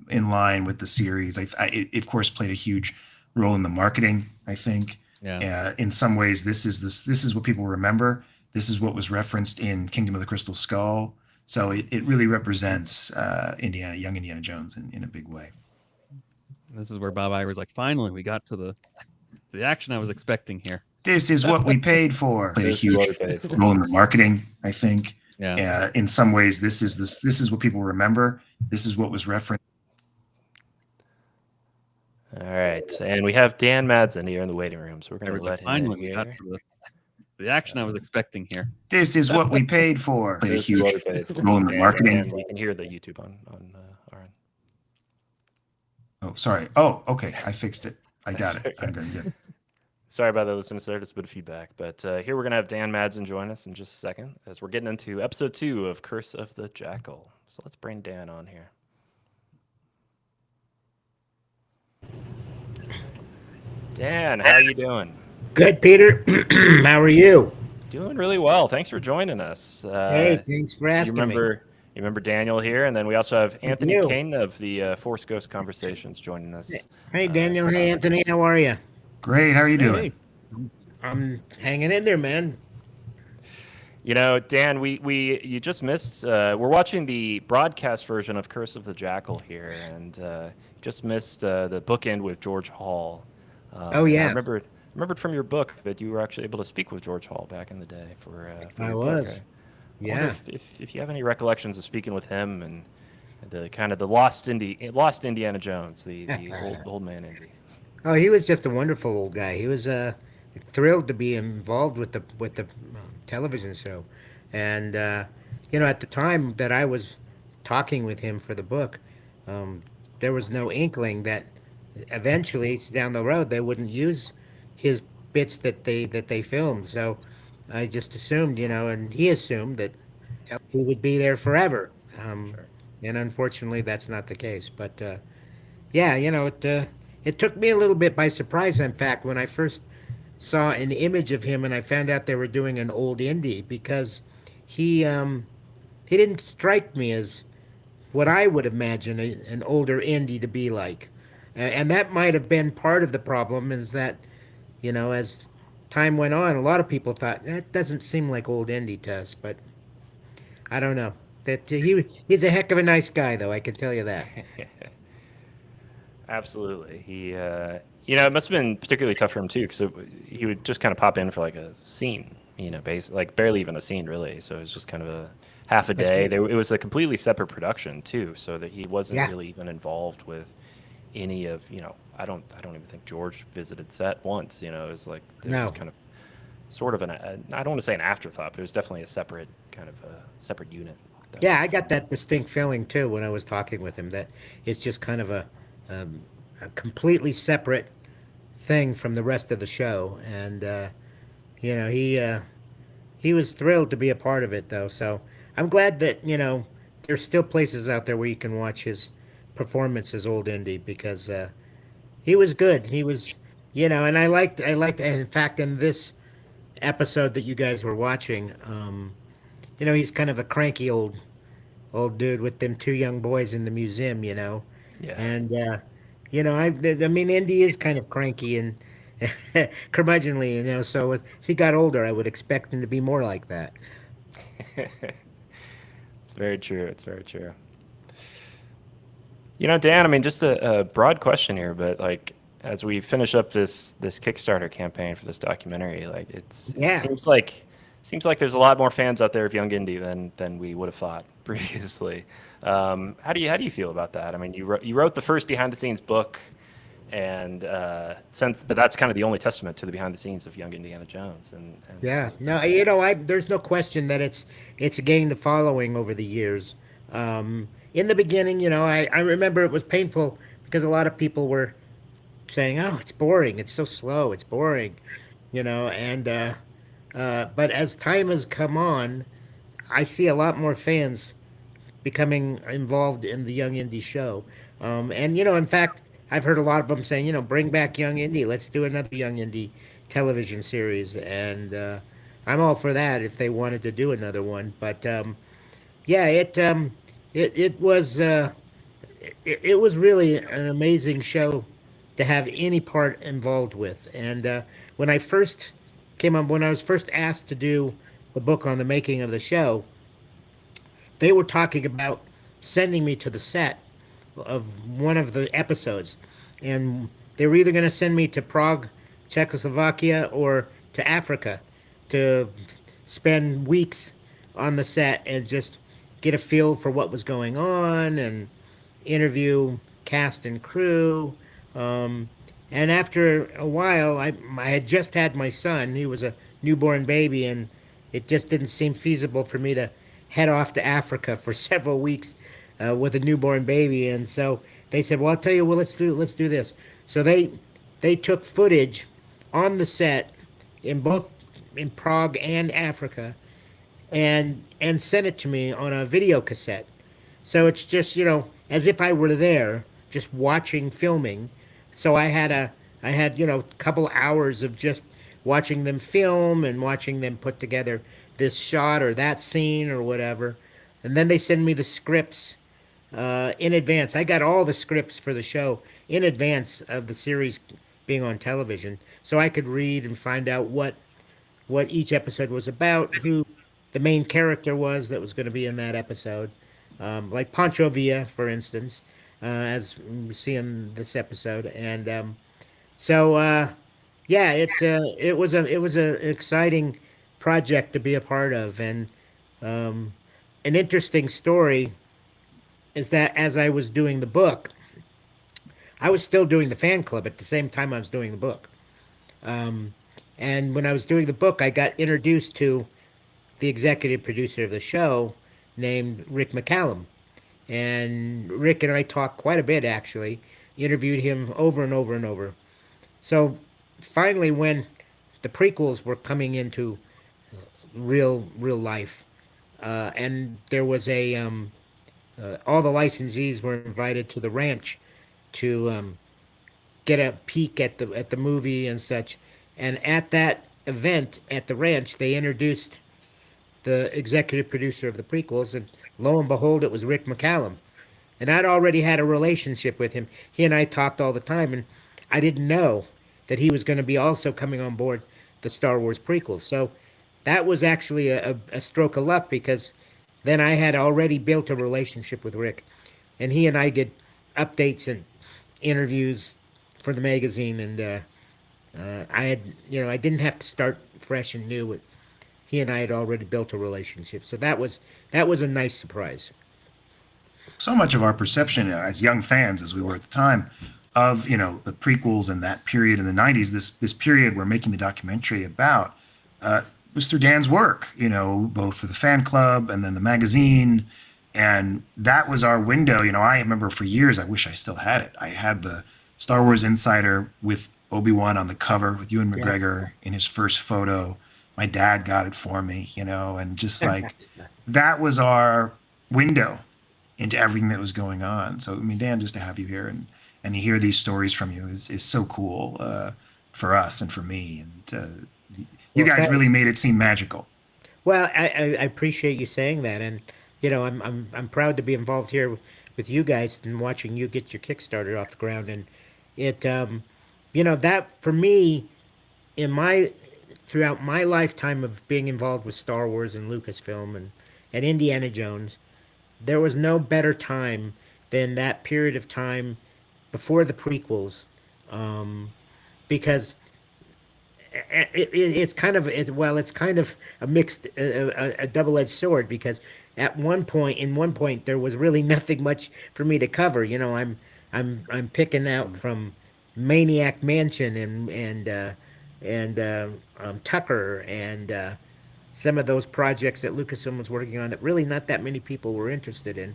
in line with the series. It of course played a huge role in the marketing. I think. Yeah. In some ways, this is what people remember. This is what was referenced in Kingdom of the Crystal Skull. So it really represents young Indiana Jones in a big way. This is where Bob Iger's like, finally, we got to the action I was expecting here. This is what we paid for. Played a huge role in the marketing, I think. Yeah. In some ways, this is what people remember. This is what was referenced. All right, and we have Dan Madsen here in the waiting room, so we're going to let him in here. the action I was expecting here. This is what we paid for. Played a This is what huge we paid for. role in the marketing. And we can hear the YouTube on our end. Oh, sorry. Oh, okay. I fixed it. I got it. I'm good. Sorry about that, listeners. There's a bit of feedback. But here we're going to have Dan Madsen join us in just a second as we're getting into episode 2 of Curse of the Jackal. So let's bring Dan on here. Dan, how are you doing? Good, Peter. How are you? Doing really well. Thanks for joining us. Hey, thanks for asking me. You remember Daniel here, and then we also have Anthony you. Kane of the Force Ghost Conversations joining us. Hey, Daniel. Hey, Anthony. How are you? Great. How are you doing? I'm hanging in there, man. You know, Dan, you just missed. We're watching the broadcast version of Curse of the Jackal here, and just missed the bookend with George Hall. Oh yeah. I remembered from your book that you were actually able to speak with George Hall back in the day for I your was. book. Yeah. I wonder if you have any recollections of speaking with him and the kind of the lost Indiana Jones, the old man Indy. Oh, he was just a wonderful old guy. He was thrilled to be involved with the television show, and you know, at the time that I was talking with him for the book, there was no inkling that eventually down the road they wouldn't use his bits that they filmed. So I just assumed, you know, and he assumed that he would be there forever. Sure. And unfortunately, that's not the case. But yeah, you know, it took me a little bit by surprise. In fact, when I first saw an image of him and I found out they were doing an old Indy, because he didn't strike me as what I would imagine an older Indy to be like. And that might have been part of the problem, is that, you know, as time went on, a lot of people thought, that doesn't seem like old Indy to us, but I don't know. That he's a heck of a nice guy, though, I can tell you that. Absolutely. He, you know, it must have been particularly tough for him, too, because he would just kind of pop in for like a scene, you know, like barely even a scene, really. So it was just kind of a half a day. It was a completely separate production, too, so that he wasn't really even involved with any of, you know, I don't even think George visited set once, you know. It was like there was just kind of sort of I don't want to say an afterthought, but it was definitely a separate kind of a separate unit. Yeah, I got that distinct feeling too when I was talking with him, that it's just kind of a completely separate thing from the rest of the show, and you know, he was thrilled to be a part of it, though. So I'm glad that, you know, there's still places out there where you can watch his performance as old Indy, because he was good. He was, you know, and I liked. In fact, in this episode that you guys were watching, you know, he's kind of a cranky old dude with them two young boys in the museum, you know. Yeah. And you know, I mean, Indy is kind of cranky and curmudgeonly, you know. So if he got older, I would expect him to be more like that. It's very true. It's very true. You know, Dan, I mean, just a broad question here, but like, as we finish up this Kickstarter campaign for this documentary, like it seems like there's a lot more fans out there of Young Indy than we would have thought previously. How do you feel about that? I mean, you wrote the first behind the scenes book, and but that's kind of the only testament to the behind the scenes of Young Indiana Jones. And yeah, no, you know, there's no question that it's gained the following over the years. In the beginning, you know, I remember it was painful because a lot of people were saying, "Oh, it's boring. It's so slow. It's boring," you know. And but as time has come on, I see a lot more fans becoming involved in the Young Indy show. And you know, in fact, I've heard a lot of them saying, you know, bring back Young Indy. Let's do another Young Indy television series. And I'm all for that if they wanted to do another one. But yeah, it was really an amazing show to have any part involved with. And when I was first asked to do the book on the making of the show, they were talking about sending me to the set of one of the episodes, and they were either going to send me to Prague, Czechoslovakia, or to Africa to spend weeks on the set and just get a feel for what was going on and interview cast and crew. And after a while, I had just had my son. He was a newborn baby, and it just didn't seem feasible for me to head off to Africa for several weeks with a newborn baby. And so they said, "Well, I'll tell you, well, let's do this." So they took footage on the set in both in Prague and Africa, and sent it to me on a video cassette. So it's just, as if I were there, just watching filming. So I had a couple hours of just watching them film and watching them put together this shot or that scene or whatever. And then they send me the scripts in advance. I got all the scripts for the show in advance of the series being on television, so I could read and find out what each episode was about, who the main character was that was going to be in that episode. Like Pancho Villa, for instance, as we see in this episode. And yeah, it was an exciting project to be a part of. And an interesting story is that as I was doing the book, I was still doing the fan club at the same time I was doing the book. And when I was doing the book, I got introduced to the executive producer of the show named Rick McCallum. And Rick and I talked quite a bit, actually, interviewed him over and over and over. So finally, when the prequels were coming into real life, and there was all the licensees were invited to the ranch to get a peek at the movie and such. And at that event at the ranch, they introduced the executive producer of the prequels, and lo and behold, it was Rick McCallum. And I'd already had a relationship with him. He and I talked all the time, and I didn't know that he was going to be also coming on board the Star Wars prequels. So that was actually a stroke of luck, because then I had already built a relationship with Rick, and he and I did updates and interviews for the magazine, and I didn't have to start fresh and new. He and I had already built a relationship, so that was a nice surprise. So much of our perception as young fans, as we were at the time, of the prequels and that period in the 90s, this period we're making the documentary about, was through Dan's work, both for the fan club and then the magazine. And that was our window. I remember for years, I wish I still had it. I had the Star Wars Insider with Obi-Wan on the cover with Ewan McGregor in his first photo. My dad got it for me, and just like that was our window into everything that was going on. So, Dan, just to have you here and to hear these stories from you is so cool for us and for me. And you guys really made it seem magical. Well, I appreciate you saying that, and I'm proud to be involved here with you guys and watching you get your Kickstarter off the ground. And it, that for me, throughout my lifetime of being involved with Star Wars and Lucasfilm and Indiana Jones, there was no better time than that period of time before the prequels, because it's kind of a mixed, a double-edged sword, because at one point there was really nothing much for me to cover. I'm picking out from Maniac Mansion and Tucker and some of those projects that Lucasfilm was working on that really not that many people were interested in,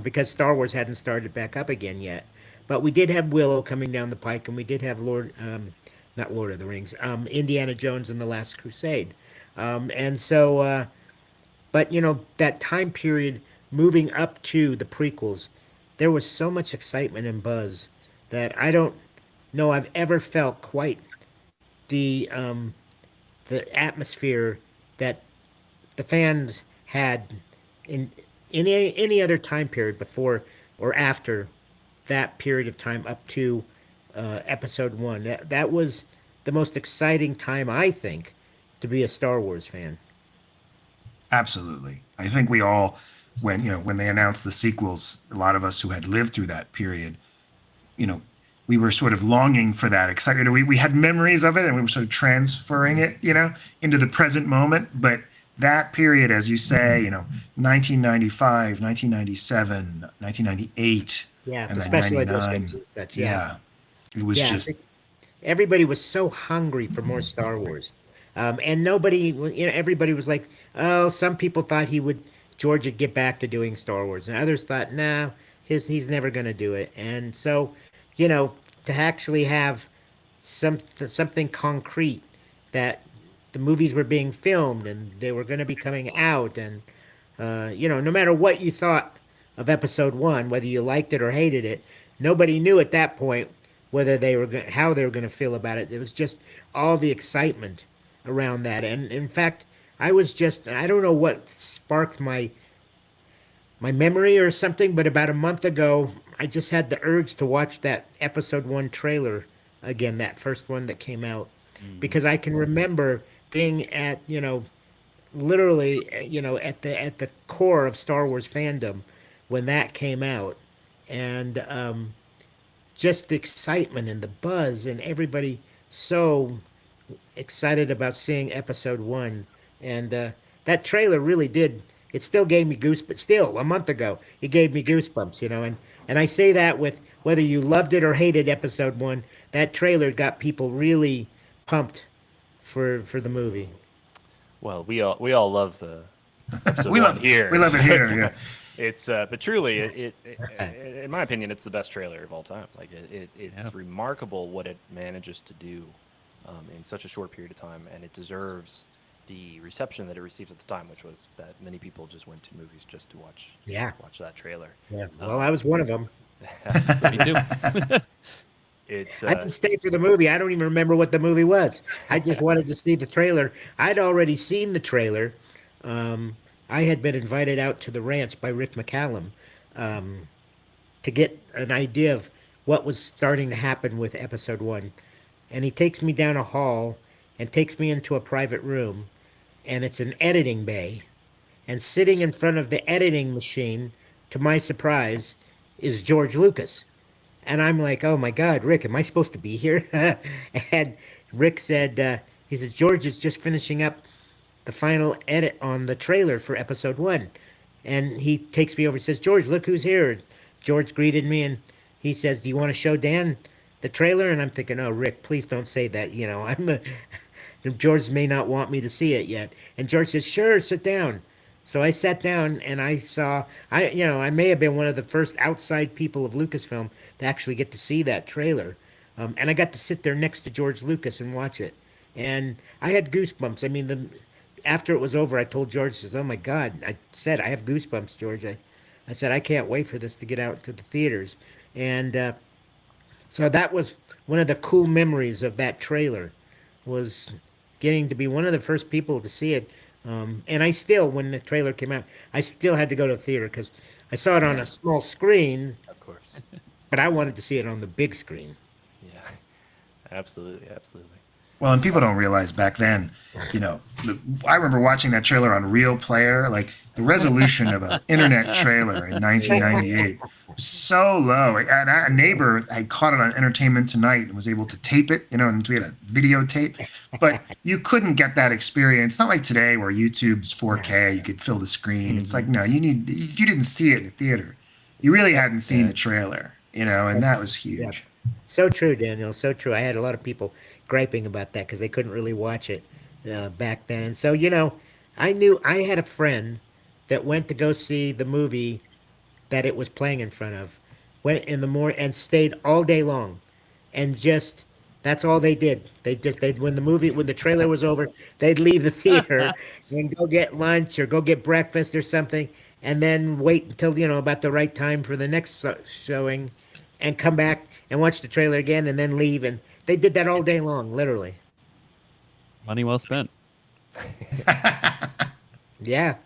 because Star Wars hadn't started back up again yet. But we did have Willow coming down the pike, and we did have not Lord of the Rings, Indiana Jones and the Last Crusade. And so, but that time period moving up to the prequels, there was so much excitement and buzz that I don't know I've ever felt quite the atmosphere that the fans had in any other time period before or after that period of time up to episode 1. That was the most exciting time, I think, to be a Star Wars fan. Absolutely. I think we all, when they announced the sequels, a lot of us who had lived through that period, we were sort of longing for that excitement. We had memories of it, and we were sort of transferring it, into the present moment. But that period, as you say, 1995, 1997, 1998, yeah, and the then special 99. editions and such. Yeah. It was just... Everybody was so hungry for more Star Wars. And nobody, everybody was like, oh, some people thought George would get back to doing Star Wars, and others thought, no, he's never going to do it. And so, to actually have something concrete that the movies were being filmed and they were going to be coming out, and no matter what you thought of Episode 1, whether you liked it or hated it, nobody knew at that point whether how they were going to feel about it. It was just all the excitement around that. And in fact, I don't know what sparked my memory or something, but about a month ago, I just had the urge to watch that Episode 1 trailer again, that first one that came out, because I can remember being at, literally, at the core of Star Wars fandom when that came out, and just the excitement and the buzz and everybody so excited about seeing Episode 1. And that trailer really did, it still gave me goosebumps. Still, a month ago, it gave me goosebumps, and I say that with whether you loved it or hated Episode 1, that trailer got people really pumped for the movie. Well, we all love the Episode we 1 love here. We love it here, yeah. It's but truly, it in my opinion, it's the best trailer of all time. Like it's remarkable what it manages to do in such a short period of time, and it deserves the reception that it received at the time, which was that many people just went to movies just to watch that trailer. Yeah, well, I was one of them. Me too. I didn't stay for the movie. I don't even remember what the movie was. I just wanted to see the trailer. I'd already seen the trailer. I had been invited out to the ranch by Rick McCallum to get an idea of what was starting to happen with Episode 1. And he takes me down a hall and takes me into a private room, and it's an editing bay. And sitting in front of the editing machine, to my surprise, is George Lucas. And I'm like, oh my God, Rick, am I supposed to be here? And Rick said, he said, George is just finishing up the final edit on the trailer for Episode 1. And he takes me over and says, George, look who's here. And George greeted me, and he says, do you want to show Dan the trailer? And I'm thinking, oh, Rick, please don't say that. George may not want me to see it yet. And George says, sure, sit down. So I sat down and I saw, I may have been one of the first outside people of Lucasfilm to actually get to see that trailer. And I got to sit there next to George Lucas and watch it. And I had goosebumps. I mean, after it was over, I told George, says, oh my God, I said, I have goosebumps, George. I said, I can't wait for this to get out to the theaters. And so that was one of the cool memories of that trailer, was getting to be one of the first people to see it. And I still, when the trailer came out, I still had to go to the theater because I saw it on a small screen. Of course. But I wanted to see it on the big screen. Yeah, absolutely. Well, and people don't realize back then, I remember watching that trailer on Real Player, like the resolution of an internet trailer in 1998 was so low. And a neighbor had caught it on Entertainment Tonight and was able to tape it, and we had a videotape, but you couldn't get that experience. It's not like today where YouTube's 4K, you could fill the screen. It's like, no, if you didn't see it in the theater, you really hadn't seen the trailer, and that was huge. Yeah. So true, Daniel, so true. I had a lot of people griping about that because they couldn't really watch it back then. And so, I knew I had a friend that went to go see the movie that it was playing in front of, went in the morning and stayed all day long, and just that's all they did. When the trailer was over, they'd leave the theater and go get lunch or go get breakfast or something, and then wait until about the right time for the next showing, and come back and watch the trailer again, and then leave. And they did that all day long, literally. Money well spent. Yeah.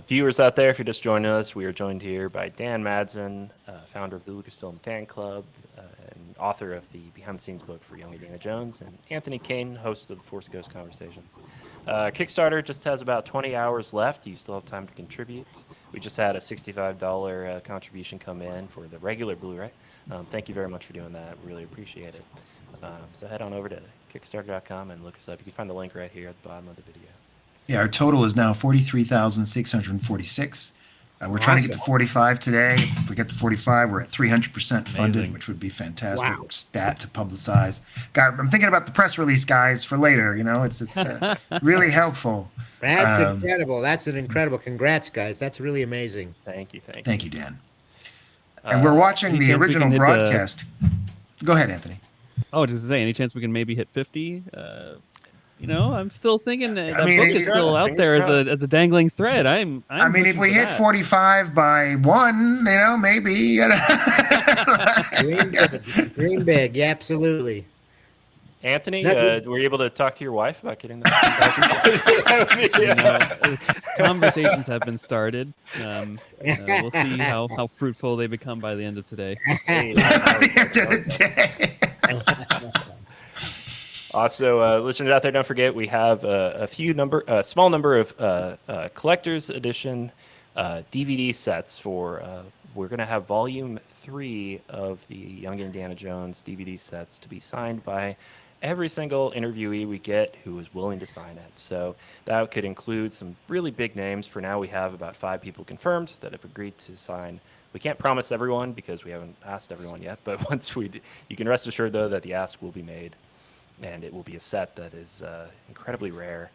Viewers out there, if you're just joining us, we are joined here by Dan Madsen, founder of the Lucasfilm Fan Club and author of the behind-the-scenes book for Young Indiana Jones, and Anthony Kane, host of Force Ghost Conversations. Kickstarter just has about 20 hours left. You still have time to contribute. We just had a $65 contribution come in for the regular Blu-ray. Thank you very much for doing that. Really appreciate it. So head on over to Kickstarter.com and look us up. You can find the link right here at the bottom of the video. Yeah, our total is now 43,646. We're trying to get to 45 today. If we get to 45. We're at 300% funded, Amazing. which would be fantastic Wow. stat to publicize. God, I'm thinking about the press release, guys, for later. You know, it's really helpful. That's incredible. That's an incredible. Congrats, guys. That's really amazing. Thank you. Thank you, Dan. And we're watching any the chance we original can hit the- broadcast. Go ahead, Anthony. Oh, just to say, any chance we can maybe hit 50? You know, I'm still thinking that I mean, book is still out there as a dangling thread. I'm I mean, if looking we for hit that. 45 by 1, you know, maybe. Dream big. Dream big. Yeah, absolutely. Anthony, That- were you able to talk to your wife about getting the You know, conversations have been started. We'll see how fruitful they become by the end of today. Also, listeners out there, don't forget we have a small number of collector's edition DVD sets for. We're going to have volume 3 of the Young Indiana Jones DVD sets to be signed by every single interviewee we get who is willing to sign it. So that could include some really big names. For now, we have about 5 people confirmed that have agreed to sign. We can't promise everyone because we haven't asked everyone yet, but once we do, you can rest assured, though, that the ask will be made, and it will be a set that is incredibly rare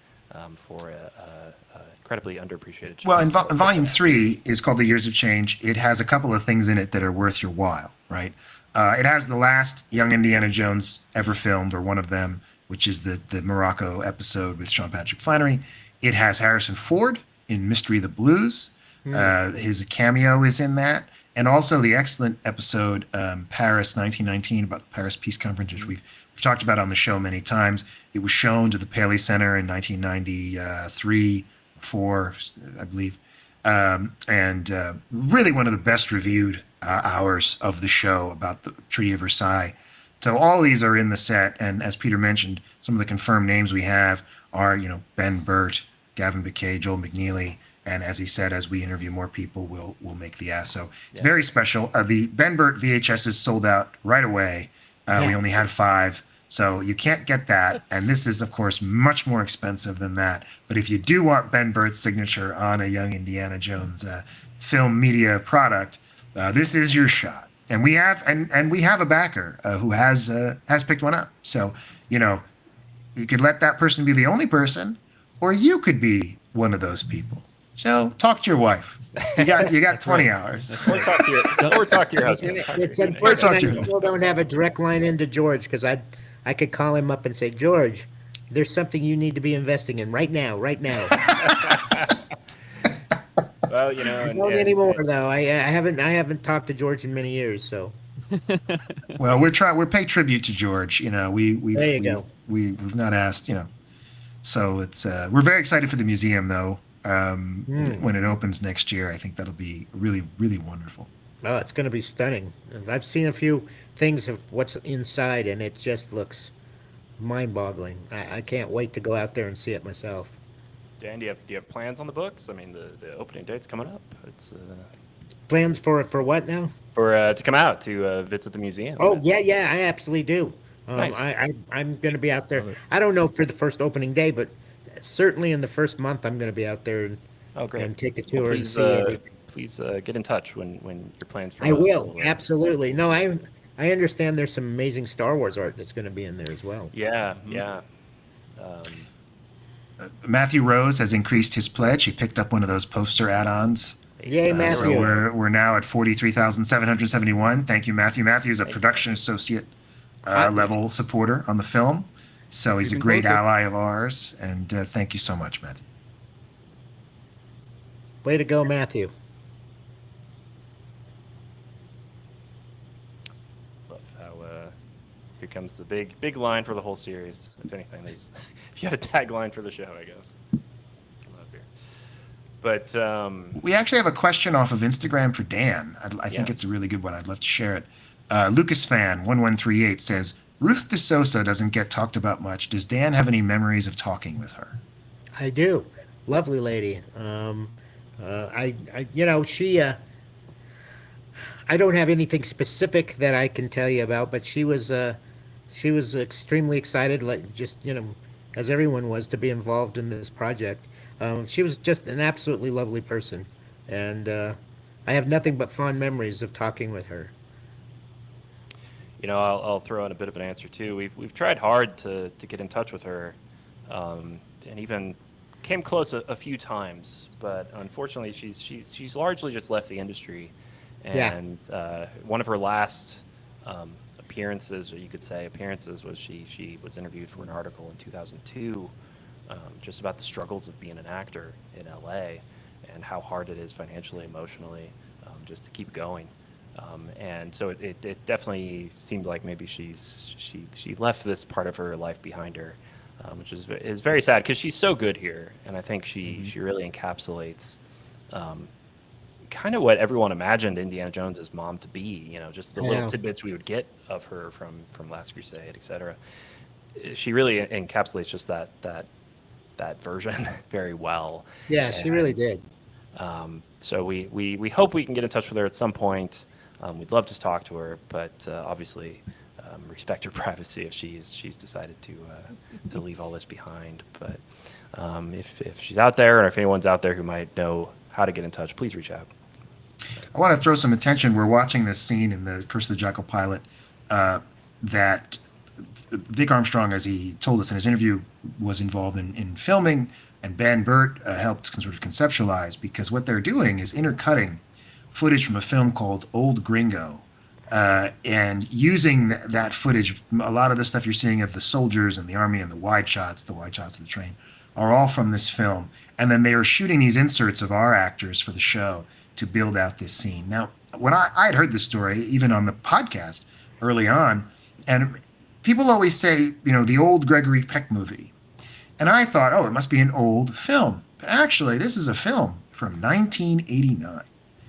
for a incredibly underappreciated show. Well, and volume 3 is called The Years of Change. It has a couple of things in it that are worth your while, right? It has the last Young Indiana Jones ever filmed, or one of them, which is the Morocco episode with Sean Patrick Flannery. It has Harrison Ford in Mystery of the Blues. His cameo is in that. And also the excellent episode, Paris 1919, about the Paris Peace Conference, which we've talked about on the show many times. It was shown to the Paley Center in 1993, 4, I believe. And really one of the best reviewed hours of the show about the Treaty of Versailles. So all these are in the set. And as Peter mentioned, some of the confirmed names we have are, you know, Ben Burt, Gavin Bacay, Joel McNeely. And as he said, as we interview more people, we'll make the ask. So it's very special. The Ben Burt VHS is sold out right away. We only had 5. So you can't get that. And this is, of course, much more expensive than that. But if you do want Ben Burt's signature on a Young Indiana Jones film media product, this is your shot. And we have a backer who has picked one up. So, you know, you could let that person be the only person, or you could be one of those people. So talk to your wife. You got 20 hours. Or talk to your husband. It's unfortunate I still don't have a direct line into George, because I could call him up and say, George, there's something you need to be investing in right now. Well, you know, I don't anymore though. I haven't talked to George in many years, so. Well, we're paying tribute to George. You know, we've go. We've not asked, you know. So it's we're very excited for the museum though. When it opens next year, I think that'll be really, really wonderful. Oh, it's going to be stunning. I've seen a few things of what's inside, and it just looks mind-boggling. I can't wait to go out there and see it myself. Dan, do you have plans on the books? I mean, the opening date's coming up. It's Plans for what now? For to come out to visit the museum. Oh yeah, I absolutely do. Nice. I'm going to be out there. I don't know for the first opening day, but certainly in the first month, I'm going to be out there and take a tour and see everything. Please get in touch when your plans for. I will, absolutely. No, I understand there's some amazing Star Wars art that's going to be in there as well. Yeah. Matthew Rose has increased his pledge. He picked up one of those poster add-ons. Yay, Matthew. So we're now at 43,771. Thank you, Matthew. Matthew is a production associate level supporter on the film. So he's a great ally of ours. And thank you so much, Matthew. Way to go, Matthew. Love how here comes the big line for the whole series. If anything, if you had a tagline for the show, I guess. It's coming up here. But we actually have a question off of Instagram for Dan. I think it's a really good one. I'd love to share it. Lucas Fan 1138 says, Ruth DeSosa doesn't get talked about much. Does Dan have any memories of talking with her? I do. Lovely lady. She. I don't have anything specific that I can tell you about, but she was extremely excited, as everyone was, to be involved in this project. She was just an absolutely lovely person, and I have nothing but fond memories of talking with her. You know, I'll throw in a bit of an answer too. We've tried hard to get in touch with her, and even came close a few times, but unfortunately, she's largely just left the industry. Yeah. And one of her last appearances, or you could say appearances, was she was interviewed for an article in 2002, just about the struggles of being an actor in LA, and how hard it is financially, emotionally, just to keep going. And so it definitely seemed like maybe she left this part of her life behind her, which is very sad because she's so good here, and I think she really encapsulates kind of what everyone imagined Indiana Jones's mom to be. You know, just the little tidbits we would get of her from Last Crusade, etc. She really encapsulates just that version very well. Yeah, she really did. So we hope we can get in touch with her at some point. We'd love to talk to her, but obviously respect her privacy if she's decided to leave all this behind. But if she's out there, or if anyone's out there who might know how to get in touch, please reach out. I want to throw some attention. We're watching this scene in the Curse of the Jackal pilot that Vic Armstrong, as he told us in his interview, was involved in filming, and Ben Burt helped sort of conceptualize, because what they're doing is intercutting footage from a film called Old Gringo, and using that footage. A lot of the stuff you're seeing of the soldiers and the army and the wide shots of the train, are all from this film. And then they are shooting these inserts of our actors for the show to build out this scene. Now, when I had heard this story, even on the podcast early on, and people always say, you know, the old Gregory Peck movie. And I thought, oh, it must be an old film. But actually, this is a film from 1989.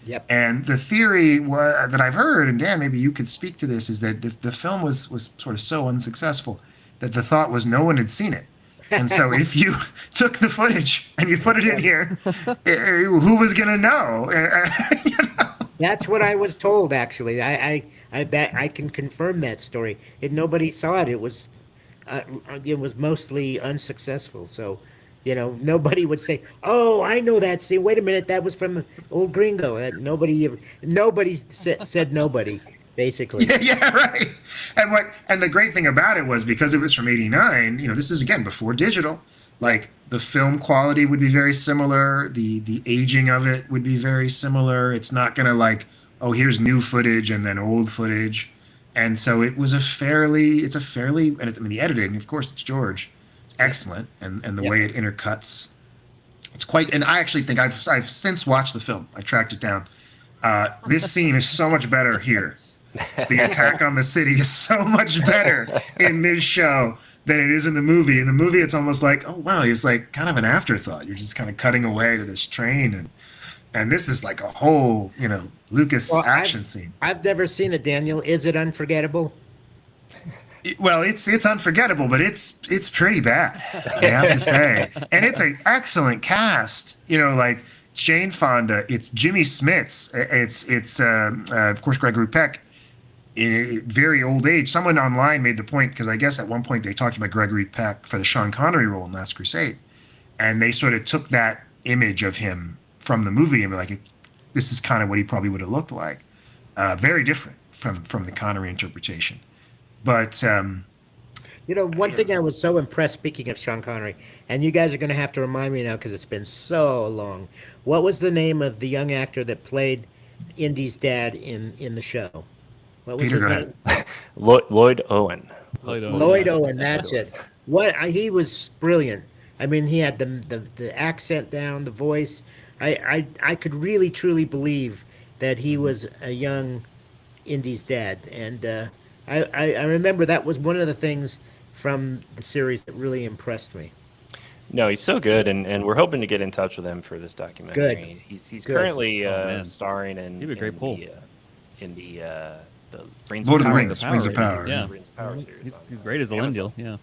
Yep. And the theory that I've heard, and Dan, maybe you could speak to this, is that the film was sort of so unsuccessful that the thought was no one had seen it. And so if you took the footage and you put it in here, who was going to know? You know? That's what I was told, actually. I can confirm that story. Nobody saw it. It was mostly unsuccessful. So, you know, nobody would say, "Oh, I know that scene. Wait a minute, that was from Old Gringo." Nobody said nobody, basically. Yeah, right. And the great thing about it was, because it was from '89. You know, this is again before digital. Like, the film quality would be very similar. The aging of it would be very similar. It's not going to like, oh, here's new footage and then old footage. And so it was the editing, of course, it's George. It's excellent. And the way it intercuts, it's quite, and I actually think I've since watched the film. I tracked it down. This scene is so much better here. The attack on the city is so much better in this show than it is in the movie. In the movie, it's almost like, oh, wow, it's like kind of an afterthought. You're just kind of cutting away to this train. And this is like a whole, you know, Lucas action scene. I've never seen it, Daniel. Is it unforgettable? Well, it's unforgettable, but it's pretty bad, I have to say. And it's an excellent cast. You know, like, it's Jane Fonda, it's Jimmy Smits, it's of course Gregory Peck, in a very old age. Someone online made the point, because I guess at one point they talked about Gregory Peck for the Sean Connery role in Last Crusade, and they sort of took that image of him from the movie and were like, this is kind of what he probably would have looked like. Very different from the Connery interpretation. But you know, one thing I was so impressed, speaking of Sean Connery, and you guys are going to have to remind me now because it's been so long. What was the name of the young actor that played Indy's dad in the show? What was Peter, his name? Lloyd Owen. Lloyd Owen, that's it. He was brilliant. I mean, he had the accent down, the voice. I could really truly believe that he was a young Indy's dad, and I remember that was one of the things from the series that really impressed me. No, he's so good, and we're hoping to get in touch with him for this documentary. Good. He's Good. currently starring in He'd be a great pull. the Rings Lord of of Power. the Rings, Rings of Power. Yeah. Rings of Power series. He's great as Elendil. Yeah.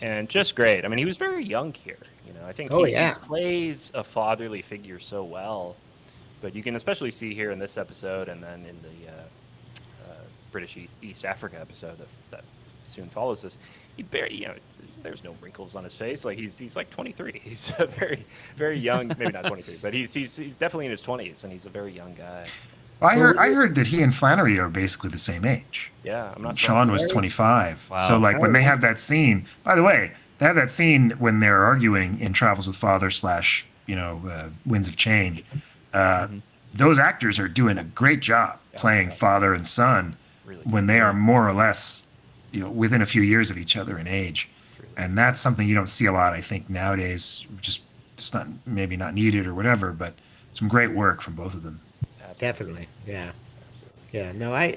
And just great. I mean, he was very young here. You know, I think he plays a fatherly figure so well. But you can especially see here in this episode, and then in the British East Africa episode that soon follows this, he barely, there's no wrinkles on his face. Like he's like 23. He's a very, very young, maybe not 23, but he's definitely in his 20s, and he's a very young guy. I heard that he and Flannery are basically the same age. Yeah, I'm not. Sean was 25. Wow. So like when they have that scene, by the way, they have that scene when they're arguing in Travels with Father / Winds of Change. Those actors are doing a great job playing father and son when they are more or less, within a few years of each other in age. And that's something you don't see a lot, I think, nowadays. Just it's not maybe not needed or whatever, but some great work from both of them. Definitely, yeah, yeah. No, I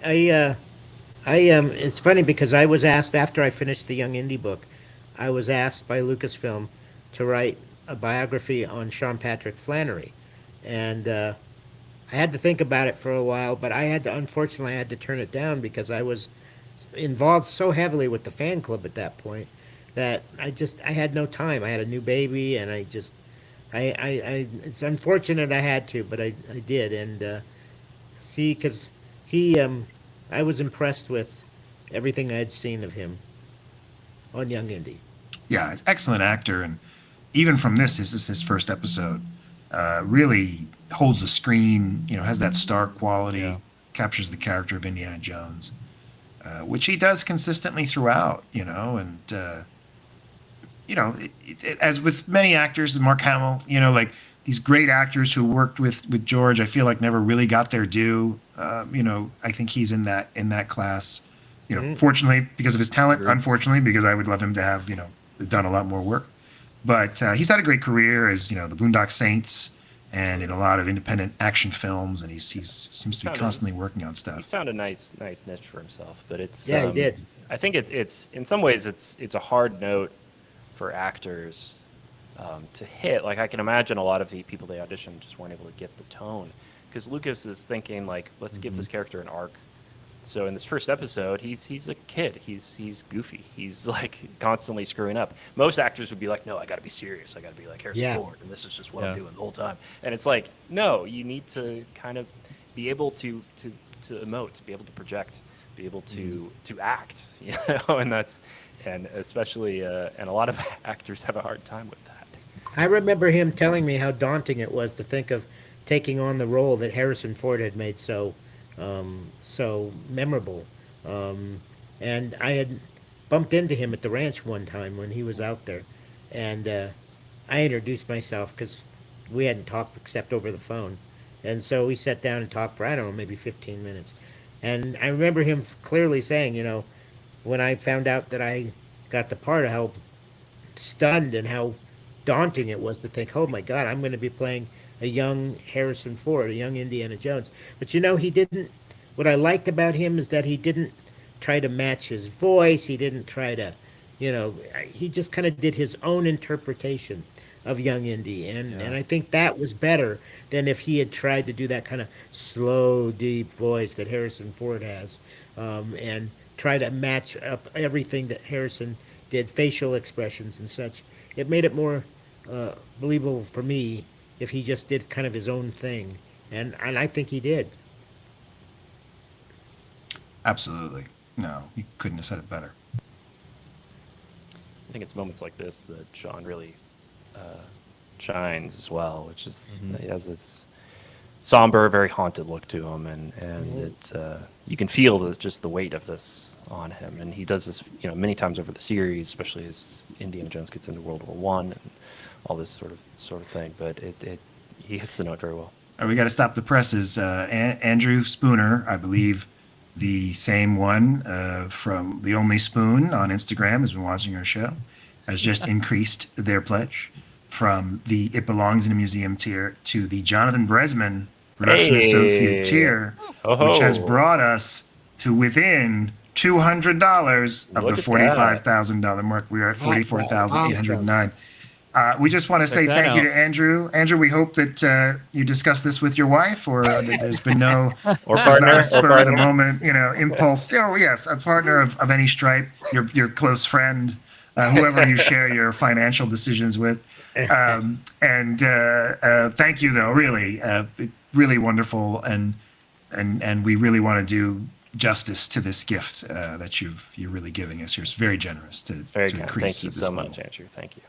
it's funny because I was asked after I finished the Young Indie book, I was asked by Lucasfilm to write a biography on Sean Patrick Flannery, and I had to think about it for a while, but unfortunately I had to turn it down because I was involved so heavily with the fan club at that point that I had no time. I had a new baby, and it's unfortunate I had to, but I did, and because I was impressed with everything I had seen of him on Young Indie. Yeah, he's an excellent actor, and even from this is his first episode. Really holds the screen, has that star quality, captures the character of Indiana Jones, which he does consistently throughout, and as with many actors, Mark Hamill, like these great actors who worked with George, I feel like never really got their due. I think he's in that class. Fortunately because of his talent, unfortunately because I would love him to have done a lot more work. But he's had a great career as the Boondock Saints and in a lot of independent action films, and he seems to be constantly working on stuff. He found a nice niche for himself, but it's he did. I think it's in some ways it's a hard note for actors to hit. Like I can imagine a lot of the people they auditioned just weren't able to get the tone because Lucas is thinking like, let's give this character an arc. So in this first episode, he's a kid. He's goofy. He's like constantly screwing up. Most actors would be like, no, I got to be serious. I got to be like Harrison Ford, and this is just what I'm doing the whole time. And it's like, no, you need to kind of be able to emote, to be able to project, be able to act. And especially and a lot of actors have a hard time with that. I remember him telling me how daunting it was to think of taking on the role that Harrison Ford had made so memorable. And I had bumped into him at the ranch one time when he was out there, and I introduced myself because we hadn't talked except over the phone. And so we sat down and talked for, I don't know, maybe 15 minutes. And I remember him clearly saying, when I found out that I got the part, how stunned and how daunting it was to think, oh my God, I'm going to be playing a young Harrison Ford, a young Indiana Jones. But he didn't, what I liked about him is that he didn't try to match his voice. He didn't try to, he just kind of did his own interpretation of young Indy. And I think that was better than if he had tried to do that kind of slow, deep voice that Harrison Ford has, and try to match up everything that Harrison did, facial expressions and such. It made it more believable for me if he just did kind of his own thing, and I think he did. Absolutely. No, you couldn't have said it better. I think it's moments like this that Sean really shines as well, which is he has this somber, very haunted look to him, and it you can feel just the weight of this on him, and he does this many times over the series, especially as Indiana Jones gets into World War I and all this sort of thing. But he hits the note very well. We got to stop the presses. Andrew Spooner, I believe, the same one from The Only Spoon on Instagram, has been watching our show, has just increased their pledge from the It Belongs in a Museum tier to the Jonathan Bresman Production Associate tier, which has brought us to within $200 of the $45,000 mark. We are at $44,809. We just want to say thank you to Andrew. Andrew, we hope that you discussed this with your wife, or that there's been no or partner, not a spur of the moment, impulse. Oh yes, a partner of any stripe, your close friend, whoever you share your financial decisions with. And thank you, though. Really, really wonderful, and we really want to do justice to this gift that you're really giving us here. It's very generous to Very kind. increase. Thank you so much, Andrew. Thank you.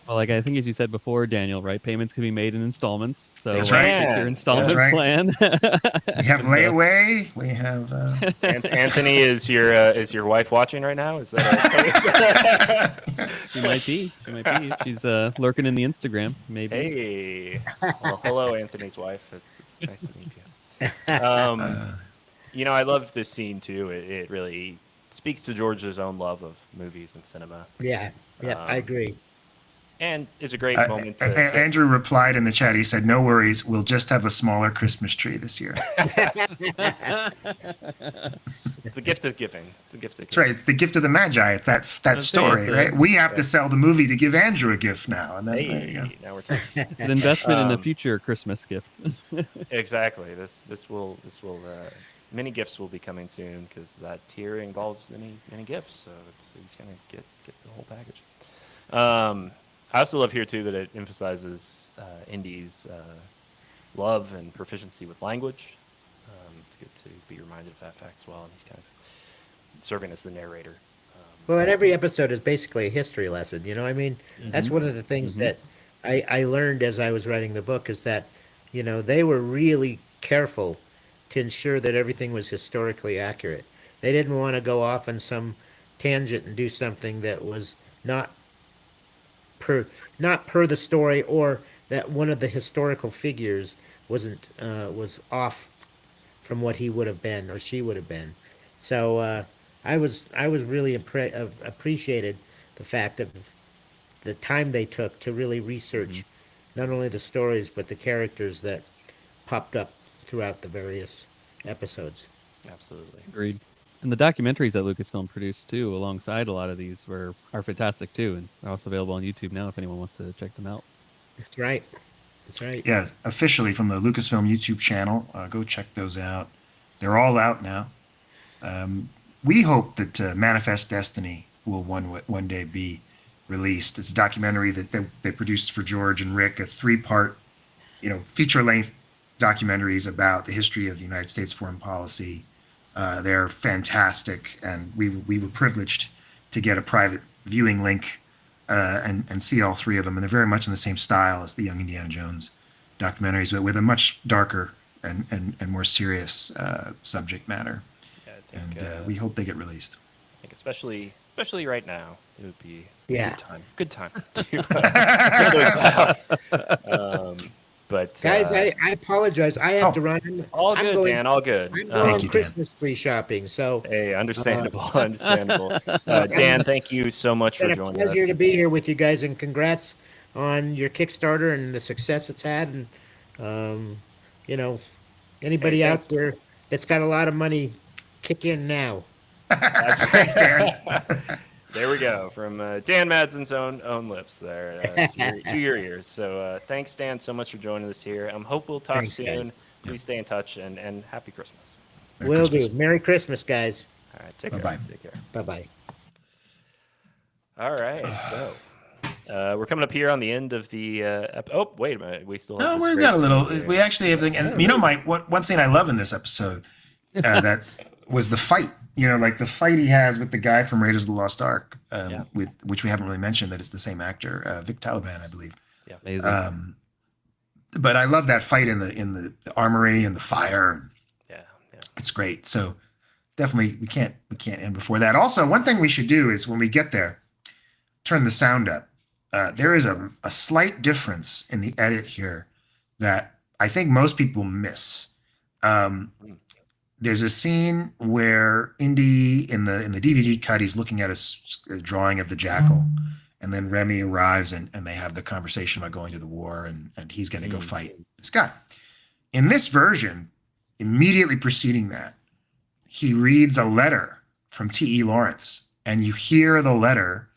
Well, like I think as you said before, Daniel, right? Payments can be made in installments. So That's right. pick your installment That's right. plan. We have layaway. We have. Anthony, is your wife watching right now? Is that? She might be. She might be. She's lurking in the Instagram. Maybe. Hey. Well, hello, Anthony's wife. It's nice to meet you. You know, I love this scene too. It really speaks to George's own love of movies and cinema. Yeah. I agree. And it's a great moment. Andrew replied in the chat. He said, "No worries, we'll just have a smaller Christmas tree this year." It's the gift of giving. It's the gift of giving. That's right. It's the gift of the Magi. It's that story, right? We have to sell the movie to give Andrew a gift now, and then there you go. Now we're talking. It's an investment in a future Christmas gift. Exactly. This will many gifts will be coming soon because that tier involves many gifts. So he's gonna get the whole package. I also love here too that it emphasizes Indy's love and proficiency with language. It's good to be reminded of that fact as well, and he's kind of serving as the narrator. Well, and every episode is basically a history lesson. You know, I mean, that's one of the things that I learned as I was writing the book is that, you know, they were really careful to ensure that everything was historically accurate. They didn't want to go off on some tangent and do something that was not per the story, or that one of the historical figures was off from what he would have been or she would have been. So I was really appreciated the fact of the time they took to really research not only the stories but the characters that popped up throughout the various episodes. Absolutely. Agreed. And the documentaries that Lucasfilm produced too, alongside a lot of these, are fantastic too, and they're also available on YouTube now if anyone wants to check them out. That's right. That's right. Yeah, officially from the Lucasfilm YouTube channel. Go check those out. They're all out now. We hope that Manifest Destiny will one day be released. It's a documentary that they produced for George and Rick, a 3-part, feature-length documentaries about the history of the United States foreign policy. They're fantastic, and we were privileged to get a private viewing link and see all 3 of them. And they're very much in the same style as the Young Indiana Jones documentaries, but with a much darker and more serious subject matter. Yeah, I think, we hope they get released. I think especially right now, it would be Yeah. good time to get those out. But guys, I apologize. I have to run. All good, Dan. All good. I'm going Christmas tree shopping. So hey, understandable. Understandable. Dan, thank you so much for joining us. It's a pleasure to be here with you guys, and congrats on your Kickstarter and the success it's had. And anybody out there that's got a lot of money, kick in now. Thanks, Dan. There we go, from Dan Madsen's own lips there to your ears. So thanks, Dan, so much for joining us here. Hope we'll talk soon. Guys. Please stay in touch, and happy Christmas. Will do. Merry Christmas, guys. All right, take care. Bye-bye. Take care. Bye-bye. All right, so we're coming up here on the end of the oh, wait a minute. We still have we've got a little. We actually have, and one scene I love in this episode that was the fight. Like the fight he has with the guy from Raiders of the Lost Ark, with which we haven't really mentioned that it's the same actor, Vic Taliban, I believe. Yeah, amazing. But I love that fight in the armory and the fire. Yeah. It's great. So definitely we can't end before that. Also, one thing we should do is when we get there, turn the sound up. There is a slight difference in the edit here that I think most people miss. There's a scene where Indy in the DVD cut, he's looking at a drawing of the jackal, and then Remy arrives and they have the conversation about going to the war and he's going to go fight this guy. In this version, immediately preceding that, he reads a letter from T.E. Lawrence, and you hear the letter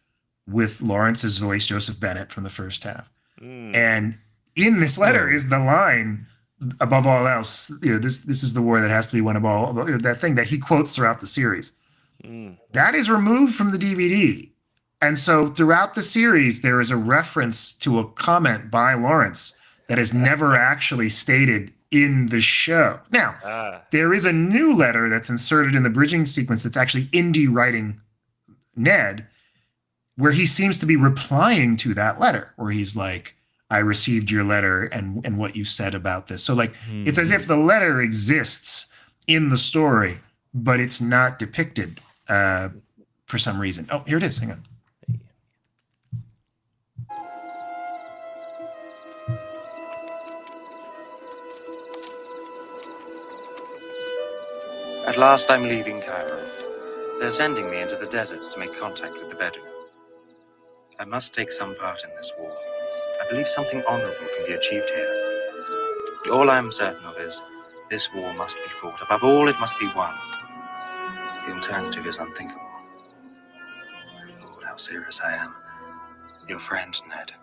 with Lawrence's voice, Joseph Bennett, from the first half. And in this letter is the line, above all else, this is the war that has to be won above all, that thing that he quotes throughout the series. That is removed from the DVD. And so throughout the series, there is a reference to a comment by Lawrence that is never actually stated in the show. Now, there is a new letter that's inserted in the bridging sequence that's actually Indy writing Ned, where he seems to be replying to that letter, where he's like, I received your letter and what you said about this. So like, it's as if the letter exists in the story, but it's not depicted for some reason. Oh, here it is. Hang on. At last I'm leaving Cairo. They're sending me into the deserts to make contact with the Bedouin. I must take some part in this war. I believe something honorable can be achieved here. All I am certain of is this war must be fought. Above all, it must be won. The alternative is unthinkable. Lord, how serious I am. Your friend, Ned.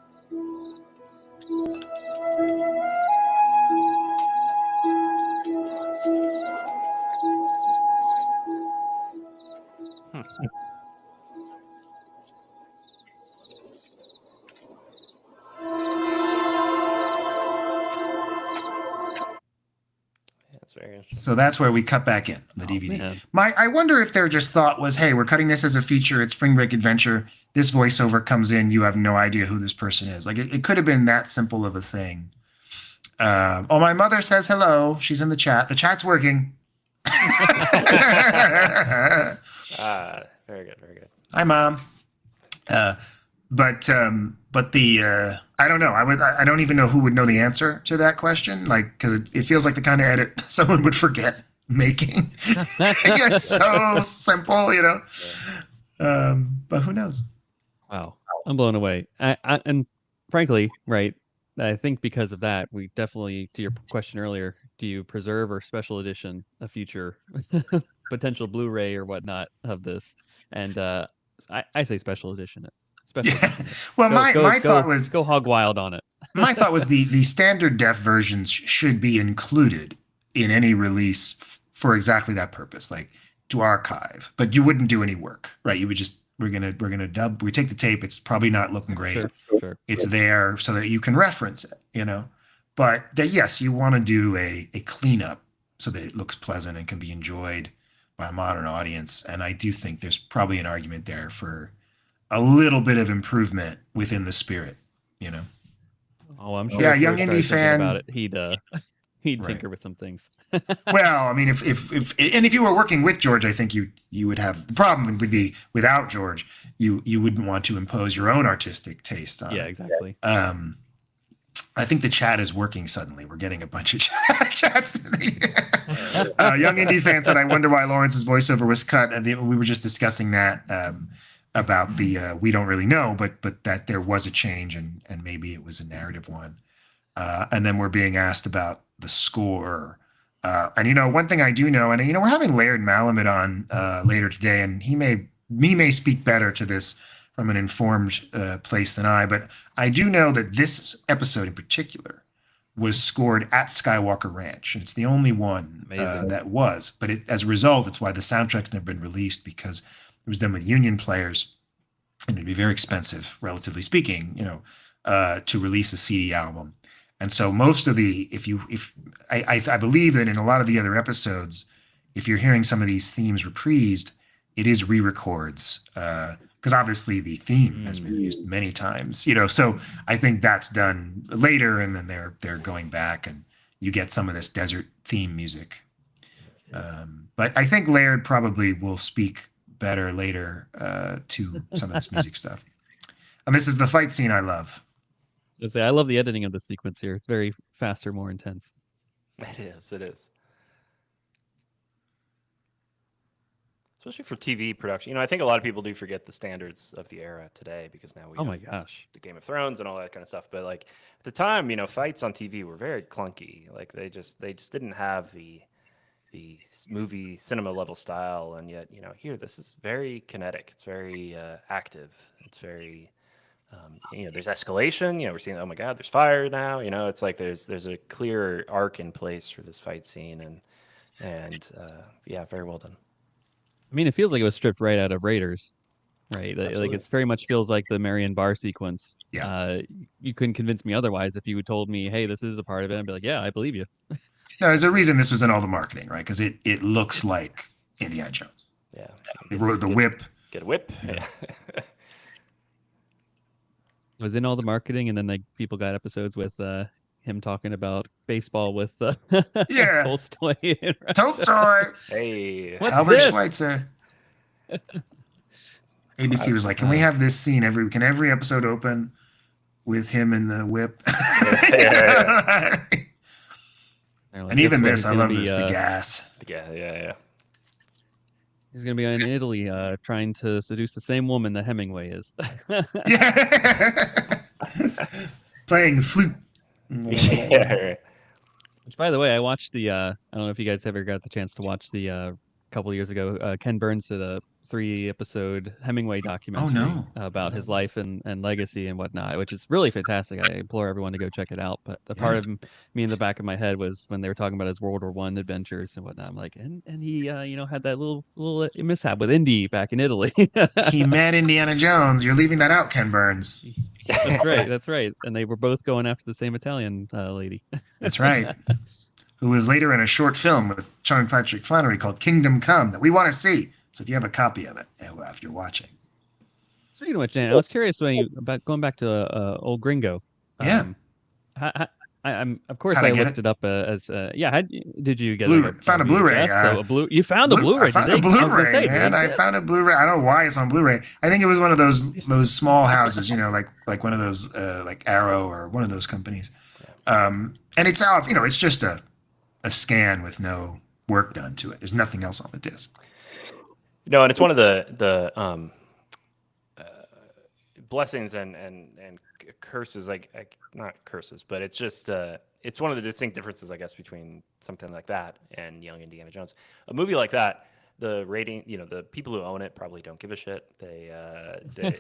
So that's where we cut back in on the DVD. I wonder if their just thought was, hey, we're cutting this as a feature. It's Spring Break Adventure. This voiceover comes in. You have no idea who this person is. Like it could have been that simple of a thing. Oh, my mother says hello. She's in the chat. The chat's working. Very good, very good. Hi, Mom. But the I don't know. I don't even know who would know the answer to that question. Like, because it feels like the kind of edit someone would forget making. It's so simple, you know. But who knows? Wow, I'm blown away. And frankly, right, I think because of that, we definitely, to your question earlier, do you preserve or special edition a future potential Blu-ray or whatnot of this? And I say special edition it. Special edition it. Well, my thought was go hog wild on it. My thought was the standard def versions should be included in any release for exactly that purpose, like to archive. But you wouldn't do any work, right? You would just we're gonna dub. We take the tape. It's probably not looking great. Sure. It's there so that you can reference it, you know. But that yes, you want to do a cleanup so that it looks pleasant and can be enjoyed by a modern audience. And I do think there's probably an argument there for a little bit of improvement within the spirit, you know. Oh, I'm sure. Yeah, young indie fan. About it, he'd tinker with some things. Well, I mean, if you were working with George, I think you would have the problem would be without George, you wouldn't want to impose your own artistic taste on it. Yeah, exactly. I think the chat is working suddenly. We're getting a bunch of chats. Young indie fan said, I wonder why Lawrence's voiceover was cut. And we were just discussing that about the we don't really know, but that there was a change and maybe it was a narrative one. And then we're being asked about the score. And, you know, one thing I do know, and, you know, we're having Laird Malamud on later today, and he may speak better to this from an informed place than I, but I do know that this episode in particular was scored at Skywalker Ranch. And it's the only one that was. But as a result, it's why the soundtrack's never been released, because it was done with union players, and it'd be very expensive, relatively speaking, you know, to release a CD album. And so most of I believe that in a lot of the other episodes, if you're hearing some of these themes reprised, it is re-records, because obviously the theme has been used many times, you know. So I think that's done later, and then they're going back, and you get some of this desert theme music. But I think Laird probably will speak better later to some of this music stuff. And this is the fight scene I love. I love the editing of the sequence here. It's very faster, more intense. It is. Especially for TV production. You know, I think a lot of people do forget the standards of the era today, because now we oh my gosh, the Game of Thrones and all that kind of stuff. But like at the time, you know, fights on TV were very clunky. Like they just didn't have the movie cinema level style. And yet, you know, here this is very kinetic. It's very active. It's very you know, there's escalation. You know, we're seeing, oh my God, there's fire now. You know, it's like there's a clear arc in place for this fight scene, and yeah, very well done. I mean, it feels like it was stripped right out of Raiders, right? Absolutely. Like it very much feels like the Marion Barr sequence. Yeah. You couldn't convince me otherwise if you had told me, hey, this is a part of it. I'd be like, yeah, I believe you. No, there's a reason this was in all the marketing, right? Because it looks like Indiana Jones. Yeah. They wrote the whip. Get a whip. Yeah. It was in all the marketing, and then people got episodes with him talking about baseball with Yeah. Tolstoy. Tolstoy. Hey. What's Albert this? Schweitzer. ABC was like, can we have this scene can every episode open with him in the whip? Like, and even way this, he's I gonna love be, this, the gas. Yeah. He's going to be in Italy trying to seduce the same woman that Hemingway is. Playing the flute. Yeah. Which, by the way, I watched the, I don't know if you guys ever got the chance to watch the, couple years ago, Ken Burns did a 3-episode Hemingway documentary about his life and legacy and whatnot, which is really fantastic. I implore everyone to go check it out. But the part of me in the back of my head was when they were talking about his World War I adventures and whatnot. I'm like, and he, had that little mishap with Indy back in Italy. He met Indiana Jones. You're leaving that out, Ken Burns. That's right. And they were both going after the same Italian lady. That's right. Who was later in a short film with Sean Patrick Flannery called Kingdom Come that we want to see. So if you have a copy of it, if you're watching. Speaking of which, Dan, I was curious about going back to Old Gringo. Yeah. I'm of course How'd I I get looked it up as did you get found a Blu-ray? You found a Blu-ray? I found a Blu-ray, man. I found a Blu-ray. I don't know why it's on Blu-ray. I think it was one of those small houses, like one of those like Arrow or one of those companies. And it's out. It's just a scan with no work done to it. There's nothing else on the disc. No, and it's one of the blessings and curses, like not curses, but it's just it's one of the distinct differences, I guess, between something like that and Young Indiana Jones. A movie like that, the rating, the people who own it probably don't give a shit. They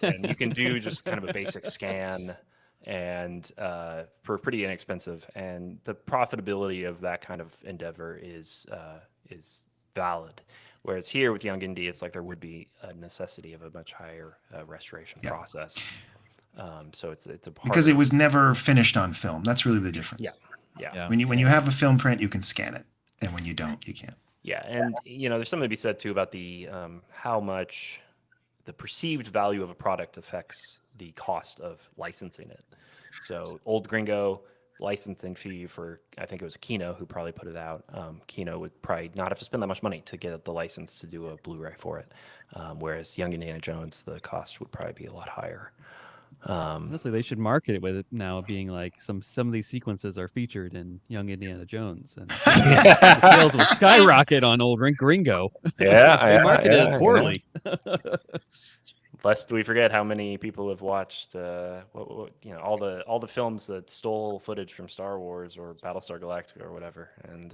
and you can do just kind of a basic scan and for pretty inexpensive, and the profitability of that kind of endeavor is valid. Whereas here with Young Indy, it's like there would be a necessity of a much higher restoration process. So it's a part because it was never finished on film. That's really the difference. Yeah. When you have a film print, you can scan it, and when you don't, you can't. Yeah, and there's something to be said too about the how much the perceived value of a product affects the cost of licensing it. So Old Gringo licensing fee for, I think it was Kino who probably put it out. Kino would probably not have to spend that much money to get the license to do a Blu-ray for it. Whereas Young Indiana Jones, the cost would probably be a lot higher. Honestly, they should market it with it now being like some of these sequences are featured in Young Indiana Jones, and the sales will skyrocket on Old Gringo. Yeah, they marketed it poorly. Lest we forget how many people have watched, all the films that stole footage from Star Wars or Battlestar Galactica or whatever, and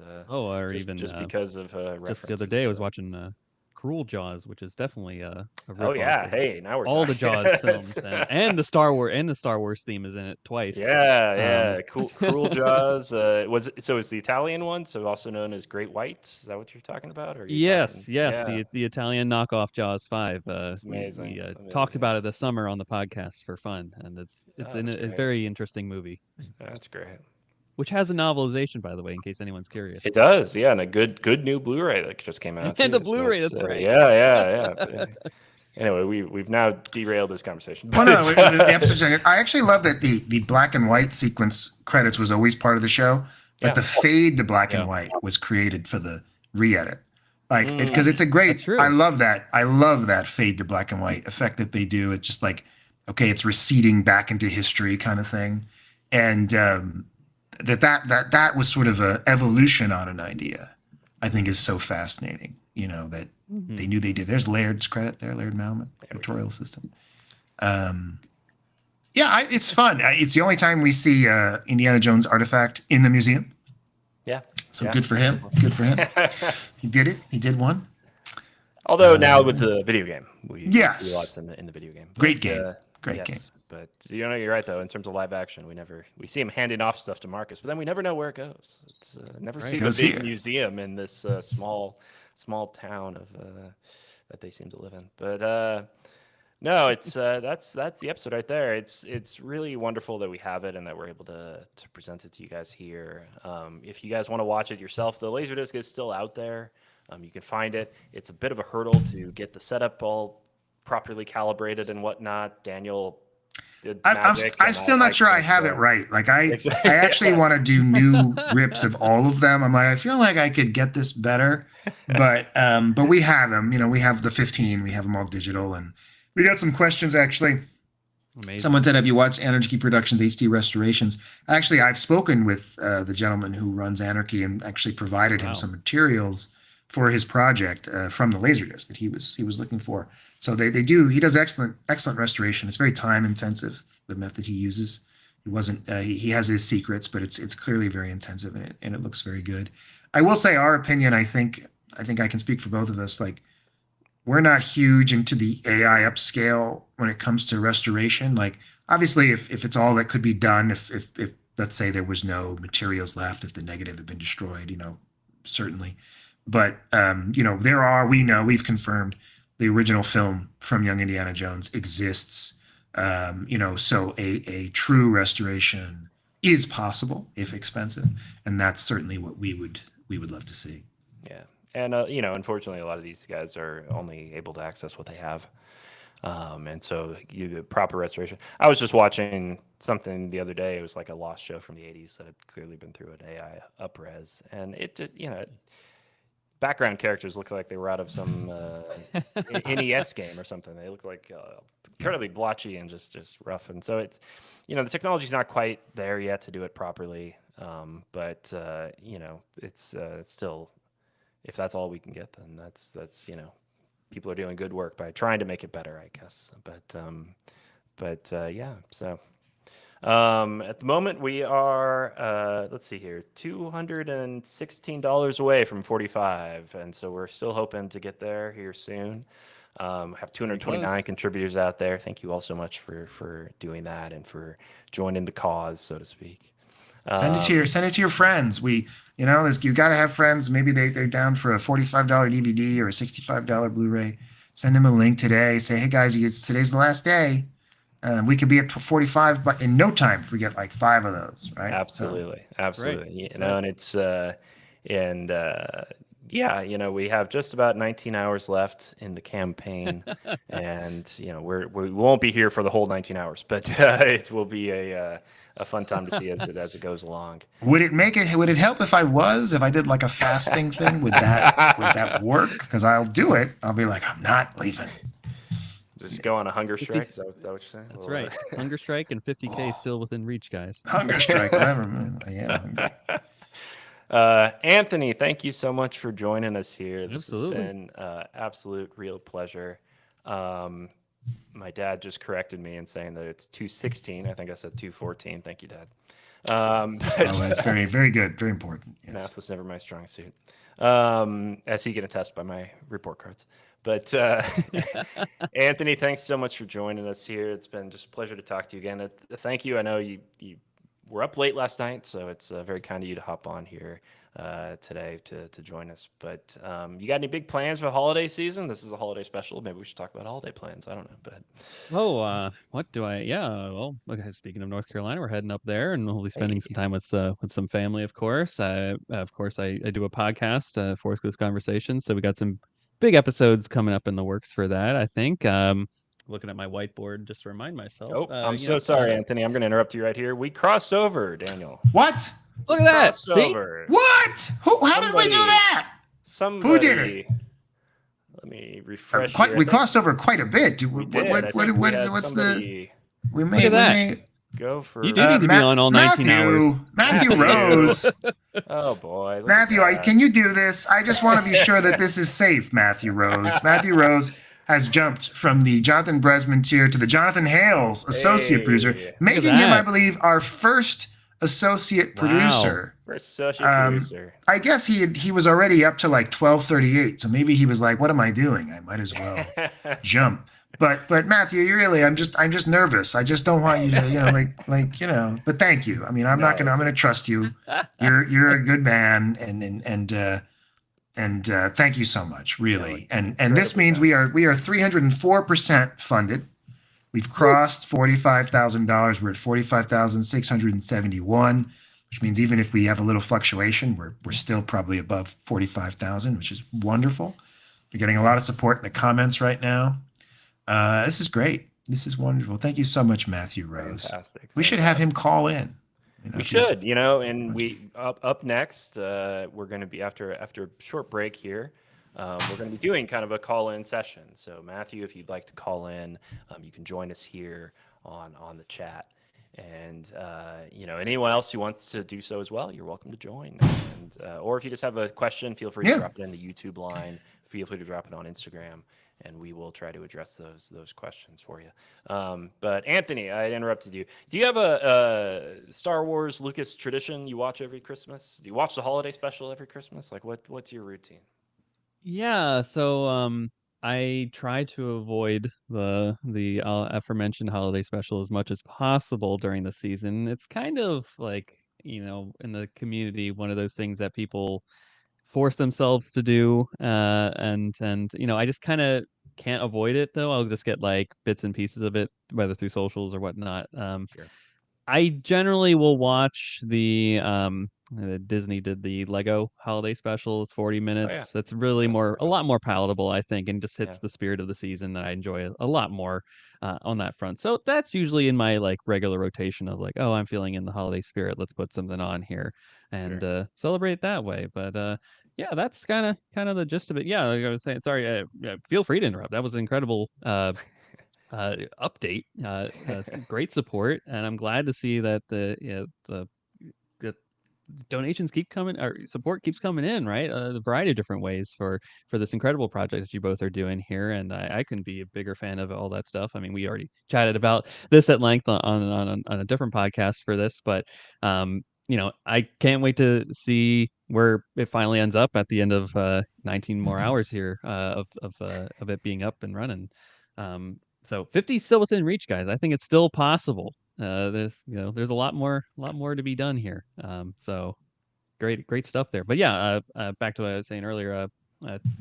just because of just the other day I was watching Cruel Jaws, which is definitely a oh yeah, hey, now we're all talking. the Jaws films and the Star Wars theme is in it twice. Yeah. Cruel Jaws is the Italian one, so also known as Great White. Is that what you're talking about? Or yes, Yeah. the Italian knockoff Jaws 5. It's amazing. We talked about it this summer on the podcast for fun, and it's a very interesting movie. That's great. Which has a novelization, by the way, in case anyone's curious. It does, yeah, and a good new Blu-ray that just came out. And a Blu-ray, that's right. Yeah. Anyway, we've now derailed this conversation. Well, no, the episode. I actually love that the black and white sequence credits was always part of the show, but the fade to black and white was created for the re-edit. Like, because it's a great. I love that. I love that fade to black and white effect that they do. It's just like, okay, it's receding back into history kind of thing, and that was sort of a evolution on an idea. I think is so fascinating. That they knew they did. There's Laird's credit there, Laird Malman, editorial assistant. It's fun. It's the only time we see Indiana Jones artifact in the museum. Yeah. So good for him. Good for him. He did it. He did one. Although now with the video game, we see Yes. lots in the video game. Great game. Great game. But you're right though. In terms of live action, we see him handing off stuff to Marcus, but then we never know where it goes. It's never see the big museum in this small town of that they seem to live in. But No, it's that's the episode right there. It's really wonderful that we have it and that we're able to present it to you guys here. If you guys want to watch it yourself, the Laserdisc is still out there. You can find it. It's a bit of a hurdle to get the setup all properly calibrated and whatnot. Daniel did magic. I'm still not sure I have it right. Like I actually want to do new rips of all of them. I'm like, I feel like I could get this better, but we have them. You know, we have the 15. We have them all digital, and we got some questions actually. Amazing. Someone said, have you watched Anarchy Productions HD restorations? Actually, I've spoken with the gentleman who runs Anarchy and actually provided him some materials for his project from the Laserdisc that he was looking for. So they do. He does excellent restoration. It's very time intensive, the method he uses. He wasn't. He has his secrets, but it's clearly very intensive and it looks very good. I will say our opinion. I think I can speak for both of us. Like, we're not huge into the AI upscale when it comes to restoration. Like, obviously, if it's all that could be done, if let's say there was no materials left, if the negative had been destroyed, you know, certainly. But you know, we've confirmed the original film from Young Indiana Jones exists. You know, so a true restoration is possible if expensive, and that's certainly what we would love to see. Yeah. And, you know, unfortunately, a lot of these guys are only able to access what they have. And so the proper restoration. I was just watching something the other day. It was like a lost show from the 80s that had clearly been through an AI up-res. And it just, you know, background characters look like they were out of some NES game or something. They look like incredibly blotchy and just rough. And so it's, you know, the technology's not quite there yet to do it properly. But, you know, it's still... If that's all we can get, then that's you know, people are doing good work by trying to make it better, I guess. But yeah. So at the moment we are let's see here, $216 away from 45, and so we're still hoping to get there here soon. Have 229 contributors out there. Thank you all so much for doing that and for joining the cause, so to speak. Send it to your friends. You got to have friends. Maybe they're down for a $45 DVD or a $65 Blu-ray. Send them a link today. Say, hey guys, today's the last day. We could be at 45, but in no time if we get like 5 of those, right? Absolutely, so, absolutely. Right. You know, and it's yeah, you know, we have just about 19 hours left in the campaign, and you know, we won't be here for the whole 19 hours, but it will be a fun time to see as it goes along. Would it help if I did like a fasting thing? Would that work? Because I'll do it. I'll be like, I'm not leaving. Just go on a hunger strike. Is that what you're saying? That's right. Hunger strike and 50K still within reach, guys. Hunger strike, whatever. Man. I am hungry. Anthony, thank you so much for joining us here. This Absolutely. has been absolute real pleasure. My dad just corrected me in saying that it's 216. I think I said 214. Thank you, Dad. That's very, very good. Very important. Yes. Math was never my strong suit, as he can attest by my report cards. But Anthony, thanks so much for joining us here. It's been just a pleasure to talk to you again. Thank you. I know you were up late last night, so it's very kind of you to hop on here today to join us. But you got any big plans for the holiday season? This is a holiday special. Maybe we should talk about holiday plans. I don't know, but what do I? Yeah, well, okay. Speaking of North Carolina, we're heading up there, and we'll be spending some time with some family, of course. I do a podcast, Force Ghost Conversations, so we got some big episodes coming up in the works for that. I think. Looking at my whiteboard just to remind myself. Oh, I'm so sorry, Anthony. I'm going to interrupt you right here. We crossed over, Daniel. What? Look at that. See? What? How did we do that? Who did it? Let me refresh. We crossed over quite a bit. We made. Go for. You do need to be on all 19 hours. Matthew Rose. Oh boy, Matthew, can you do this? I just want to be sure that this is safe, Matthew Rose. Matthew Rose has jumped from the Jonathan Bresman tier to the Jonathan Hales associate producer, making him, I believe, our first associate producer. First associate producer. I guess he was already up to like 1238, so maybe he was like, "What am I doing? I might as well jump." But Matthew, I'm just nervous. I just don't want you to, But thank you. I mean, I'm gonna trust you. You're a good man, and thank you so much, really. And this means we are 304% funded We've crossed $45,000. We're at 45,671, which means even if we have a little fluctuation, we're still probably above 45,000, which is wonderful. We're getting a lot of support in the comments right now. This is great. This is wonderful. Thank you so much, Matthew Rose. Fantastic. We should have him call in. We should, and we up next. We're going to be after a short break here. We're going to be doing kind of a call-in session. So Matthew, if you'd like to call in, you can join us here on the chat. And anyone else who wants to do so as well, you're welcome to join. And or if you just have a question, feel free to drop it in the YouTube line. Feel free to drop it on Instagram, and we will try to address those questions for you. But Anthony, I interrupted you. Do you have a Star Wars Lucas tradition you watch every Christmas? Do you watch the holiday special every Christmas? Like what's your routine? Yeah, so I try to avoid the aforementioned holiday special as much as possible during the season. It's kind of like, in the community, one of those things that people force themselves to do, and I just kind of can't avoid it though. I'll just get like bits and pieces of it, whether through socials or whatnot. Sure. I generally will watch the Disney did the Lego holiday special. It's 40 minutes. yeah. That's really a lot more palatable, I think, and just hits the spirit of the season that I enjoy a lot more on that front. So that's usually in my like regular rotation of like, oh, I'm feeling in the holiday spirit. Let's put something on here and celebrate that way. But yeah, that's kind of the gist of it. Yeah, like I was saying, sorry, feel free to interrupt. That was an incredible update. Great support, and I'm glad to see that the donations keep coming, or support keeps coming in, right? A variety of different ways for this incredible project that you both are doing here, and I can be a bigger fan of all that stuff. I mean, we already chatted about this at length on a different podcast for this, but I can't wait to see where it finally ends up at the end of 19 more hours here of it being up and running. So 50 is still within reach, guys. I think it's still possible. There's a lot more to be done here. So great stuff there. But yeah, back to what I was saying earlier.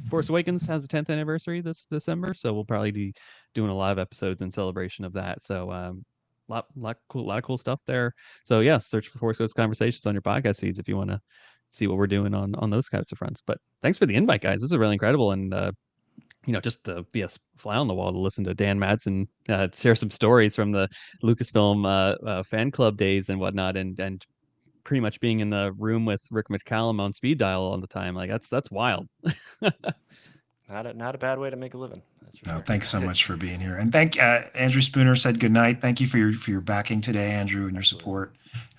Force Awakens has a 10th anniversary this December, so we'll probably be doing a lot of episodes in celebration of that. So lot of cool stuff there. So yeah, search for Force Awakens Conversations on your podcast feeds if you want to see what we're doing on those types of fronts. But thanks for the invite, guys. This is really incredible, and just to be a fly on the wall to listen to Dan Madsen share some stories from the Lucasfilm fan club days and whatnot, and pretty much being in the room with Rick McCallum on speed dial all the time. Like that's wild. Not a bad way to make a living. No, thanks so much for being here, and thank Andrew Spooner said good night. Thank you for your backing today, Andrew, and your support.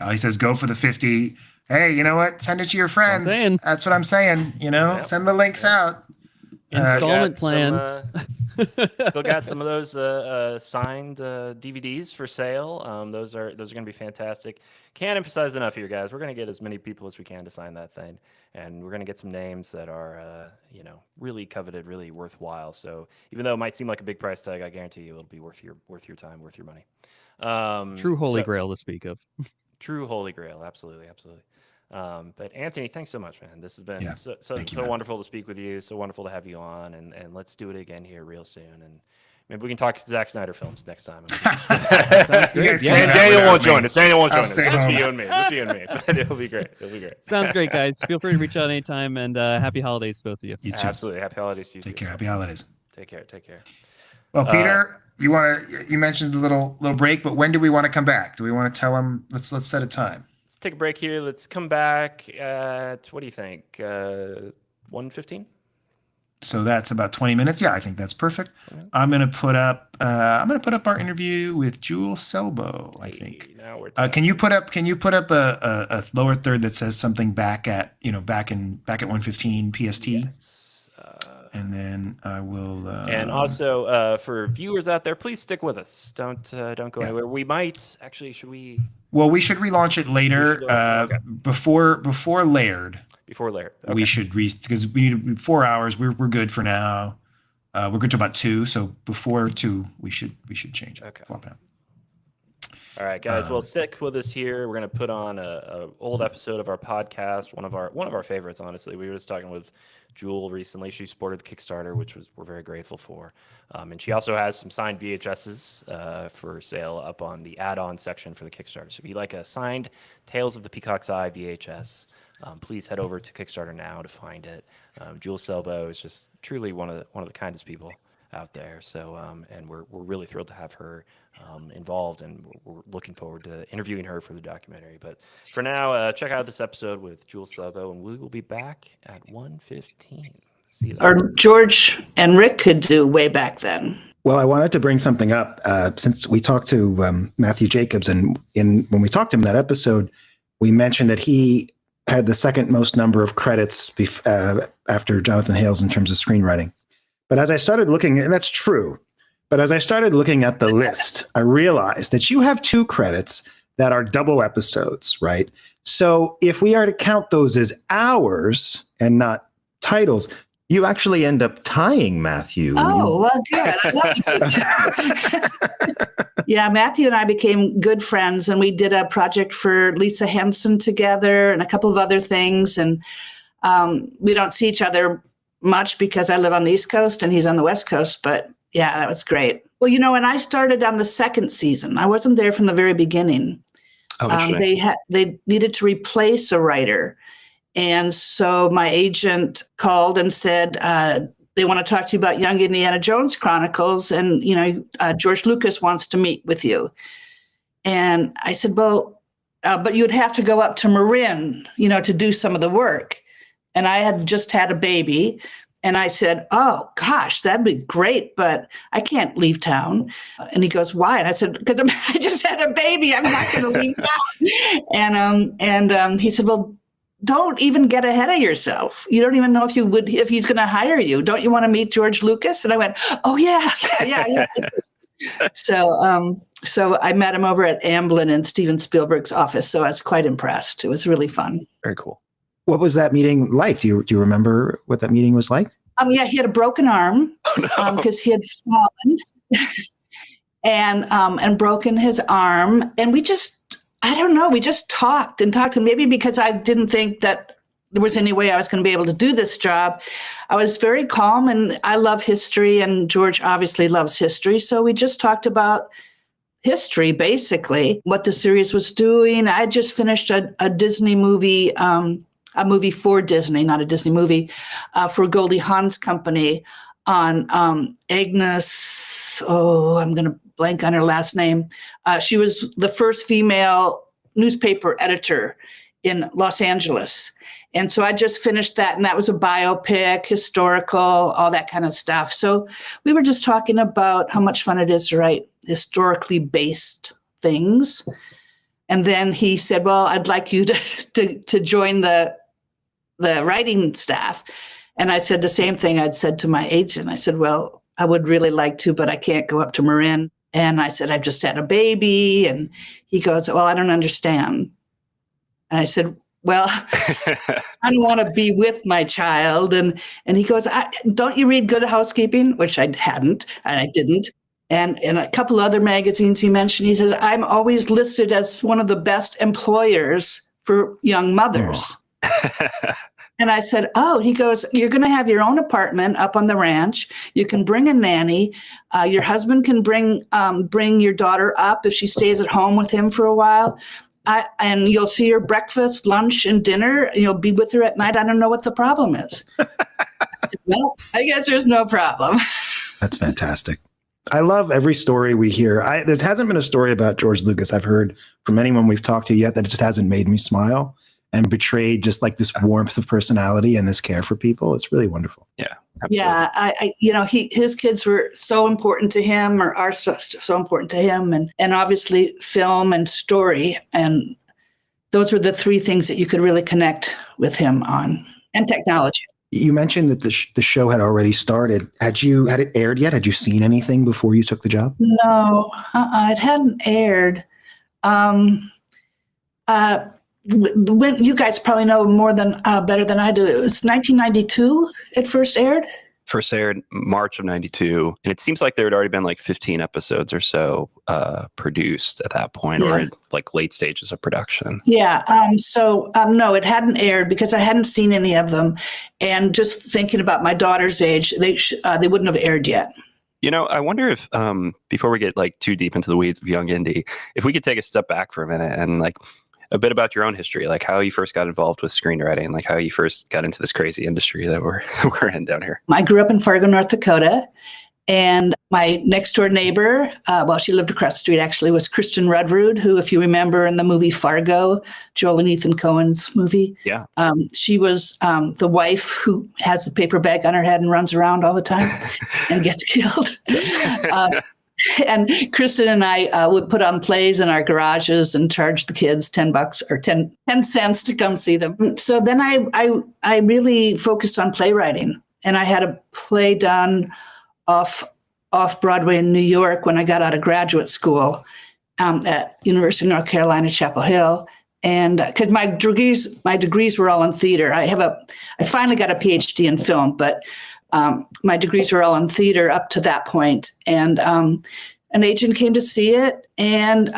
He says go for the 50. Hey, you know what? Send it to your friends. That's what I'm saying. Send the links out. Installment plan. Still got some of those signed DVDs for sale. Those are going to be fantastic. Can't emphasize enough here, guys. We're going to get as many people as we can to sign that thing, and we're going to get some names that are really coveted, really worthwhile. So even though it might seem like a big price tag, I guarantee you it'll be worth your time, worth your money. True holy grail to speak of. True holy grail, absolutely. But Anthony, thanks so much, man. This has been so wonderful to speak with you. So wonderful to have you on, and let's do it again here real soon. And maybe we can talk Zack Snyder films next time. Daniel won't join us. Just be you and me. But it'll be great. Sounds great, guys. Feel free to reach out anytime, and happy holidays to both of you. You too. Absolutely. Happy holidays to you. Take care. Happy holidays. Take care. Well, Peter, you mentioned a little break, but when do we want to come back? Do we want to tell them? Let's set a time. Let's take a break here. Let's come back at, what do you think? 1:15? So that's about 20 minutes. Yeah, I think that's perfect. I'm gonna put up our interview with Jewel Selbo. I think. Can you put up a lower third that says something back at 1:15 PST? Yes. And then I will. And also for viewers out there, please stick with us. Don't go anywhere. We might actually. Should we? Well, we should relaunch it later. Before Laird. Before Laird. Okay. We should because we need 4 hours. We're good for now. We're good to about 2. So before 2, we should change it. Okay. Swap it out. All right, guys. Well, stick with us here. We're going to put on a old episode of our podcast. One of our favorites, honestly. We were just talking with Jewel recently. She supported the Kickstarter, which we're very grateful for. And she also has some signed VHSs for sale up on the add-on section for the Kickstarter. So if you like a signed Tales of the Peacock's Eye VHS, please head over to Kickstarter now to find it. Jewel Selbo is just truly one of the kindest people out there. So, and we're really thrilled to have her involved, and we're looking forward to interviewing her for the documentary. But for now, check out this episode with Jewel Selbo, and we will be back at 1:15. See you then. Or George and Rick could do way back then. Well, I wanted to bring something up since we talked to Matthew Jacobs, and when we talked to him that episode, we mentioned that he had the second most number of credits after Jonathan Hales in terms of screenwriting. But as I started looking, and that's true, but as I started looking at the list, I realized that you have 2 credits that are double episodes, right? So if we are to count those as hours and not titles, you actually end up tying Matthew. Oh, well, good. I love you. Yeah, Matthew and I became good friends, and we did a project for Lisa Henson together and a couple of other things. And we don't see each other much because I live on the East Coast and he's on the West Coast. But yeah, that was great. Well, when I started on the second season, I wasn't there from the very beginning. They needed to replace a writer. And so my agent called and said, they want to talk to you about Young Indiana Jones Chronicles. And, George Lucas wants to meet with you. And I said, well, but you'd have to go up to Marin, to do some of the work. And I had just had a baby. And I said, oh, gosh, that'd be great, but I can't leave town. And he goes, why? And I said, because I just had a baby. I'm not going to leave town. And he said, well, don't even get ahead of yourself. You don't even know if he's going to hire you. Don't you want to meet George Lucas? And I went, oh, yeah. So I met him over at Amblin in Steven Spielberg's office. So I was quite impressed. It was really fun. Very cool. What was that meeting like? Do you remember what that meeting was like? Yeah, he had a broken arm because he had fallen and broken his arm. And we just talked and talked. And maybe because I didn't think that there was any way I was going to be able to do this job, I was very calm, and I love history, and George obviously loves history. So we just talked about history, basically, what the series was doing. I just finished a Disney movie, a movie for Disney, not a Disney movie, for Goldie Hawn's company on Agnes. Oh, I'm going to blank on her last name. She was the first female newspaper editor in Los Angeles. And so I just finished that, and that was a biopic, historical, all that kind of stuff. So we were just talking about how much fun it is to write historically based things. And then he said, well, I'd like you to join the writing staff. And I said the same thing I'd said to my agent. I said, well, I would really like to, but I can't go up to Marin. And I said, I've just had a baby. And he goes, well, I don't understand. And I said, well, I don't want to be with my child. And he goes, don't you read Good Housekeeping? Which I hadn't, and I didn't. And in a couple other magazines he mentioned, he says, I'm always listed as one of the best employers for young mothers. Oh. And I said, oh, he goes, you're going to have your own apartment up on the ranch. You can bring a nanny. Your husband can bring your daughter up if she stays at home with him for a while. And you'll see her breakfast, lunch, and dinner. And you'll be with her at night. I don't know what the problem is. I said, well, I guess there's no problem. That's fantastic. I love every story we hear. There hasn't been a story about George Lucas I've heard from anyone we've talked to yet that just hasn't made me smile and betrayed just like this warmth of personality and this care for people. It's really wonderful. Yeah. Absolutely. Yeah, his kids were so important to him, or are so important to him, and obviously film and story, and those were the three things that you could really connect with him on, and technology. You mentioned that the show had already started. Had it aired yet? Had you seen anything before you took the job? No, it hadn't aired. When you guys probably know more than better than I do. It was 1992 it first aired. first aired March of 92. And it seems like there had already been like 15 episodes or so produced at that point, or in like late stages of production. Yeah. No, it hadn't aired because I hadn't seen any of them. And just thinking about my daughter's age, they wouldn't have aired yet. You know, I wonder if before we get like too deep into the weeds of Young Indy, if we could take a step back for a minute and like a bit about your own history, like how you first got involved with screenwriting, like how you first got into this crazy industry that we're in down here. I grew up in Fargo, North Dakota, and my next door neighbor, she lived across the street actually, was Kristen Rudrud, who, if you remember in the movie Fargo, Joel and Ethan Coen's movie, she was the wife who has the paper bag on her head and runs around all the time and gets killed. And Kristen and I would put on plays in our garages and charge the kids $10 or 10 cents to come see them. So then I really focused on playwriting, and I had a play done off Broadway in New York when I got out of graduate school at University of North Carolina, Chapel Hill. And because my degrees were all in theater. I finally got a PhD in film, but my degrees were all in theater up to that point. And an agent came to see it, and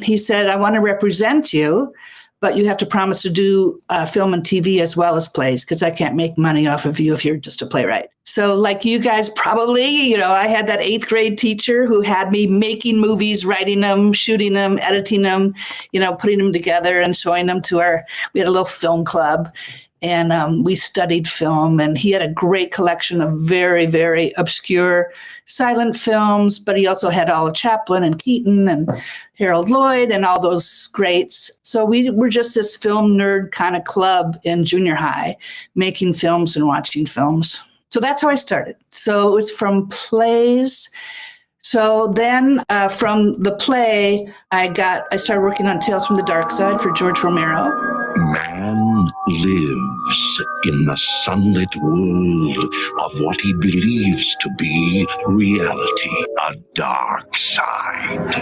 he said, I want to represent you, but you have to promise to do film and TV as well as plays, because I can't make money off of you if you're just a playwright. So like you guys probably, I had that 8th grade teacher who had me making movies, writing them, shooting them, editing them, putting them together and showing them we had a little film club. And we studied film, and he had a great collection of very, very obscure silent films, but he also had all of Chaplin and Keaton and Harold Lloyd and all those greats. So we were just this film nerd kind of club in junior high, making films and watching films. So that's how I started. So it was from plays. So then from the play, I started working on Tales from the Dark Side for George Romero. Man lives in the sunlit world of what he believes to be reality, a dark side.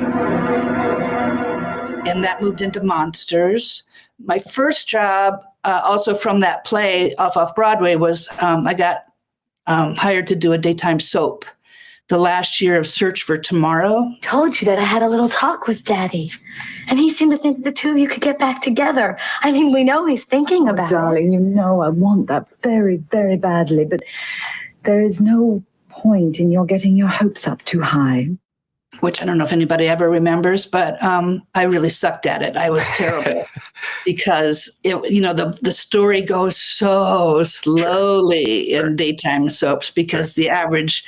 And that moved into Monsters. My first job, also from that play off Broadway, was I got hired to do a daytime soap. The last year of Search for Tomorrow. Told you that I had a little talk with Daddy, and he seemed to think that the two of you could get back together. I mean, we know he's thinking about Darling, I want that very, very badly, but there is no point in your getting your hopes up too high. Which I don't know if anybody ever remembers, but I really sucked at it. I was terrible because the story goes so slowly in daytime soaps because the average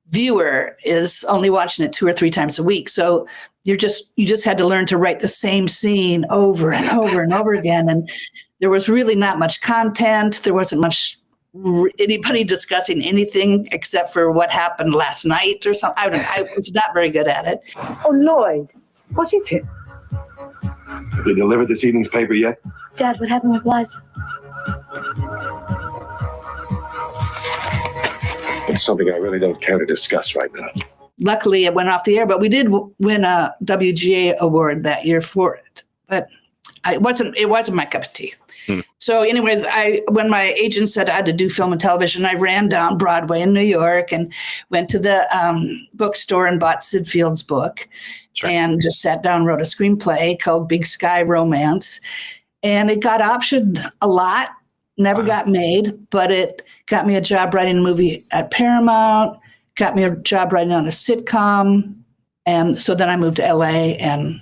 viewer is only watching it 2 or 3 times a week. So you just had to learn to write the same scene over and over and over again. And there was really not much content. There wasn't much anybody discussing anything except for what happened last night or something. I was not very good at it. Oh, Lloyd, what is it? Have you delivered this evening's paper yet? Dad, what happened with Liza? It's something I really don't care to discuss right now. Luckily, it went off the air, but we did win a WGA award that year for it. But it wasn't my cup of tea. So anyway, when my agent said I had to do film and television, I ran down Broadway in New York and went to the bookstore and bought Sid Field's book and just sat down, wrote a screenplay called Big Sky Romance. And it got optioned a lot, never got made, but it got me a job writing a movie at Paramount, got me a job writing on a sitcom. And so then I moved to LA and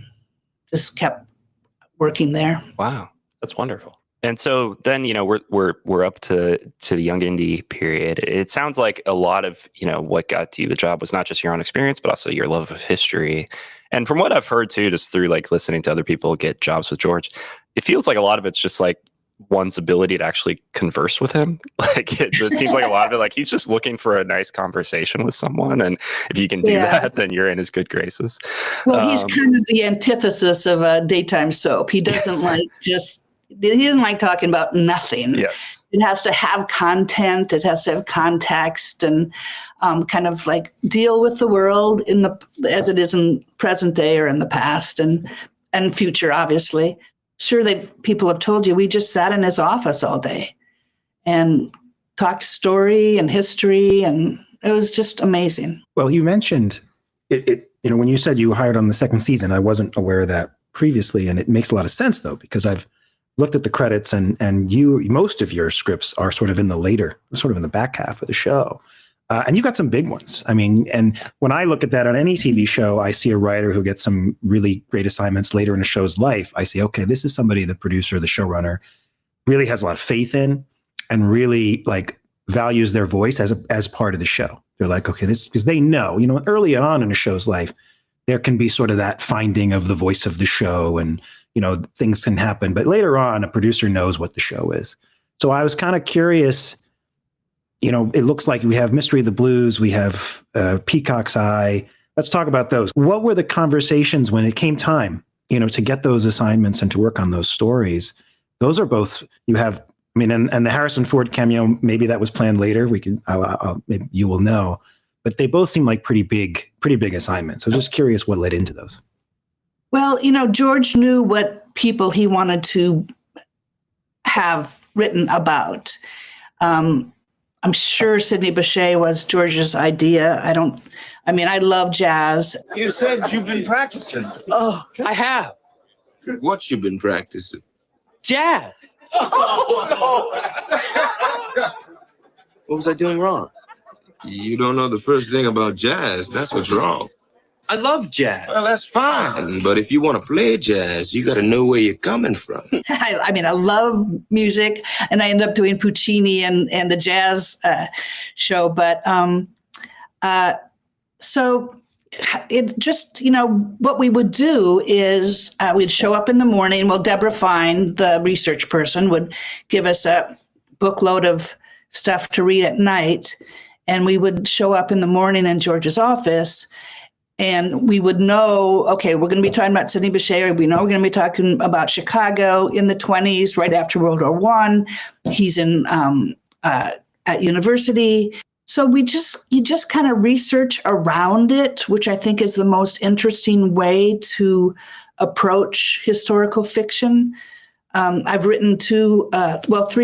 just kept working there. Wow, that's wonderful. And so then, we're up to the Young Indy period. It sounds like a lot of, what got you the job was not just your own experience, but also your love of history. And from what I've heard too, just through like listening to other people get jobs with George, it feels like a lot of it's just like one's ability to actually converse with him. Like it seems like a lot of it, like he's just looking for a nice conversation with someone. And if you can do that, then you're in his good graces. Well, he's kind of the antithesis of a daytime soap. He doesn't he doesn't like talking about nothing. Yes. It has to have content. It has to have context and kind of like deal with the world as it is in present day or in the past and future, obviously. Sure, people have told you we just sat in his office all day and talked story and history, and it was just amazing. Well, you mentioned it, when you said you hired on the second season, I wasn't aware of that previously. And it makes a lot of sense, though, because I've looked at the credits and most of your scripts are sort of in the back half of the show. And you got some big ones. I mean, and when I look at that on any TV show, I see a writer who gets some really great assignments later in a show's life. I see, okay, this is somebody the producer, the showrunner really has a lot of faith in and really values their voice as part of the show. They're like, okay, this, because they know, early on in a show's life, there can be sort of that finding of the voice of the show and, things can happen. But later on, a producer knows what the show is. So I was kind of curious. It looks like we have Mystery of the Blues, we have Peacock's Eye. Let's talk about those. What were the conversations when it came time, to get those assignments and to work on those stories? Those are both, and the Harrison Ford cameo, maybe that was planned later. Maybe you will know, but they both seem like pretty big assignments. So just curious what led into those. Well, George knew what people he wanted to have written about. I'm sure Sidney Bechet was George's idea. I love jazz. You said you've been practicing. Oh, I have. What you've been practicing? Jazz. Oh, What was I doing wrong? You don't know the first thing about jazz. That's what's wrong. I love jazz. Well, that's fine. But if you want to play jazz, you got to know where you're coming from. I love music, and I ended up doing Puccini and the jazz show. But so it just, what we would do is we'd show up in the morning. Well, Deborah Fine, the research person, would give us a bookload of stuff to read at night. And we would show up in the morning in George's office. And we would know, okay, we're going to be talking about Sidney Bechet. We know we're going to be talking about Chicago in the 1920s, right after World War I. He's in at university. So you just kind of research around it, which I think is the most interesting way to approach historical fiction. I've written 3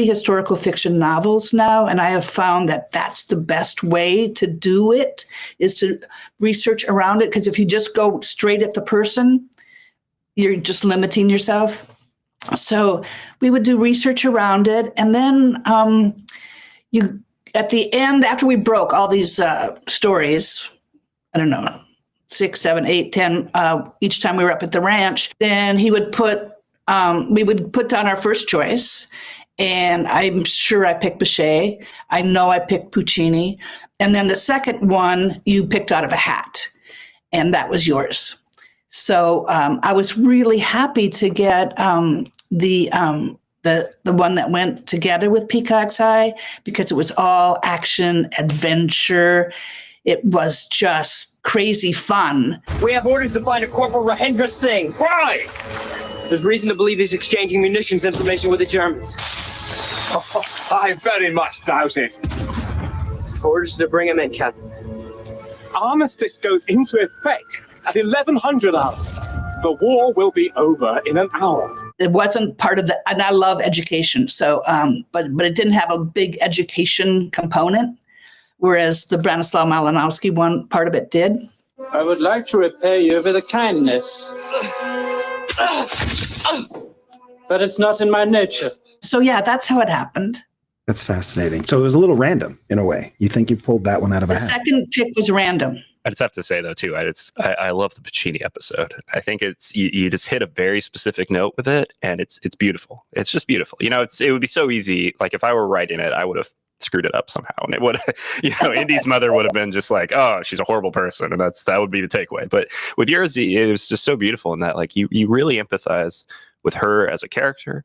historical fiction novels now, and I have found that that's the best way to do it, is to research around it. Because if you just go straight at the person, you're just limiting yourself. So we would do research around it. And then at the end, after we broke all these stories, 6, 7, 8, 10, each time we were up at the ranch, then he would we would put down our first choice, and I'm sure I picked Bechet. I know I picked Puccini. And then the second one you picked out of a hat, and that was yours. So I was really happy to get the one that went together with Peacock's Eye, because it was all action, adventure. It was just crazy fun. We have orders to find a Corporal Rahendra Singh. Why? There's reason to believe he's exchanging munitions information with the Germans. I very much doubt it. Orders to bring him in, Captain. Armistice goes into effect at 1100 hours. The war will be over in an hour. It wasn't part of and I love education. So, but it didn't have a big education component, whereas the Branislaw Malinowski one, part of it did. I would like to repay you with a kindness. But it's not in my nature. So yeah, that's how it happened. That's fascinating. So it was a little random in a way. You think you pulled that one out of a hat? The second pick was random. I just have to say though too, I love the Puccini episode. I think it's you just hit a very specific note with it, and it's beautiful. It's just beautiful. It would be so easy. Like if I were writing it, I would have screwed it up somehow, and it would, Indy's mother would have been just like, oh, she's a horrible person, and that would be the takeaway. But with yours, it was just so beautiful in that, like, you really empathize with her as a character,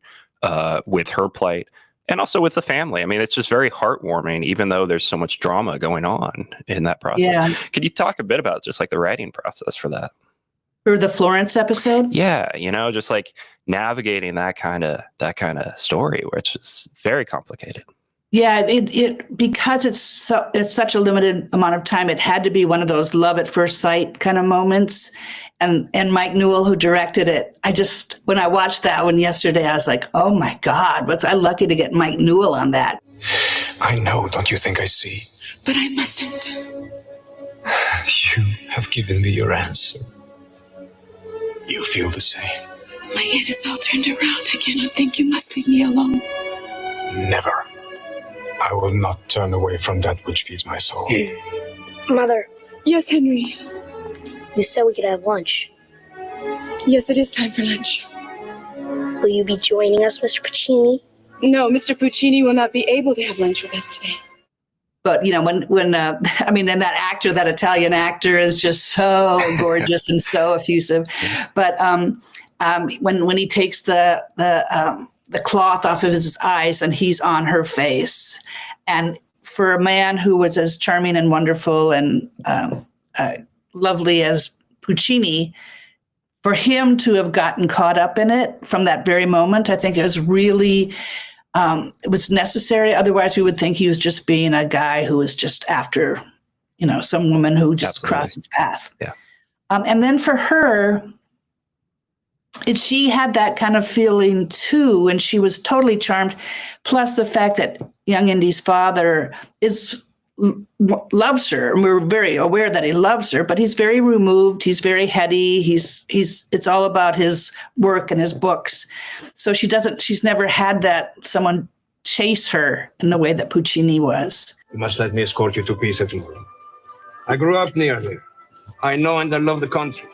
with her plight, and also with the family. I mean, it's just very heartwarming, even though there's so much drama going on in that process. Yeah. Could you talk a bit about just like the writing process for that? For the Florence episode? Yeah, just like navigating that kind of story, which is very complicated. Yeah, it because it's such a limited amount of time, it had to be one of those love at first sight kind of moments. And Mike Newell, who directed it, when I watched that one yesterday, I was like, oh my God, was I lucky to get Mike Newell on that. I know, don't you think I see? But I mustn't. You have given me your answer. You feel the same. My head is all turned around. I cannot think. You must leave me alone. Never. I will not turn away from that which feeds my soul. Mother, Yes, Henry. you said we could have lunch. Yes, it is time for lunch. Will you be joining us, Mr. Puccini? No, Mr. Puccini will not be able to have lunch with us today. But you know, when I mean, and that actor, that Italian actor, is just so gorgeous and so effusive. But when he takes the cloth off of his eyes and he's on her face, and for a man who was as charming and wonderful and lovely as Puccini, for him to have gotten caught up in it from that very moment, I think it was really. It was necessary. Otherwise, we would think he was just being a guy who was just after, you know, some woman who just crossed his path. Yeah. And then for her, she had that kind of feeling too, and she was totally charmed. Plus the fact that young Indy's father loves her, and we're very aware that he loves her, but he's very removed. He's very heady. It's all about his work and his books. So she's never had that someone chase her in the way that Puccini was. You must let me escort you to Pisa tomorrow. I grew up near there. I know and I love the country.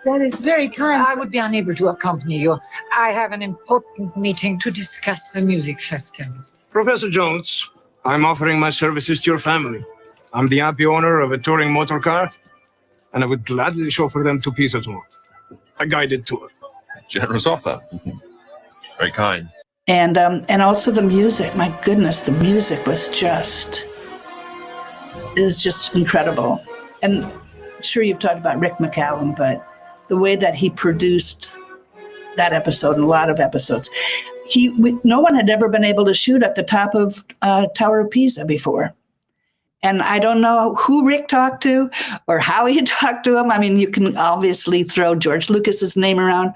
That is very kind. I would be unable to accompany you. I have an important meeting to discuss the music festival. Professor Jones, I'm offering my services to your family. I'm the happy owner of a touring motor car, and I would gladly chauffeur them to Pisa tomorrow. A guided tour. Generous offer. Very kind. And also the music. My goodness, the music was just incredible. And sure, you've talked about Rick McCallum, but the way that he produced that episode and a lot of episodes, no one had ever been able to shoot at the top of Tower of Pisa before. And I don't know who Rick talked to or how he talked to him. I mean, you can obviously throw George Lucas's name around,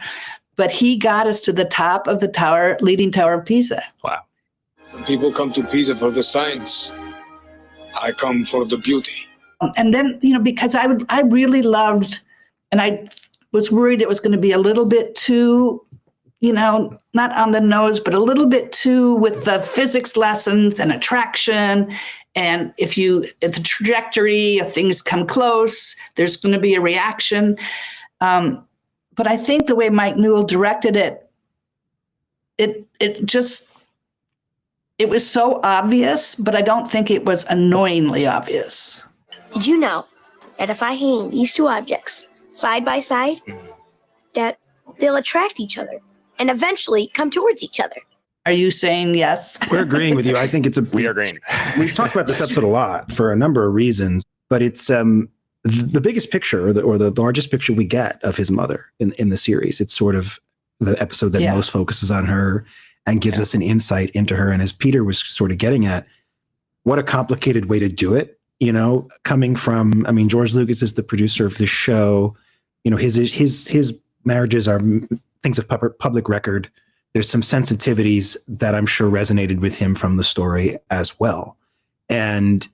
but he got us to the top of the leading Tower of Pisa. Wow. Some people come to Pisa for the science. I come for the beauty. And then, you know, because I really loved, and I was worried it was going to be a little bit too, you know, not on the nose, but a little bit too with the physics lessons and attraction. And if at the trajectory, if things come close, there's going to be a reaction. But I think the way Mike Newell directed it was so obvious, but I don't think it was annoyingly obvious. Did you know that if I hang these two objects side by side, that they'll attract each other and eventually come towards each other? Are you saying yes? We're agreeing with you. I think we are agreeing. We've talked about this episode a lot for a number of reasons, but it's the biggest picture or the largest picture we get of his mother in the series. It's sort of the episode that most focuses on her and gives us an insight into her. And as Peter was sort of getting at, what a complicated way to do it. You know, coming from, I mean, George Lucas is the producer of the show. You know, his marriages are things of public record. There's some sensitivities that I'm sure resonated with him from the story as well. And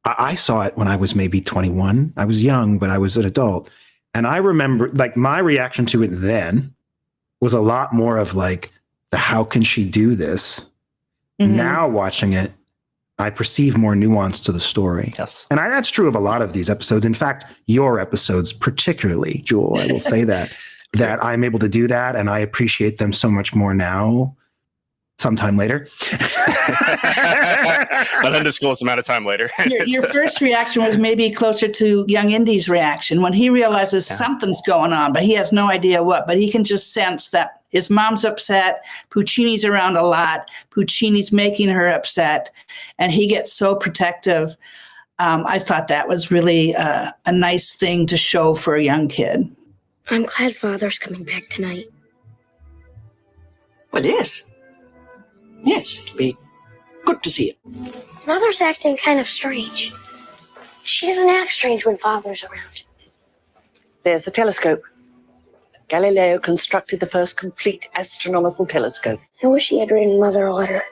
I saw it when I was maybe 21. I was young, but I was an adult. And I remember, like, my reaction to it then was a lot more of like, how can she do this? Mm-hmm. Now watching it, I perceive more nuance to the story. Yes. And that's true of a lot of these episodes. In fact, your episodes particularly, Jewel, I will say that I'm able to do that, and I appreciate them so much more now, sometime later. An undisclosed amount of time later. Your first reaction was maybe closer to young Indy's reaction when he realizes something's going on, but he has no idea what, but he can just sense that his mom's upset, Puccini's around a lot, Puccini's making her upset, and he gets so protective. I thought that was really a nice thing to show for a young kid. I'm glad Father's coming back tonight. Well, yes. Yes, it'll be good to see you. Mother's acting kind of strange. She doesn't act strange when Father's around. There's the telescope. Galileo constructed the first complete astronomical telescope. I wish he had written Mother a letter.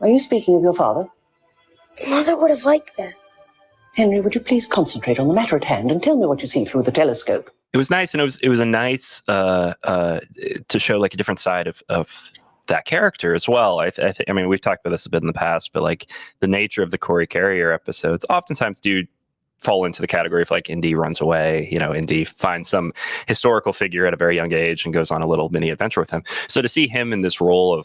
Are you speaking of your father? Mother would have liked that. Henry, would you please concentrate on the matter at hand and tell me what you see through the telescope? It was nice, and it was a nice to show like a different side of that character as well. I mean, we've talked about this a bit in the past, but like the nature of the Corey Carrier episodes oftentimes do fall into the category of like Indy runs away. You know, Indy finds some historical figure at a very young age and goes on a little mini adventure with him. So to see him in this role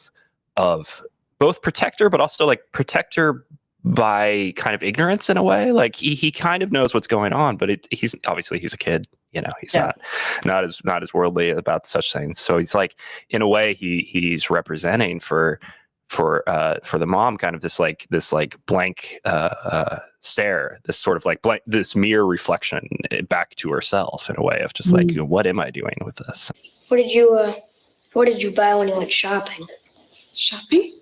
of both protector, but also like protector by kind of ignorance in a way, like he kind of knows what's going on, but he's obviously he's a kid. You know, he's not as worldly about such things. So he's like, in a way, he's representing for the mom kind of this blank stare, this sort of like blank, this mirror reflection back to herself in a way of just like, you know, what am I doing with this? What did you buy when you went shopping? Shopping?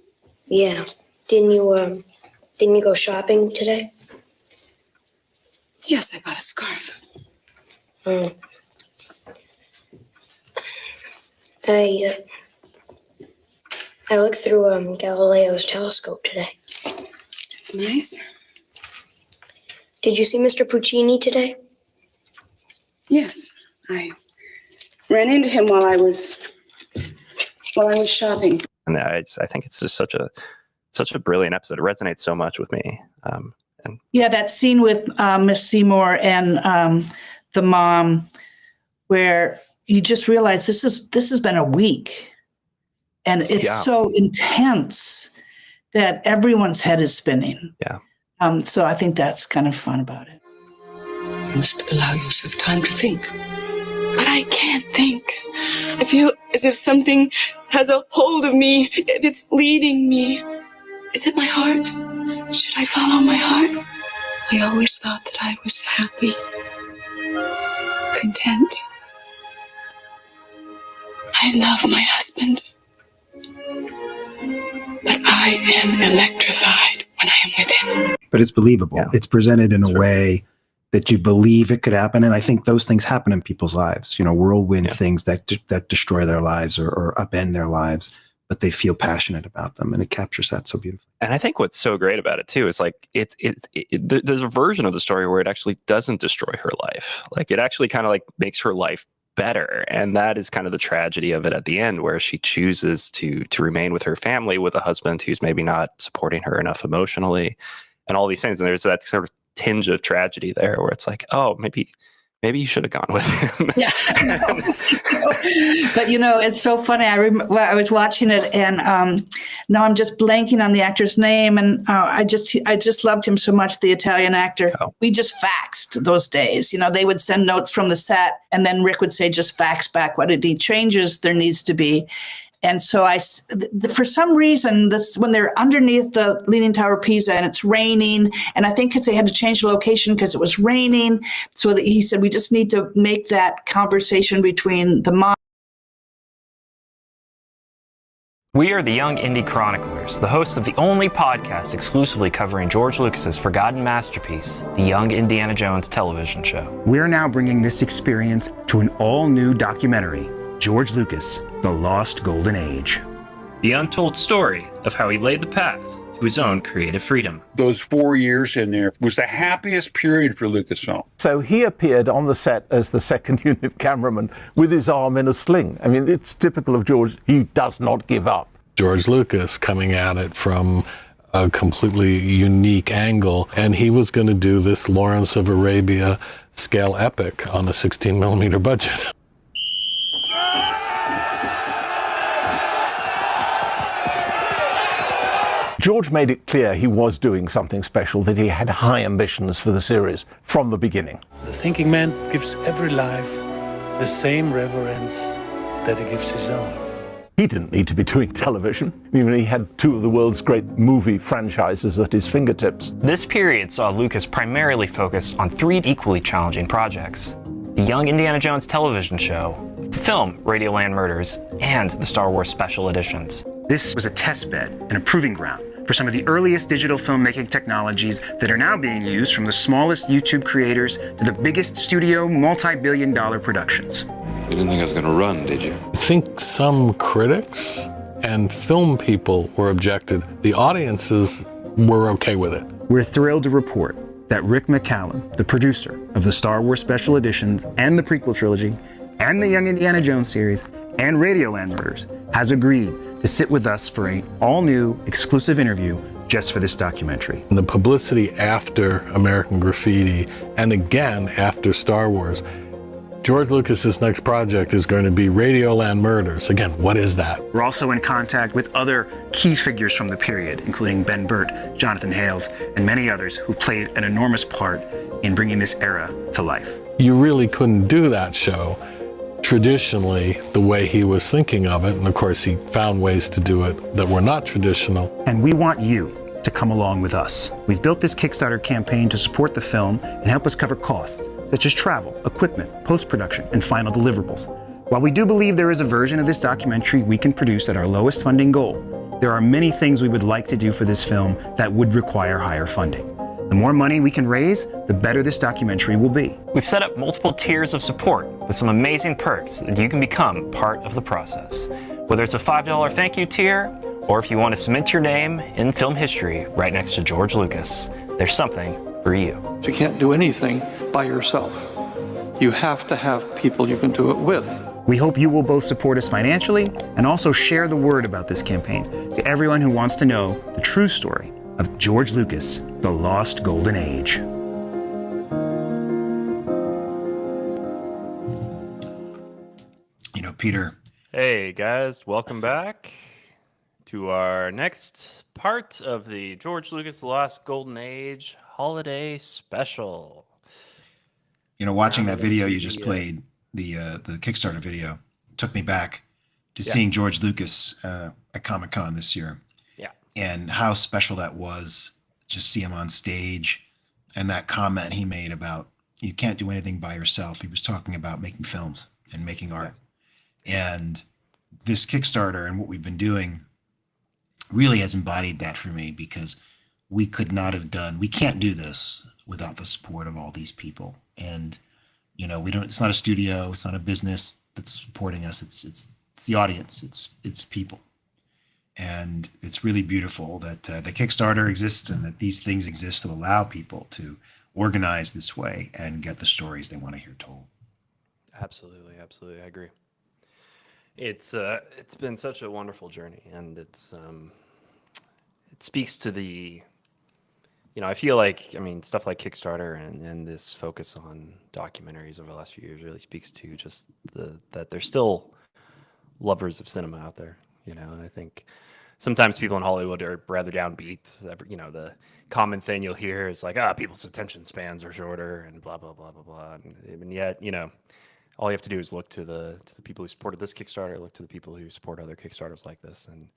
Yeah. Didn't you go shopping today? Yes, I bought a scarf. I looked through Galileo's telescope today. That's nice. Did you see Mr. Puccini today? Yes, I ran into him while I was shopping. And I think it's just such a brilliant episode. It resonates so much with me. Yeah, that scene with Miss Seymour and the mom, where you just realize this has been a week, and it's so intense that everyone's head is spinning. Yeah. So I think that's kind of fun about it. You must allow yourself time to think. But I can't think. I feel as if something has a hold of me. It's leading me. Is it my heart? Should I follow my heart? I always thought that I was happy, Content. I love my husband. But I am electrified when I am with him. But it's believable. Yeah. It's presented in a way that you believe it could happen. And I think those things happen in people's lives, you know, whirlwind things that destroy their lives or upend their lives, but they feel passionate about them. And it captures that so beautifully. And I think what's so great about it too is like there's a version of the story where it actually doesn't destroy her life. Like it actually kind of like makes her life better. And that is kind of the tragedy of it at the end, where she chooses to remain with her family with a husband who's maybe not supporting her enough emotionally and all these things. And there's that sort of tinge of tragedy there where it's like, oh, maybe you should have gone with him. Yeah. But you know, it's so funny. I was watching it, and now I'm just blanking on the actor's name, and I just loved him so much, the Italian actor. Oh. We just faxed those days. You know, they would send notes from the set, and then Rick would say, just fax back what any changes there needs to be. And so for some reason, when they're underneath the Leaning Tower of Pisa and it's raining, and I think because they had to change the location because it was raining, so that he said, we just need to make that conversation between the mom. We are the Young Indie Chroniclers, the hosts of the only podcast exclusively covering George Lucas's forgotten masterpiece, the Young Indiana Jones television show. We're now bringing this experience to an all-new documentary, George Lucas, The Lost Golden Age. The untold story of how he laid the path to his own creative freedom. Those 4 years in there was the happiest period for Lucasfilm. So he appeared on the set as the second unit cameraman with his arm in a sling. I mean, it's typical of George. He does not give up. George Lucas coming at it from a completely unique angle, and he was going to do this Lawrence of Arabia scale epic on a 16mm budget. George made it clear he was doing something special, that he had high ambitions for the series from the beginning. The thinking man gives every life the same reverence that he gives his own. He didn't need to be doing television. I mean, he had two of the world's great movie franchises at his fingertips. This period saw Lucas primarily focused on 3 equally challenging projects: the Young Indiana Jones television show, the film Radioland Murders, and the Star Wars special editions. This was a test bed and a proving ground for some of the earliest digital filmmaking technologies that are now being used, from the smallest YouTube creators to the biggest studio multi-billion-dollar productions. You didn't think I was going to run, did you? I think some critics and film people were objected. The audiences were okay with it. We're thrilled to report that Rick McCallum, the producer of the Star Wars Special Editions and the prequel trilogy, and the Young Indiana Jones series, and Radioland Murders, has agreed to sit with us for an all-new exclusive interview just for this documentary. And the publicity after American Graffiti, and again after Star Wars, George Lucas's next project is going to be Radioland Murders. Again, what is that? We're also in contact with other key figures from the period, including Ben Burt, Jonathan Hales, and many others who played an enormous part in bringing this era to life. You really couldn't do that show traditionally the way he was thinking of it, and of course he found ways to do it that were not traditional. And we want you to come along with us. We've built this Kickstarter campaign to support the film and help us cover costs, such as travel, equipment, post-production, and final deliverables. While we do believe there is a version of this documentary we can produce at our lowest funding goal, there are many things we would like to do for this film that would require higher funding. The more money we can raise, the better this documentary will be. We've set up multiple tiers of support with some amazing perks that you can become part of the process. Whether it's a $5 thank you tier, or if you want to cement your name in film history right next to George Lucas, there's something for you. You can't do anything by yourself. You have to have people you can do it with. We hope you will both support us financially and also share the word about this campaign to everyone who wants to know the true story of George Lucas, the Lost Golden Age. You know, Peter. Hey guys, welcome back to our next part of the George Lucas The Lost Golden Age holiday special. You know, watching that video you just played, the Kickstarter video, took me back to seeing George Lucas at Comic-Con this year. Yeah. And how special that was, just see him on stage, and that comment he made about you can't do anything by yourself. He was talking about making films and making art. And this Kickstarter and what we've been doing really has embodied that for me, because we can't do this without the support of all these people. And, you know, it's not a studio, it's not a business that's supporting us. It's the audience, it's people. And it's really beautiful that the Kickstarter exists and that these things exist to allow people to organize this way and get the stories they want to hear told. Absolutely, absolutely, I agree. It's been such a wonderful journey, and it speaks to the, I feel like, stuff like Kickstarter and this focus on documentaries over the last few years really speaks to just that there's still lovers of cinema out there, and I think sometimes people in Hollywood are rather downbeat. The common thing you'll hear is like, people's attention spans are shorter and blah, blah, blah, blah, blah. And yet, all you have to do is look to the people who supported this Kickstarter, look to the people who support other Kickstarters like this, and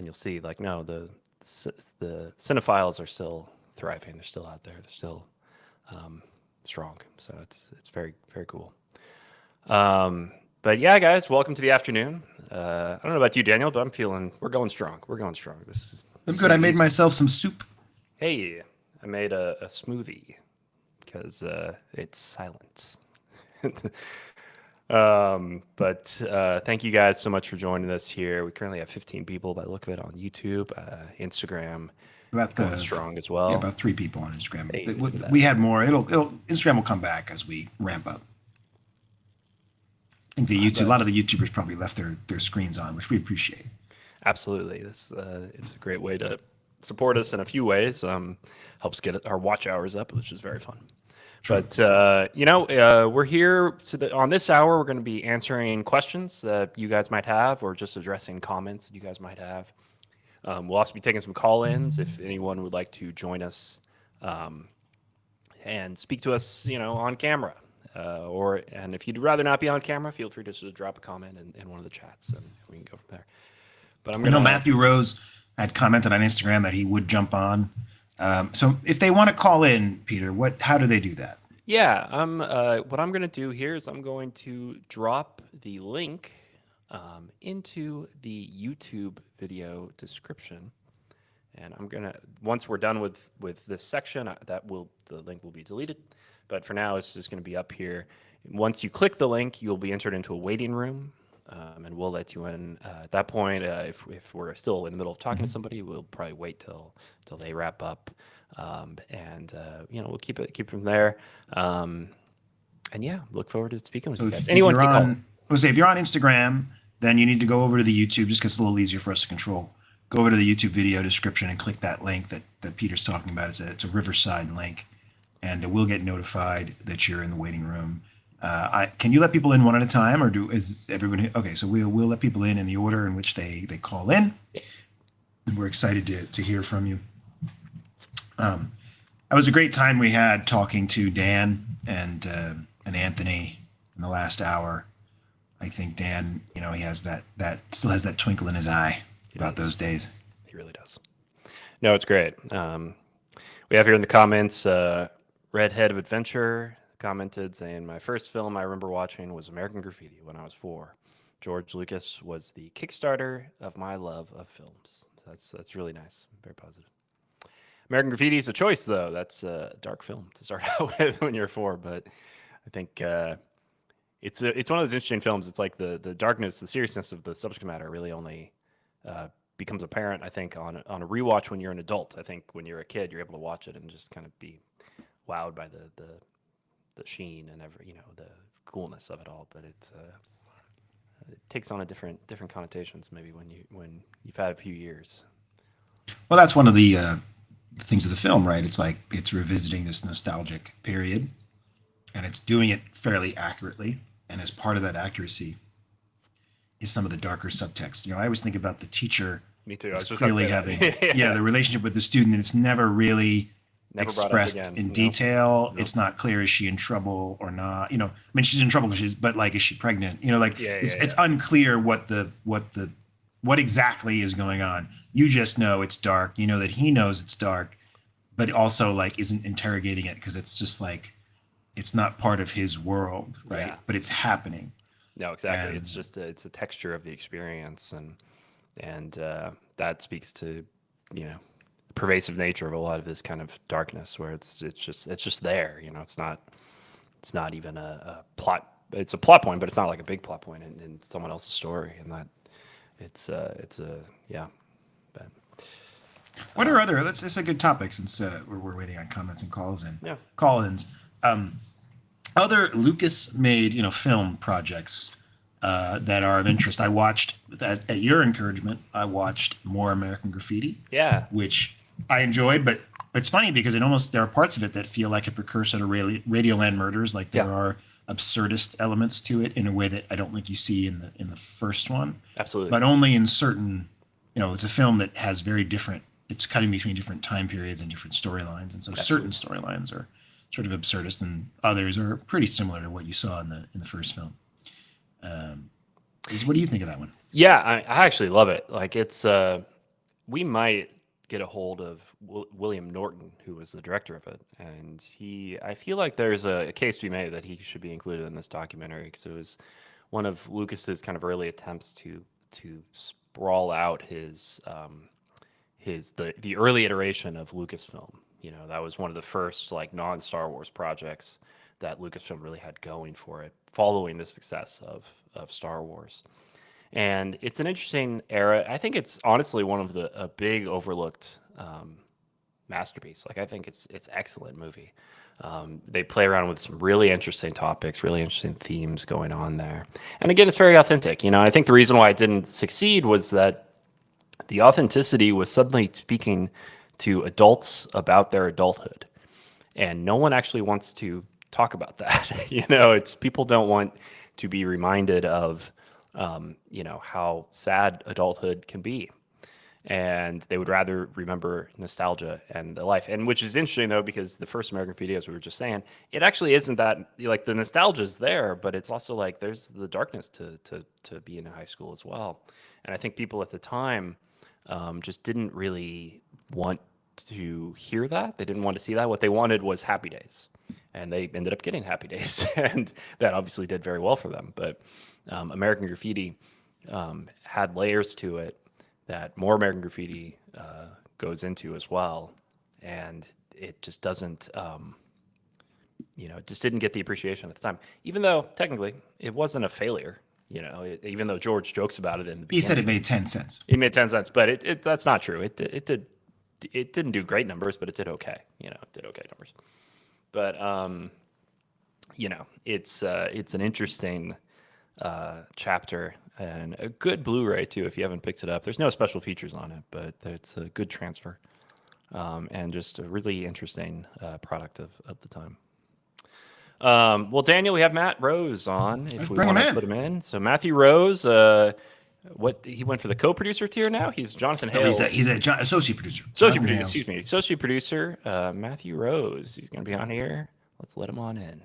you'll see, like, no, the cinephiles are still thriving. They're still out there. They're still strong. So it's very, very cool. But yeah, guys, welcome to the afternoon. I don't know about you, Daniel, but I'm feeling we're going strong. We're going strong. I'm good. I made myself some soup. Hey, I made a smoothie because it's silent. But thank you guys so much for joining us here. We currently have 15 people by the look of it on YouTube, Instagram. Going strong as well. Yeah, about 3 people on Instagram. Hey, we had more. Instagram will come back as we ramp up. I think a lot of the YouTubers probably left their screens on, which we appreciate. Absolutely. It's a great way to support us in a few ways. Helps get our watch hours up, which is very fun. True. But we're here on this hour. We're going to be answering questions that you guys might have, or just addressing comments that you guys might have. We'll also be taking some call-ins if anyone would like to join us and speak to us, on camera. And if you'd rather not be on camera, feel free to just drop a comment in one of the chats, and we can go from there. But I'm gonna. Matthew Rose had commented on Instagram that he would jump on. So if they want to call in, Peter, how do they do that? Yeah, what I'm going to do here is I'm going to drop the link into the YouTube video description, and I'm gonna, once we're done with this section, the link will be deleted. But for now, it's just going to be up here. Once you click the link, you'll be entered into a waiting room and we'll let you in at that point. If we're still in the middle of talking to somebody, we'll probably wait till they wrap up, and we'll keep from there. And yeah, look forward to speaking with you guys. Anyone can call. Jose, if you're on Instagram, then you need to go over to the YouTube, just 'cause it's a little easier for us to control. Go over to the YouTube video description and click that link that Peter's talking about. It's a Riverside link, and we'll get notified that you're in the waiting room. Can you let people in one at a time, or is everybody okay? So we'll let people in the order in which they call in, and we're excited to hear from you. That was a great time we had talking to Dan and Anthony in the last hour. I think Dan, he has that still has that twinkle in his eye about those days. He really does. No, it's great. We have here in the comments, Redhead of Adventure commented saying, my first film I remember watching was American Graffiti when I was 4. George Lucas was the Kickstarter of my love of films. That's really nice. Very positive. American Graffiti is a choice, though. That's a dark film to start out with when you're 4, but I think it's one of those interesting films. It's like the darkness, the seriousness of the subject matter really only becomes apparent, I think, on a rewatch when you're an adult. I think when you're a kid, you're able to watch it and just kind of be wowed by the sheen and the coolness of it all. But it takes on a different connotations maybe when you've had a few years. Well, that's one of the things of the film, right? It's like it's revisiting this nostalgic period, and it's doing it fairly accurately. And as part of that accuracy is some of the darker subtext. I always think about the teacher. Me too. I was just clearly having the relationship with the student, and it's never really expressed in detail. It's not clear, is she in trouble or not? She's in trouble but is she pregnant? It's unclear what exactly is going on. You just know it's dark. You know that he knows it's dark, but also isn't interrogating it because it's just it's not part of his world, right? Yeah. But it's happening. No, exactly. It's just it's a texture of the experience, and that speaks to the pervasive nature of a lot of this kind of darkness, where it's just there. It's not even a plot. It's a plot point, but it's not like a big plot point in someone else's story, and that it's yeah. But what are other? That's a good topic since we're waiting on comments and calls in. Yeah. Call-ins. Other Lucas-made, film projects that are of interest. I watched, at your encouragement, I watched more American Graffiti. Yeah. Which I enjoyed, but it's funny because there are parts of it that feel like a precursor to Radioland Murders. There are absurdist elements to it in a way that I don't think you see in the first one. Absolutely. But only in certain, it's a film that has very different. It's cutting between different time periods and different storylines, and so certain storylines are sort of absurdist, and others are pretty similar to what you saw in the first film. What do you think of that one? Yeah, I actually love it. It's we might get a hold of William Norton, who was the director of it, and I feel like there's a case to be made that he should be included in this documentary, because it was one of Lucas's kind of early attempts to sprawl out the early iteration of Lucasfilm. That was one of the first non-Star Wars projects that Lucasfilm really had going for it, following the success of Star Wars. And it's an interesting era. I think it's honestly one of a big overlooked masterpiece. I think it's excellent movie. They play around with some really interesting topics, really interesting themes going on there. And again, it's very authentic. I think the reason why it didn't succeed was that the authenticity was suddenly speaking to adults about their adulthood, and no one actually wants to talk about that. It's people don't want to be reminded of how sad adulthood can be, and they would rather remember nostalgia and the life. And which is interesting, though, because the first American Graffiti, as we were just saying, it actually isn't that the nostalgia is there, but it's also there's the darkness to being in high school as well. And I think people at the time just didn't really want to hear that. They didn't want to see that. What they wanted was Happy Days, and they ended up getting Happy Days, and that obviously did very well for them. But American Graffiti had layers to it that more American Graffiti goes into as well, and it just doesn't, it just didn't get the appreciation at the time, even though technically it wasn't a failure. You know, even though George jokes about it in the beginning. He said it made 10 cents. He made 10 cents, but that's not true. It didn't do great numbers, but it did okay. You know, it did okay numbers. But you know, it's an interesting chapter and a good Blu-ray too. If you haven't picked it up, there's no special features on it, but it's a good transfer and just a really interesting product of the time. Well, Daniel, we have Matt Rose on. If we want to put him in, so Matthew Rose, what he went for the co-producer tier now. He's Jonathan Hales. He's a associate producer. Associate producer, excuse me, associate producer Matthew Rose. He's going to be on here. Let's let him on in.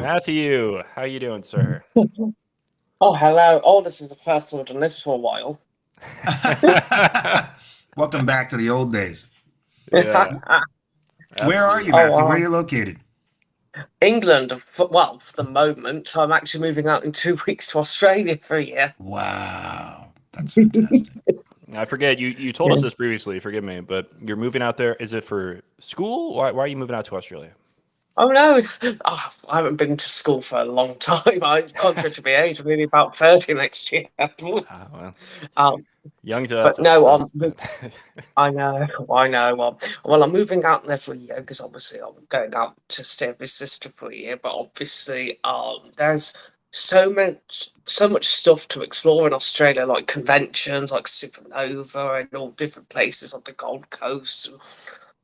Matthew, how you doing, sir? Oh, hello. Oh, this is the first time I've done this for a while. Welcome back to the old days. Yeah. Where are you, Matthew? Where are you located? England. Well, for the moment, I'm actually moving out in 2 weeks to Australia for a year. Wow, that's fantastic. I forget, you told us this previously, forgive me, but you're moving out there. Is it for school? Why are you moving out to Australia? Oh, no. Oh, I haven't been to school for a long time. Contrary to my age, I'm nearly about 30 next year. Young to us. But no, I know. Well, I'm moving out there for a year because obviously I'm going out to stay with my sister for a year. But obviously, there's so much stuff to explore in Australia, like conventions, like Supernova, and all different places on the Gold Coast.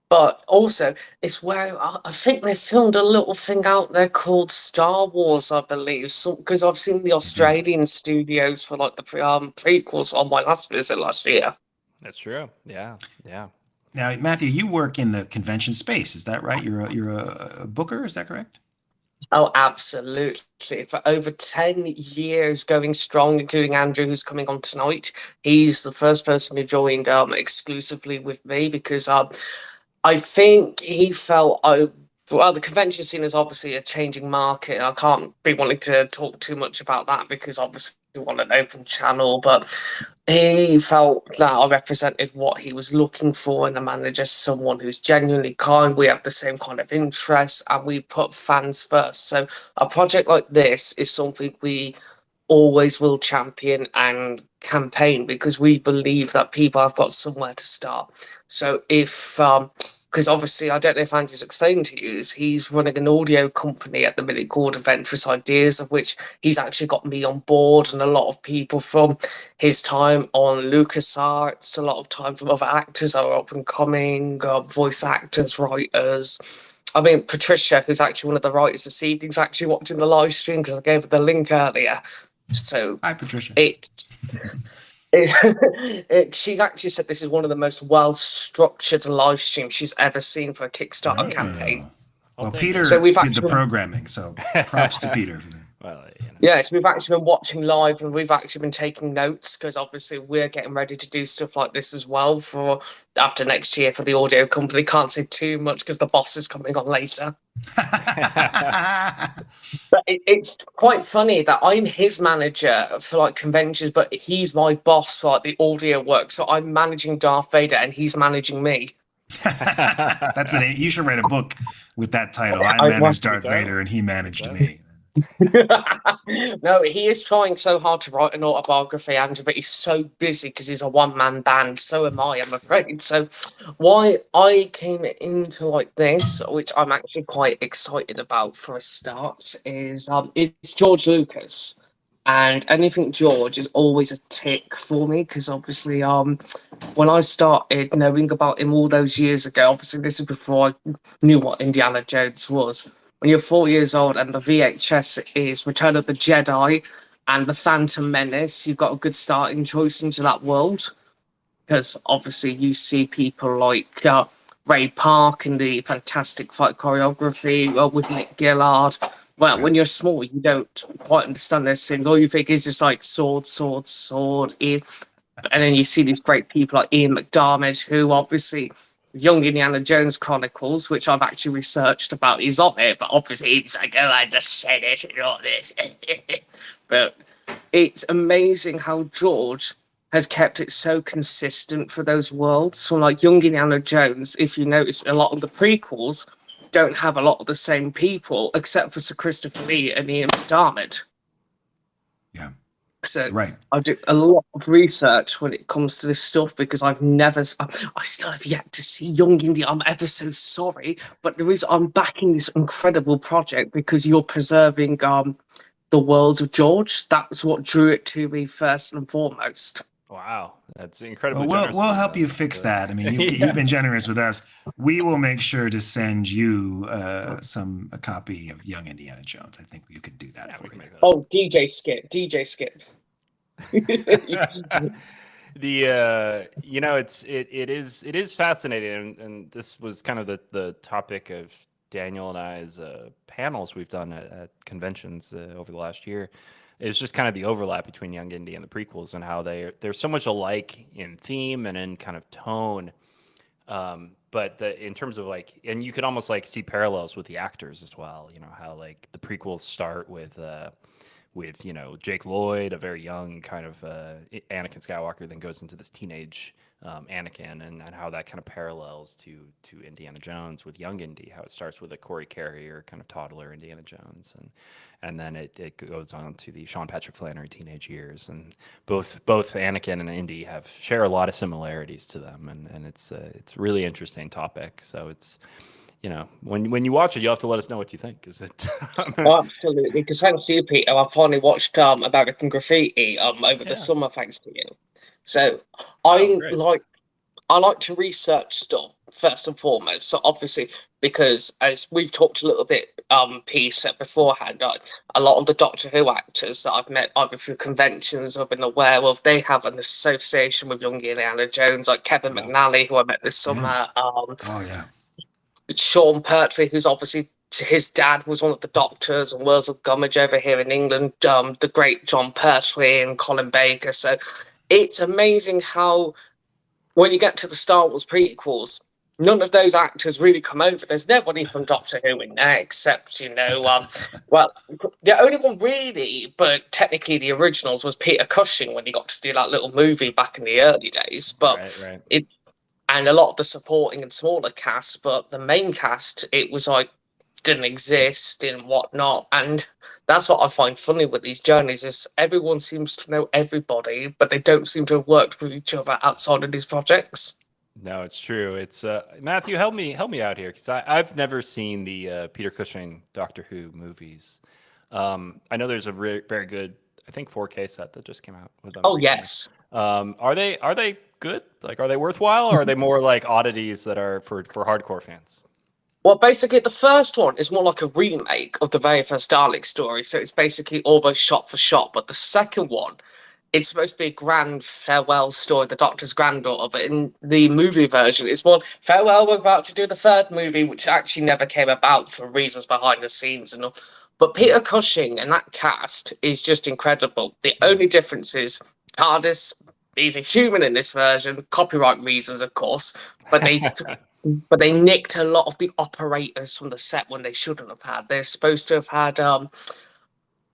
But also, it's where I think they filmed a little thing out there called Star Wars, I believe. Because I've seen the Australian studios for like the prequels on my last visit last year. That's true. Yeah. Now, Matthew, you work in the convention space. Is that right? You're a booker. Is that correct? Oh, absolutely. For over 10 years going strong, including Andrew, who's coming on tonight. He's the first person who joined exclusively with me because I think he felt, well, the convention scene is obviously a changing market. And I can't be wanting to talk too much about that because obviously we want an open channel, but he felt that I represented what he was looking for in a manager, someone who's genuinely kind. We have the same kind of interests and we put fans first. So a project like this is something we always will champion and campaign because we believe that people have got somewhere to start. So if, because obviously I don't know if Andrew's explained to you, is he's running an audio company at the minute called Adventurous Ideas, of which he's actually got me on board and a lot of people from his time on LucasArts, a lot of time from other actors that are up and coming, voice actors, writers. I mean, Patricia, who's actually one of the writers this evening, is actually watching the live stream because I gave her the link earlier. So hi, Patricia. She's actually said this is one of the most well-structured live streams she's ever seen for a Kickstarter campaign. Well, Peter So we've did the programming, so props to Peter. Well, Yes, we've actually been watching live and we've actually been taking notes because obviously we're getting ready to do stuff like this as well for after next year for the audio company. Can't say too much because the boss is coming on later. But it's quite funny that I'm his manager for like conventions, but he's my boss for like the audio work. So I'm managing Darth Vader and he's managing me. That's it. You should write a book with that title. I managed Darth Vader and he managed me. No, he is trying so hard to write an autobiography, Andrew, but he's so busy because he's a one-man band. So am I, I'm afraid. So why I came into like this, which I'm actually quite excited about for a start, is it's George Lucas. And anything George is always a tick for me because obviously when I started knowing about him all those years ago, obviously this is before I knew what Indiana Jones was. When you're 4 years old and the VHS is Return of the Jedi and The Phantom Menace, you've got a good starting choice into that world. Because obviously you see people like Ray Park in the fantastic fight choreography with Nick Gillard. Well, when you're small, you don't quite understand those things. All you think is just like sword. And then you see these great people like Ian McDiarmid, who obviously... Young Indiana Jones Chronicles, which I've actually researched about, he's on it, but obviously he's like, oh, I just said it and all this. But it's amazing how George has kept it so consistent for those worlds. So like Young Indiana Jones, if you notice a lot of the prequels, don't have a lot of the same people, except for Sir Christopher Lee and Ian McDiarmid. Yeah. So right. I do a lot of research when it comes to this stuff because I still have yet to see Young India. I'm ever so sorry, but I'm backing this incredible project because you're preserving the world of George. That was what drew it to me first and foremost. Wow, that's incredibly Well, generous. we'll help you fix that. I mean, you've been generous with us. We will make sure to send you a copy of Young Indiana Jones. I think you could do that for you. Oh, DJ Skip. You know, it is fascinating, and this was kind of the topic of Daniel and I's panels we've done at conventions over the last year. It's just kind of the overlap between Young Indy and the prequels and how they're so much alike in theme and in kind of tone. But in terms of like, and you could almost like see parallels with the actors as well. You know how like the prequels start with you know Jake Lloyd, a very young kind of Anakin Skywalker, then goes into this teenage Anakin, and how that kind of parallels to Indiana Jones with Young Indy, how it starts with a Corey Carrier kind of toddler Indiana Jones, and then it goes on to the Sean Patrick Flannery teenage years, and both Anakin and Indy share a lot of similarities to them, and it's a really interesting topic. So it's, you know, when you watch it, you have to let us know what you think. Is it? Oh, absolutely, because thanks to you, Peter, I finally watched American Graffiti over the summer, thanks to you. So I like to research stuff first and foremost. So obviously, because as we've talked a little bit, Peter, beforehand, a lot of the Doctor Who actors that I've met either through conventions or been aware of, they have an association with Young Indiana Jones, like Kevin McNally, who I met this summer. Sean Pertwee, who's obviously his dad was one of the doctors on Worlds of Gummidge over here in England, the great John Pertwee and Colin Baker. So it's amazing how when you get to the Star Wars prequels, none of those actors really come over. There's nobody from Doctor Who in there except, you know, well, the only one really, but technically the originals, was Peter Cushing when he got to do that little movie back in the early days. But and a lot of the supporting and smaller cast, but the main cast, it was like didn't exist and whatnot. And that's what I find funny with these journeys is everyone seems to know everybody, but they don't seem to have worked with each other outside of these projects. No, it's true. It's Matthew, help me out here, because I've never seen the Peter Cushing Doctor Who movies. I know there's a very good, I think 4K set that just came out with them. Oh yes. Are they good? Like, are they worthwhile, or are they more like oddities that are for hardcore fans? Well, basically, the first one is more like a remake of the very first Dalek story, so it's basically almost shot for shot. But the second one, it's supposed to be a grand farewell story, the Doctor's granddaughter, but in the movie version, it's more farewell, we're about to do the third movie, which actually never came about for reasons behind the scenes and all. But Peter Cushing and that cast is just incredible. The only difference is TARDIS, he's a human in this version, copyright reasons, of course, but they nicked a lot of the operators from the set when they shouldn't have had. They're supposed to have had,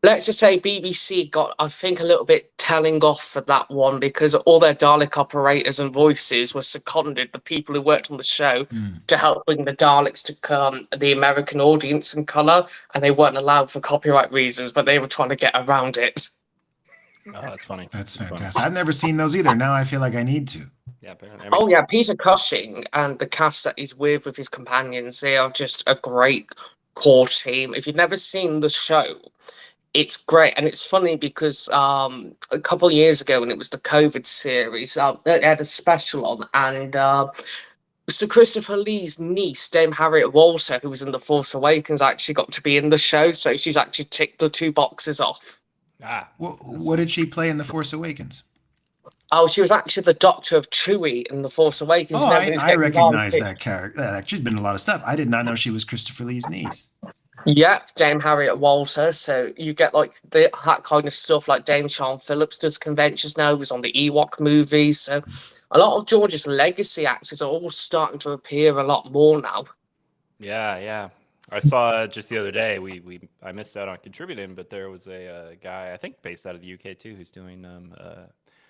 let's just say BBC got, I think, a little bit telling off for that one because all their Dalek operators and voices were seconded, the people who worked on the show, to help bring the Daleks to the American audience in colour, and they weren't allowed for copyright reasons, but they were trying to get around it. Oh, that's funny. That's fantastic. I've never seen those either. Now I feel like I need to. Yeah, apparently. Oh yeah, Peter Cushing and the cast that he's with his companions, they are just a great core team. If you've never seen the show, it's great. And it's funny because a couple of years ago when it was the COVID series, they had a special on, and Sir Christopher Lee's niece, Dame Harriet Walter, who was in The Force Awakens, actually got to be in the show, so she's actually ticked the 2 boxes off. What did she play in The Force Awakens? Oh, she was actually the Doctor of Chewie in The Force Awakens. Oh, I recognize that character. She's been in a lot of stuff. I did not know she was Christopher Lee's niece. Yeah, Dame Harriet Walter. So you get like that kind of stuff, like Dame Sean Phillips does conventions now, who's on the Ewok movies. So a lot of George's legacy actors are all starting to appear a lot more now. Yeah. I saw just the other day, I missed out on contributing, but there was a guy, I think based out of the UK too, who's doing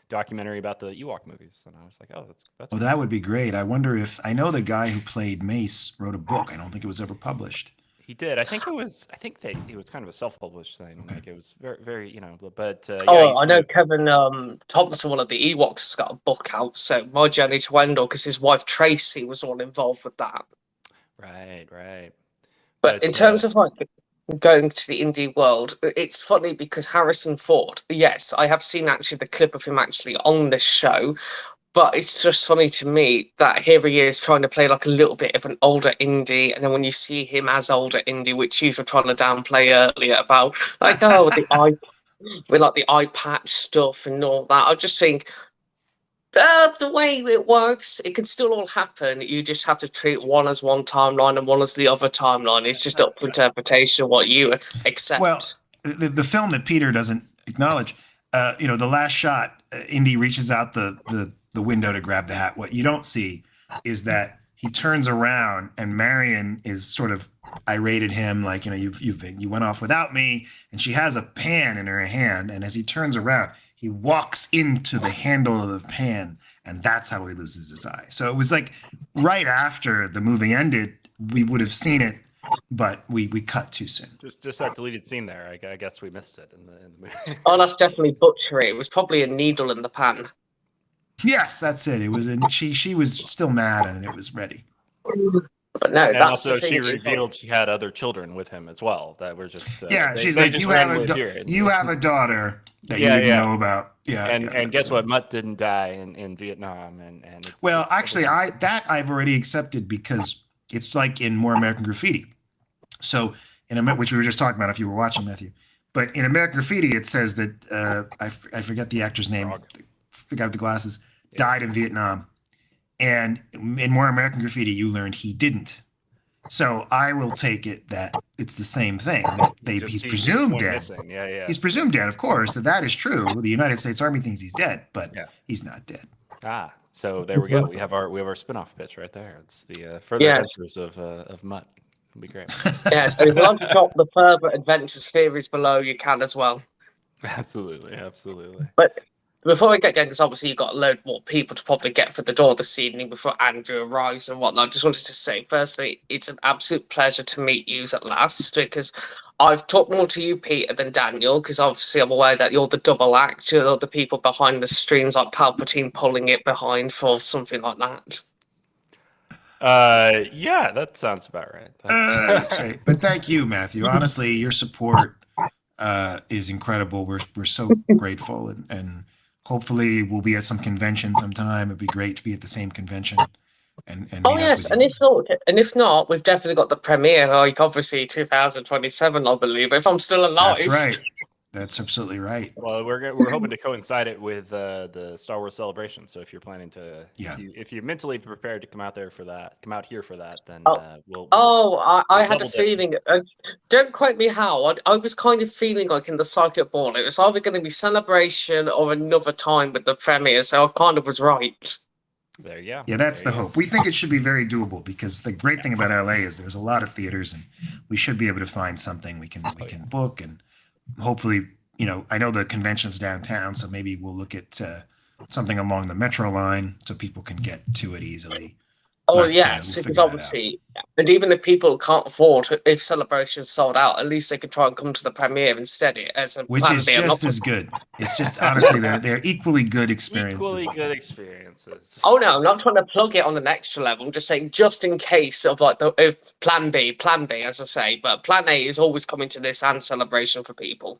documentary about the Ewok movies, and I was like, oh, that's. Well, that would be great. I wonder if I know the guy who played Mace wrote a book. I don't think it was ever published. He did. I think it was kind of a self-published thing. Okay. Like it was very, very, you know. But I know Kevin Thompson, one of the Ewoks, got a book out. So My Journey to Endor, because his wife Tracy was all involved with that. Right. But in terms of like going to the indie world, it's funny because Harrison Ford. Yes, I have seen actually the clip of him actually on this show. But it's just funny to me that here he is trying to play like a little bit of an older indie, and then when you see him as older indie, which you were trying to downplay earlier about like with like the eye patch stuff and all that, I just think that's the way it works. It can still all happen. You just have to treat one as one timeline and one as the other timeline. It's just up to interpretation of what you accept. Well, the film that Peter doesn't acknowledge, the last shot, Indy reaches out the window to grab the hat. What you don't see is that he turns around and Marion is sort of irate at him, like, you went off without me, and she has a pan in her hand, and as he turns around, he walks into the handle of the pan, and that's how he loses his eye. So it was like right after the movie ended, we would have seen it, but we cut too soon. Just that deleted scene there. I guess we missed it in the movie. Oh, that's definitely butchery. It was probably a needle in the pan. Yes, that's it. It was she was still mad and it was ready. But no, and that's also the thing she revealed she had other children with him as well that were just she's like, you have a daughter that you didn't know about. And guess what? Mutt didn't die in Vietnam, and it's, well, actually, I've already accepted because it's like in More American Graffiti. So which we were just talking about if you were watching, Matthew. But in American Graffiti, it says that I forget the actor's name, the guy with the glasses, died in Vietnam. And in More American Graffiti, you learned he didn't. So I will take it that it's the same thing. That he's presumed dead. Yeah. He's presumed dead, of course. That is true. The United States Army thinks he's dead, but he's not dead. So there we go. We have our spin-off pitch right there. It's the further adventures of Mutt. It'll be great. Yes, and if you want to drop the further adventures theories below, you can as well. Absolutely. But before we get going, because obviously you've got a load more people to probably get for the door this evening before Andrew arrives and whatnot, I just wanted to say, firstly, it's an absolute pleasure to meet you at last, because I've talked more to you, Peter, than Daniel, because obviously I'm aware that you're the double act, you're the people behind the streams, like Palpatine pulling it behind for something like that. Yeah, that sounds about right. That's great. But thank you, Matthew. Honestly, your support is incredible. We're so grateful, and hopefully we'll be at some convention sometime. It'd be great to be at the same convention. And yes, and if not, we've definitely got the premiere, like obviously 2027, I believe, if I'm still alive. That's right. That's absolutely right. Well, we're hoping to coincide it with the Star Wars celebration. So if you're planning to, if you're mentally prepared to come out here for that, then we'll. I had a feeling. Don't quote me how. I was kind of feeling like in the psychic ball, it was either going to be celebration or another time with the premiere. So I kind of was right. There you go. Yeah, that's the hope. We think it should be very doable because the great thing about LA is there's a lot of theaters, and we should be able to find something we can book, and hopefully, I know the convention's downtown, so maybe we'll look at something along the metro line so people can get to it easily. Yes, because obviously, and even if people can't afford, if Celebration's sold out, at least they can try and come to the premiere instead as a which is just as good. It's just honestly, they're equally good experiences. Oh no, I'm not trying to plug it on an extra level. I'm just saying, just in case of like the plan B, as I say. But plan A is always coming to this and Celebration for people.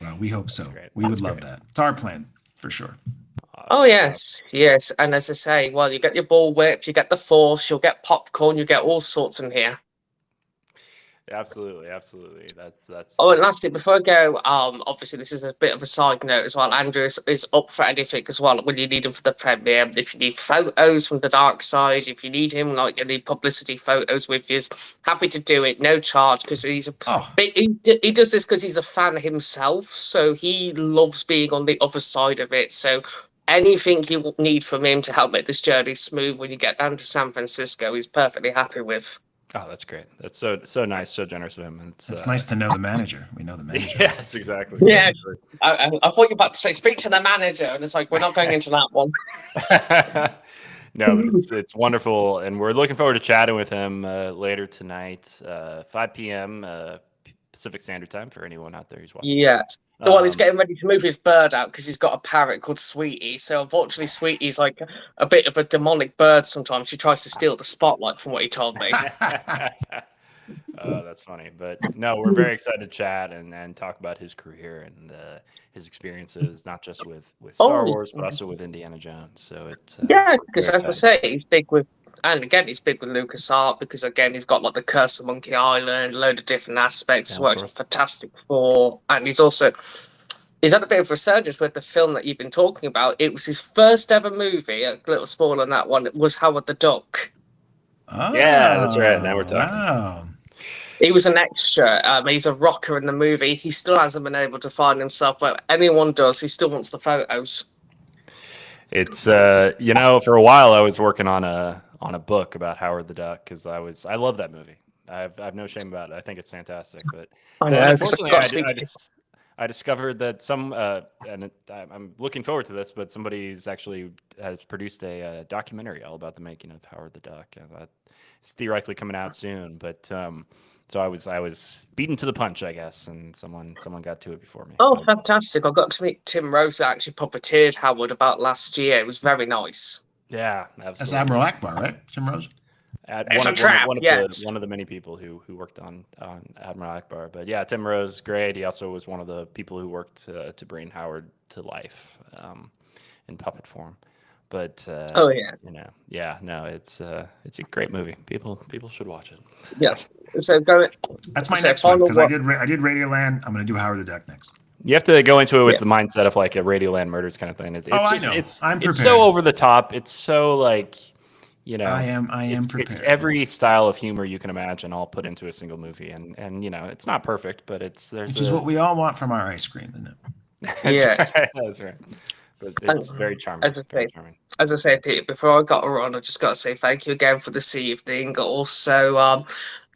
Well, we hope so. We would love that. It's our plan for sure. Oh yes, and as I say, well, you get your ball whip, you get the Force, you'll get popcorn, you get all sorts in here. Absolutely. That's. Oh, and lastly, before I go, obviously this is a bit of a side note as well. Andrew is up for anything as well when you need him for the premiere. If you need photos from the dark side, if you need him, like any publicity photos with you, happy to do it, no charge, because he does this because he's a fan himself, so he loves being on the other side of it. So anything you need from him to help make this journey smooth when you get down to San Francisco, he's perfectly happy with. Oh, that's great. That's so nice, so generous of him. It's nice to know the manager. We know the manager. Yeah, that's exactly. Yeah, I thought you were about to say speak to the manager, and it's like we're not going into that one. No, but it's wonderful, and we're looking forward to chatting with him later tonight, 5 p.m. Pacific Standard Time for anyone out there who's watching. Yeah. Well, he's getting ready to move his bird out because he's got a parrot called Sweetie. So unfortunately, Sweetie's like a bit of a demonic bird sometimes. She tries to steal the spotlight from what he told me. Oh, that's funny. But no, we're very excited to chat and talk about his career and his experiences, not just with Star Wars, but also with Indiana Jones. So it's yeah, because as I say, he's big with, and again, he's big with LucasArts because again, he's got like the Curse of Monkey Island, a load of different aspects. Worked on Fantastic Four, and he's had a bit of resurgence with the film that you've been talking about. It was his first ever movie. A little spoiler on that one. It was Howard the Duck. Oh, yeah, that's right. Now we're talking. Wow. He was an extra. He's a rocker in the movie. He still hasn't been able to find himself, but anyone does. He still wants the photos. It's for a while I was working on a book about Howard the Duck because I love that movie. I've no shame about it. I think it's fantastic. But unfortunately, I discovered that I'm looking forward to this, but somebody's actually has produced a documentary all about the making of Howard the Duck, and it's theoretically coming out soon. But so I was beaten to the punch, I guess, and someone got to it before me. Oh, fantastic! I got to meet Tim Rose, that actually puppeteered Howard about last year. It was very nice. Yeah, absolutely. That's Admiral Akbar, right? Tim Rose. One of the many people who worked on Admiral Akbar. But yeah, Tim Rose, great. He also was one of the people who worked to bring Howard to life in puppet form. But it's a great movie. People should watch it. Yeah. So go. That's my next one because I did Radioland. I'm going to do Howard the Duck next. You have to go into it with the mindset of like a Radioland Murders kind of thing. I know. It's so over the top. It's so like. I am prepared. It's every style of humor you can imagine, all put into a single movie, and it's not perfect, but which is what we all want from our ice cream, isn't it? That's right. But it's very charming. As I say, Peter, before I got her on, I just got to say thank you again for this evening. Also,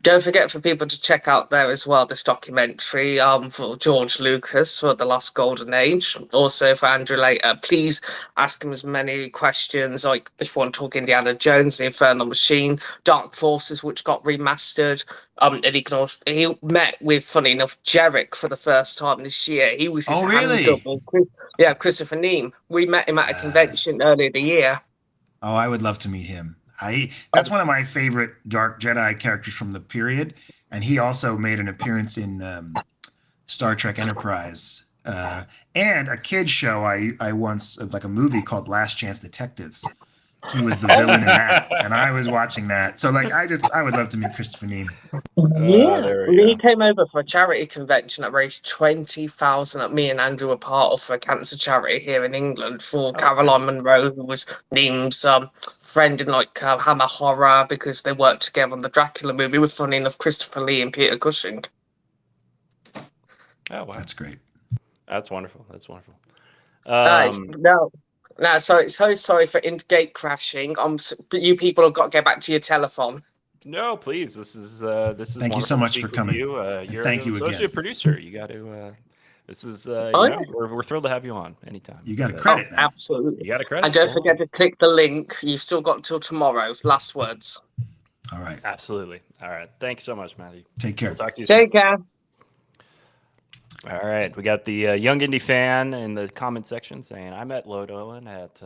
don't forget for people to check out there as well this documentary for George Lucas for The Lost Golden Age. Also for Andrew later, please ask him as many questions like if you want to talk Indiana Jones, The Infernal Machine, Dark Forces, which got remastered. And he met with, funny enough, Jerick for the first time this year. He was his hand double. Yeah, Christopher Neame. We met him at a convention earlier the year. Oh, I would love to meet him. That's one of my favorite Dark Jedi characters from the period, and he also made an appearance in Star Trek Enterprise and a kids show. I once like a movie called Last Chance Detectives. He was the villain in that, and I was watching that. So like, I would love to meet Christopher Neame. He came over for a charity convention that raised 20,000 that me and Andrew were part of for a cancer charity here in England for Caroline Munro, who was Neame's friend in like Hammer Horror, because they worked together on the Dracula movie with, funny enough, Christopher Lee and Peter Cushing. Oh wow, that's great. That's wonderful. That's wonderful. No, sorry, so sorry for gate crashing. You people have got to get back to your telephone. No, please. This is. Thank you so much for coming. You're thank you associate again. producer. You got to. This is. We're thrilled to have you on anytime. You got a credit. Now. Absolutely. You got a credit. And don't forget to click the link. You still got till tomorrow. Last words. All right. Absolutely. All right. Thanks so much, Matthew. Take care. We'll talk to you soon. Take care. All right, we got the young indie fan in the comment section saying, I met Lord Owen at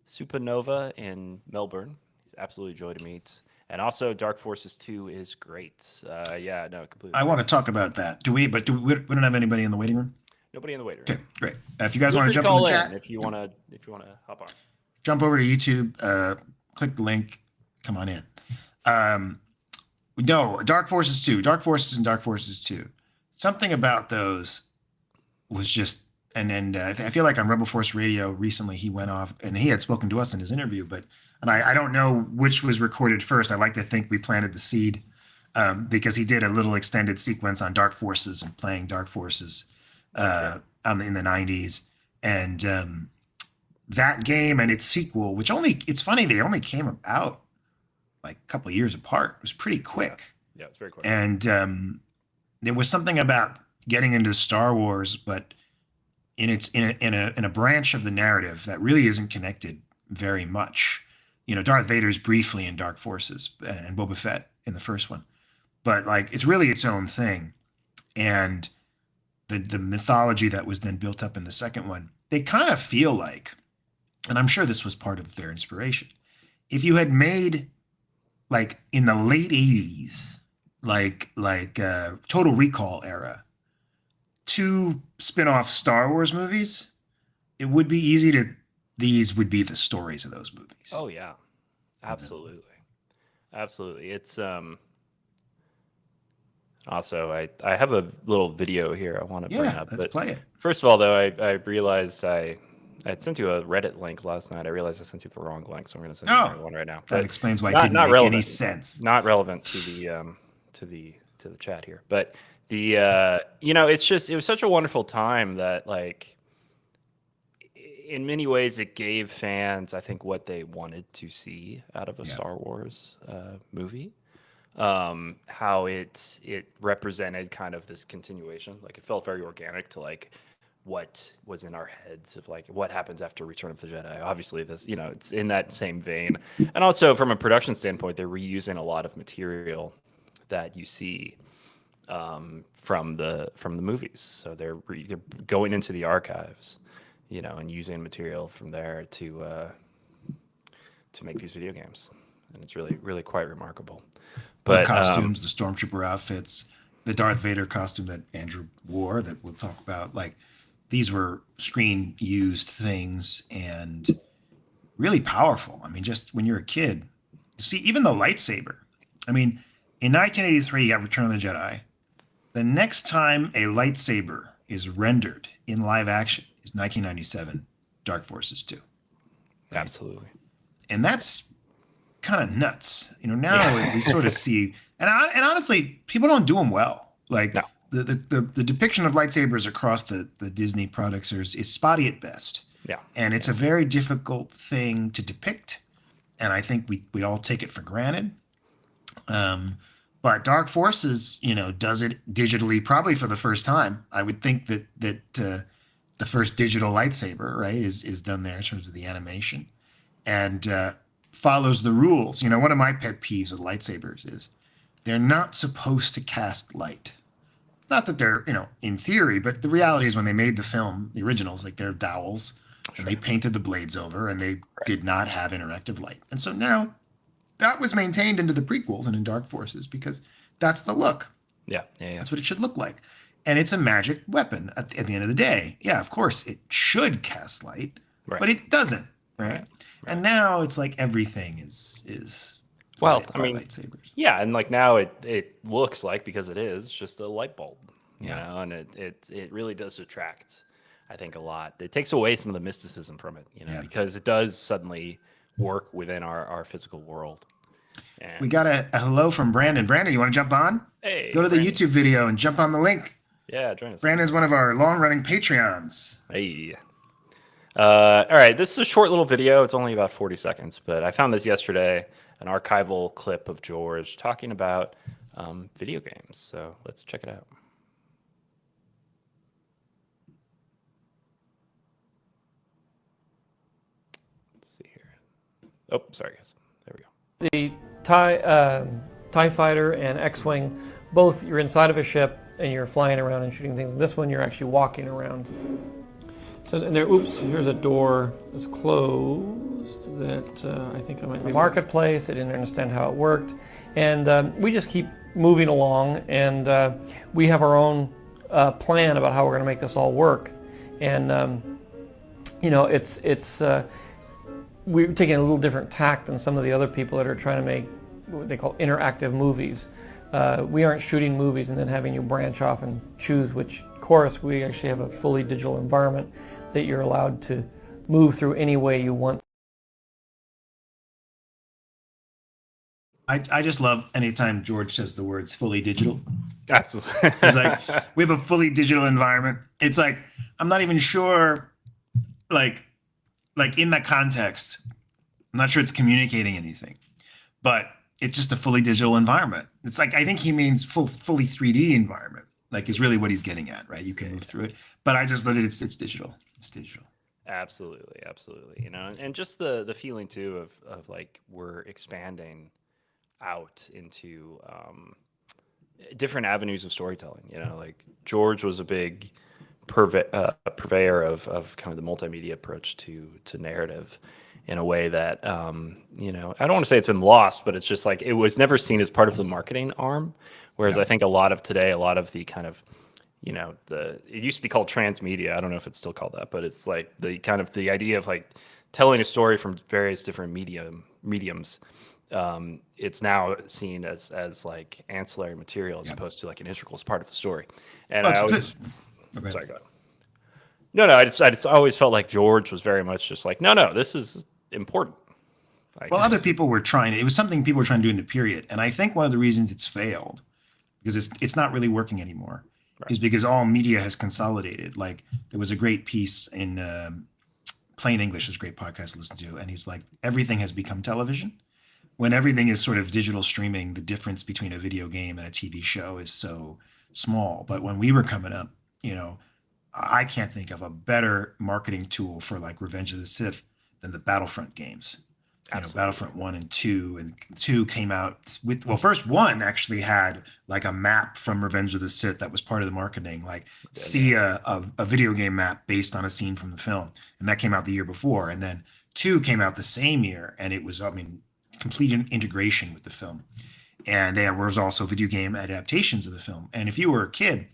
Supernova in Melbourne. He's absolutely a joy to meet. And also Dark Forces 2 is great. Completely. I want to talk about that. We don't have anybody in the waiting room? Nobody in the waiting Okay, room. great. If you guys want to jump in the chat. If you want to hop on. Jump over to YouTube, click the link, come on in. No, Dark Forces 2. Dark Forces and Dark Forces 2. Something about those was just, and I feel like on Rebel Force Radio recently he went off, and he had spoken to us in his interview, and I don't know which was recorded first. I like to think we planted the seed because he did a little extended sequence on Dark Forces and playing Dark Forces in the 90s. And that game and its sequel, it's funny, they only came out like a couple of years apart. It was pretty quick. Yeah, it's very quick. And there was something about getting into Star Wars, but in a branch of the narrative that really isn't connected very much. You know, Darth Vader's briefly in Dark Forces and Boba Fett in the first one, but like it's really its own thing. And the mythology that was then built up in the second one, they kind of feel like, and I'm sure this was part of their inspiration, if you had made like in the late 80s, like Total Recall era, 2 spin-off Star Wars movies, it would be easy to, these would be the stories of those movies. Oh yeah, absolutely, absolutely. It's also I have a little video here I want to bring up. Let's play it. First of all, though, I realized I sent you a Reddit link last night. I realized I sent you the wrong link, so I'm going to send you the right one right now. That explains why it didn't make any sense. Not relevant to the chat here, but the you know, it was such a wonderful time that, like, in many ways it gave fans, I think, what they wanted to see out of a Star Wars movie. How it represented kind of this continuation. Like, it felt very organic to like what was in our heads of like what happens after Return of the Jedi. Obviously, this, you know, it's in that same vein. And also from a production standpoint, they're reusing a lot of material that you see from the movies. So they're going into the archives, you know, and using material from there to make these video games. And it's really quite remarkable. But the costumes, the stormtrooper outfits, the Darth Vader costume that Andrew wore that we'll talk about, like, these were screen used things and really powerful. I mean, just when you're a kid, see, even the lightsaber. I mean, in 1983, you got Return of the Jedi. The next time a lightsaber is rendered in live action is 1997, Dark Forces 2. Right? Absolutely. And that's kind of nuts. You know, now we sort of see, and honestly, people don't do them well. Like, the depiction of lightsabers across the Disney products is spotty at best. Yeah. And it's a very difficult thing to depict. And I think we all take it for granted. But Dark Forces, you know, does it digitally probably for the first time. I would think that the first digital lightsaber, right, is done there in terms of the animation. And follows the rules. You know, one of my pet peeves with lightsabers is they're not supposed to cast light. Not that they're, you know, in theory, but the reality is when they made the film, the originals, like, they're dowels, and they painted the blades over, and they did not have interactive light. And so now that was maintained into the prequels and in Dark Forces because that's the look. Yeah. That's what it should look like. And it's a magic weapon at the end of the day. Yeah, of course, it should cast light, but it doesn't, right? And now it's like everything is well, I mean, lightsabers. Yeah, and like now it looks like, because it is just a light bulb, you know, and it really does detract, I think, a lot. It takes away some of the mysticism from it, you know, because it does suddenly work within our physical world. And we got a hello from Brandon. Brandon, you want to jump on? Hey, go to the YouTube video and jump on the link. Yeah, join us. Brandon's one of our long-running Patreons. Hey. All right, this is a short little video. It's only about 40 seconds, but I found this yesterday, an archival clip of George talking about video games. So let's check it out. Let's see here. Oh, sorry, guys. There we go. The TIE Fighter and X-Wing, both you're inside of a ship and you're flying around and shooting things. This one, you're actually walking around. So, and there, oops, here's a door that's closed that I think I might be marketplace. I didn't understand how it worked. And we just keep moving along, and we have our own plan about how we're going to make this all work. And, you know, we're taking a little different tack than some of the other people that are trying to make what they call interactive movies. We aren't shooting movies and then having you branch off and choose which course. We actually have a fully digital environment that you're allowed to move through any way you want. I just love anytime George says the words fully digital. Absolutely. It's like, we have a fully digital environment. It's like, I'm not even sure, like in that context, I'm not sure it's communicating anything. But it's just a fully digital environment. It's like, I think he means fully 3D environment, like is really what he's getting at, right? You can move through it, but I just love it. It's digital. It's digital. Absolutely, absolutely. You know, and just the feeling too of like we're expanding out into different avenues of storytelling. You know, like George was a big purveyor of kind of the multimedia approach to narrative in a way that you know, I don't want to say it's been lost, but it's just like it was never seen as part of the marketing arm. Whereas I think a lot of the kind of, you know, it used to be called transmedia. I don't know if it's still called that, but it's like the kind of the idea of like telling a story from various different mediums. It's now seen as like ancillary material as opposed to like an integral part of the story. And I always, sorry, go ahead. No, I just always felt like George was very much just like, no, this is important. Like, well, other people were trying. It was something people were trying to do in the period, and I think one of the reasons it's failed, because it's not really working anymore, is because all media has consolidated. Like there was a great piece in Plain English, is a great podcast to listen to, and he's like, everything has become television. When everything is sort of digital streaming, the difference between a video game and a TV show is so small. But when we were coming up, you know, I can't think of a better marketing tool for like Revenge of the Sith than the Battlefront games. You know, Battlefront 1 and 2, and 2 came out with, well, first 1 actually had like a map from Revenge of the Sith that was part of the marketing, like see a video game map based on a scene from the film. And that came out the year before. And then 2 came out the same year, and it was, I mean, complete integration with the film. And there was also video game adaptations of the film. And if you were a kid,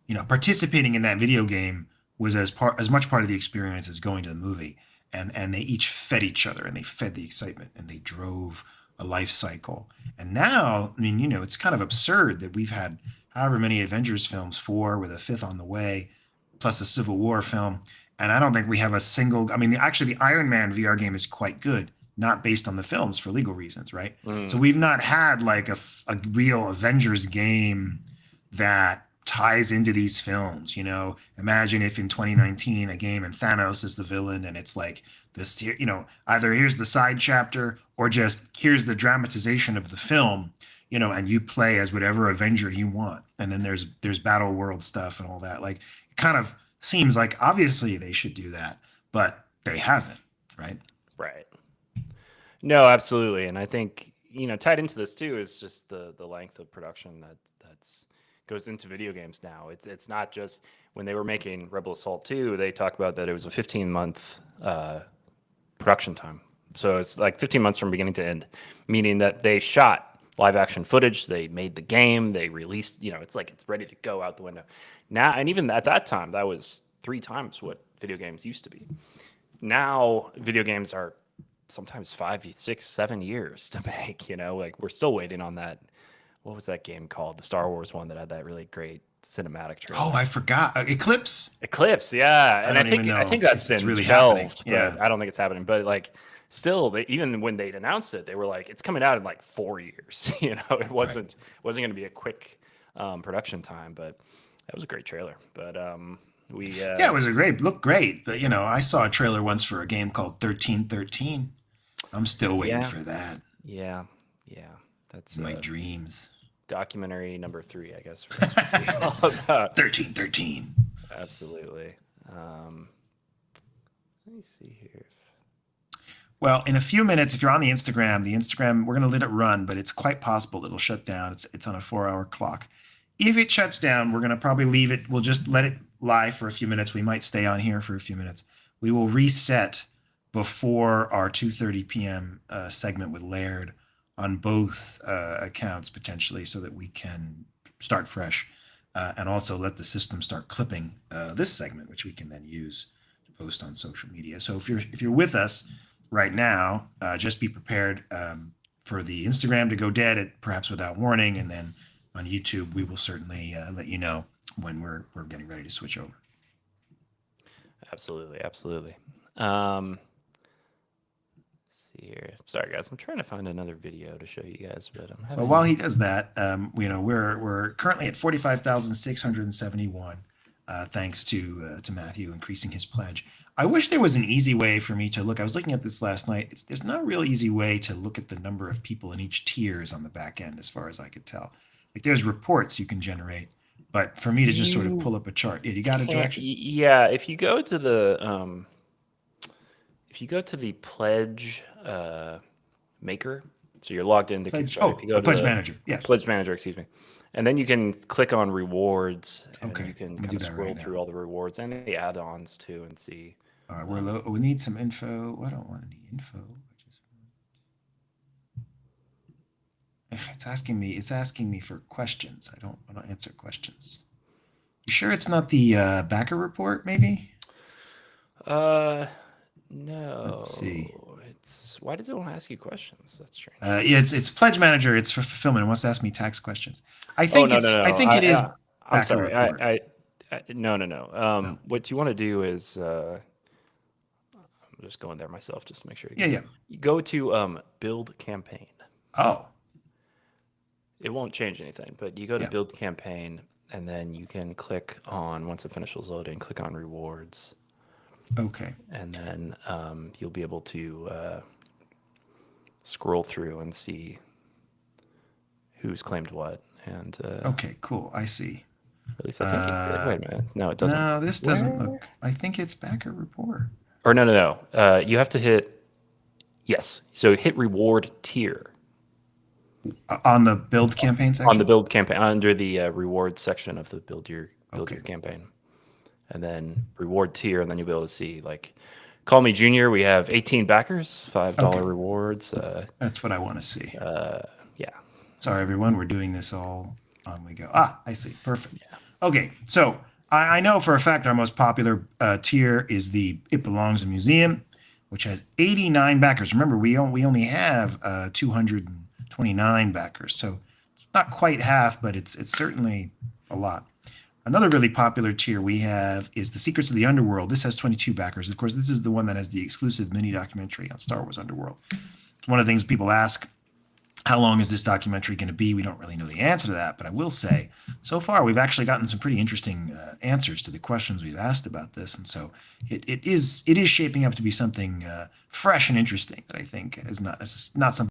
you know, participating in that video game was as much part of the experience as going to the movie. And they each fed each other, and they fed the excitement, and they drove a life cycle. And now, I mean, you know, it's kind of absurd that we've had however many Avengers films, 4 with a 5th on the way, plus a Civil War film. And I don't think we have a single, I mean, actually the Iron Man VR game is quite good, not based on the films for legal reasons, right? So we've not had like a real Avengers game that ties into these films. You know, imagine if in 2019 a game and Thanos is the villain, and it's like this, you know, either here's the side chapter or just here's the dramatization of the film, you know, and you play as whatever Avenger you want. And then there's Battle World stuff and all that. Like, it kind of seems like obviously they should do that, but they haven't, right? Right. No, absolutely. And I think, you know, tied into this too is just the length of production that's goes into video games now. It's not just when they were making Rebel Assault 2, they talked about that it was a 15-month production time. So it's like 15 months from beginning to end, meaning that they shot live action footage, they made the game, they released, you know, it's like it's ready to go out the window. Now, and even at that time, that was 3 times what video games used to be. Now, video games are sometimes 5, 6, 7 years to make, you know, like we're still waiting on that. What was that game called? The Star Wars one that had that really great cinematic trailer. Oh, I forgot. Eclipse. Eclipse, yeah. And I think that's been really shelved. Yeah. But I don't think it's happening. But like, still, even when they announced it, they were like, "It's coming out in like 4 years." You know, it wasn't going to be a quick production time. But that was a great trailer. But yeah, it was looked great. But you know, I saw a trailer once for a game called 1313. I'm still waiting for that. Yeah. That's my dreams. Documentary number 3, I guess. 1313. Absolutely. Let me see here. Well, in a few minutes, if you're on the Instagram, we're going to let it run, but it's quite possible it'll shut down. It's on a 4-hour clock. If it shuts down, we're going to probably leave it. We'll just let it lie for a few minutes. We might stay on here for a few minutes. We will reset before our 2:30 p.m. Segment with Laird on both accounts potentially, so that we can start fresh and also let the system start clipping this segment, which we can then use to post on social media. So if you're with us right now, just be prepared for the Instagram to go dead perhaps without warning, and then on YouTube we will certainly let you know when we're getting ready to switch over. Absolutely. Here. Sorry, guys. I'm trying to find another video to show you guys, but I'm having. Well, while he does that, you know, we're currently at 45,671, thanks to Matthew increasing his pledge. I wish there was an easy way for me to look. I was looking at this last night. There's not a real easy way to look at the number of people in each tiers on the back end, as far as I could tell. Like there's reports you can generate, but for me to just sort of pull up a chart, you got a direction? Yeah, if you go to the pledge maker, so you're logged into Pledge, Kickstarter. If you go the to pledge manager, yes. Pledge manager, excuse me. And then you can click on rewards, and Okay, you can let me kind do of that scroll right through now. all the rewards and the add-ons too, and see. All right, we need some info. I don't want any info. It's asking me for questions. I don't want to answer questions. You sure it's not the backer report, maybe? No. Let's see. Why does it want to ask you questions? That's strange. Yeah, it's pledge manager. It's for fulfillment. It wants to ask me tax questions. I think no. I think it is. I'm sorry. Report. No. What you want to do is, I'm just going there myself just to make sure. Yeah. You go to build campaign. Oh. It won't change anything, but you go to build campaign, and then you can click on, once it finishes loading, click on rewards. Okay. And then you'll be able to scroll through and see who's claimed what. And okay, cool. I see. At least I think. Wait a minute. No, it doesn't. No, this doesn't look. I think it's backer report. Or no. You have to hit. Yes. So hit reward tier. On the build campaign section? On the build campaign, under the reward section of the build your campaign. And then reward tier, and then you'll be able to see, like, Call Me Junior, we have 18 backers, $5 rewards. That's what I want to see. Yeah. Sorry, everyone. We're doing this all on we go. I see. Perfect. Yeah. Okay, so I know for a fact our most popular tier is the It Belongs a Museum, which has 89 backers. Remember, we only have 229 backers, so it's not quite half, but it's certainly a lot. Another really popular tier we have is The Secrets of the Underworld. This has 22 backers. Of course, this is the one that has the exclusive mini documentary on Star Wars Underworld. It's one of the things people ask, how long is this documentary going to be? We don't really know the answer to that, but I will say, so far we've actually gotten some pretty interesting answers to the questions we've asked about this, and so it is shaping up to be something fresh and interesting that I think is not something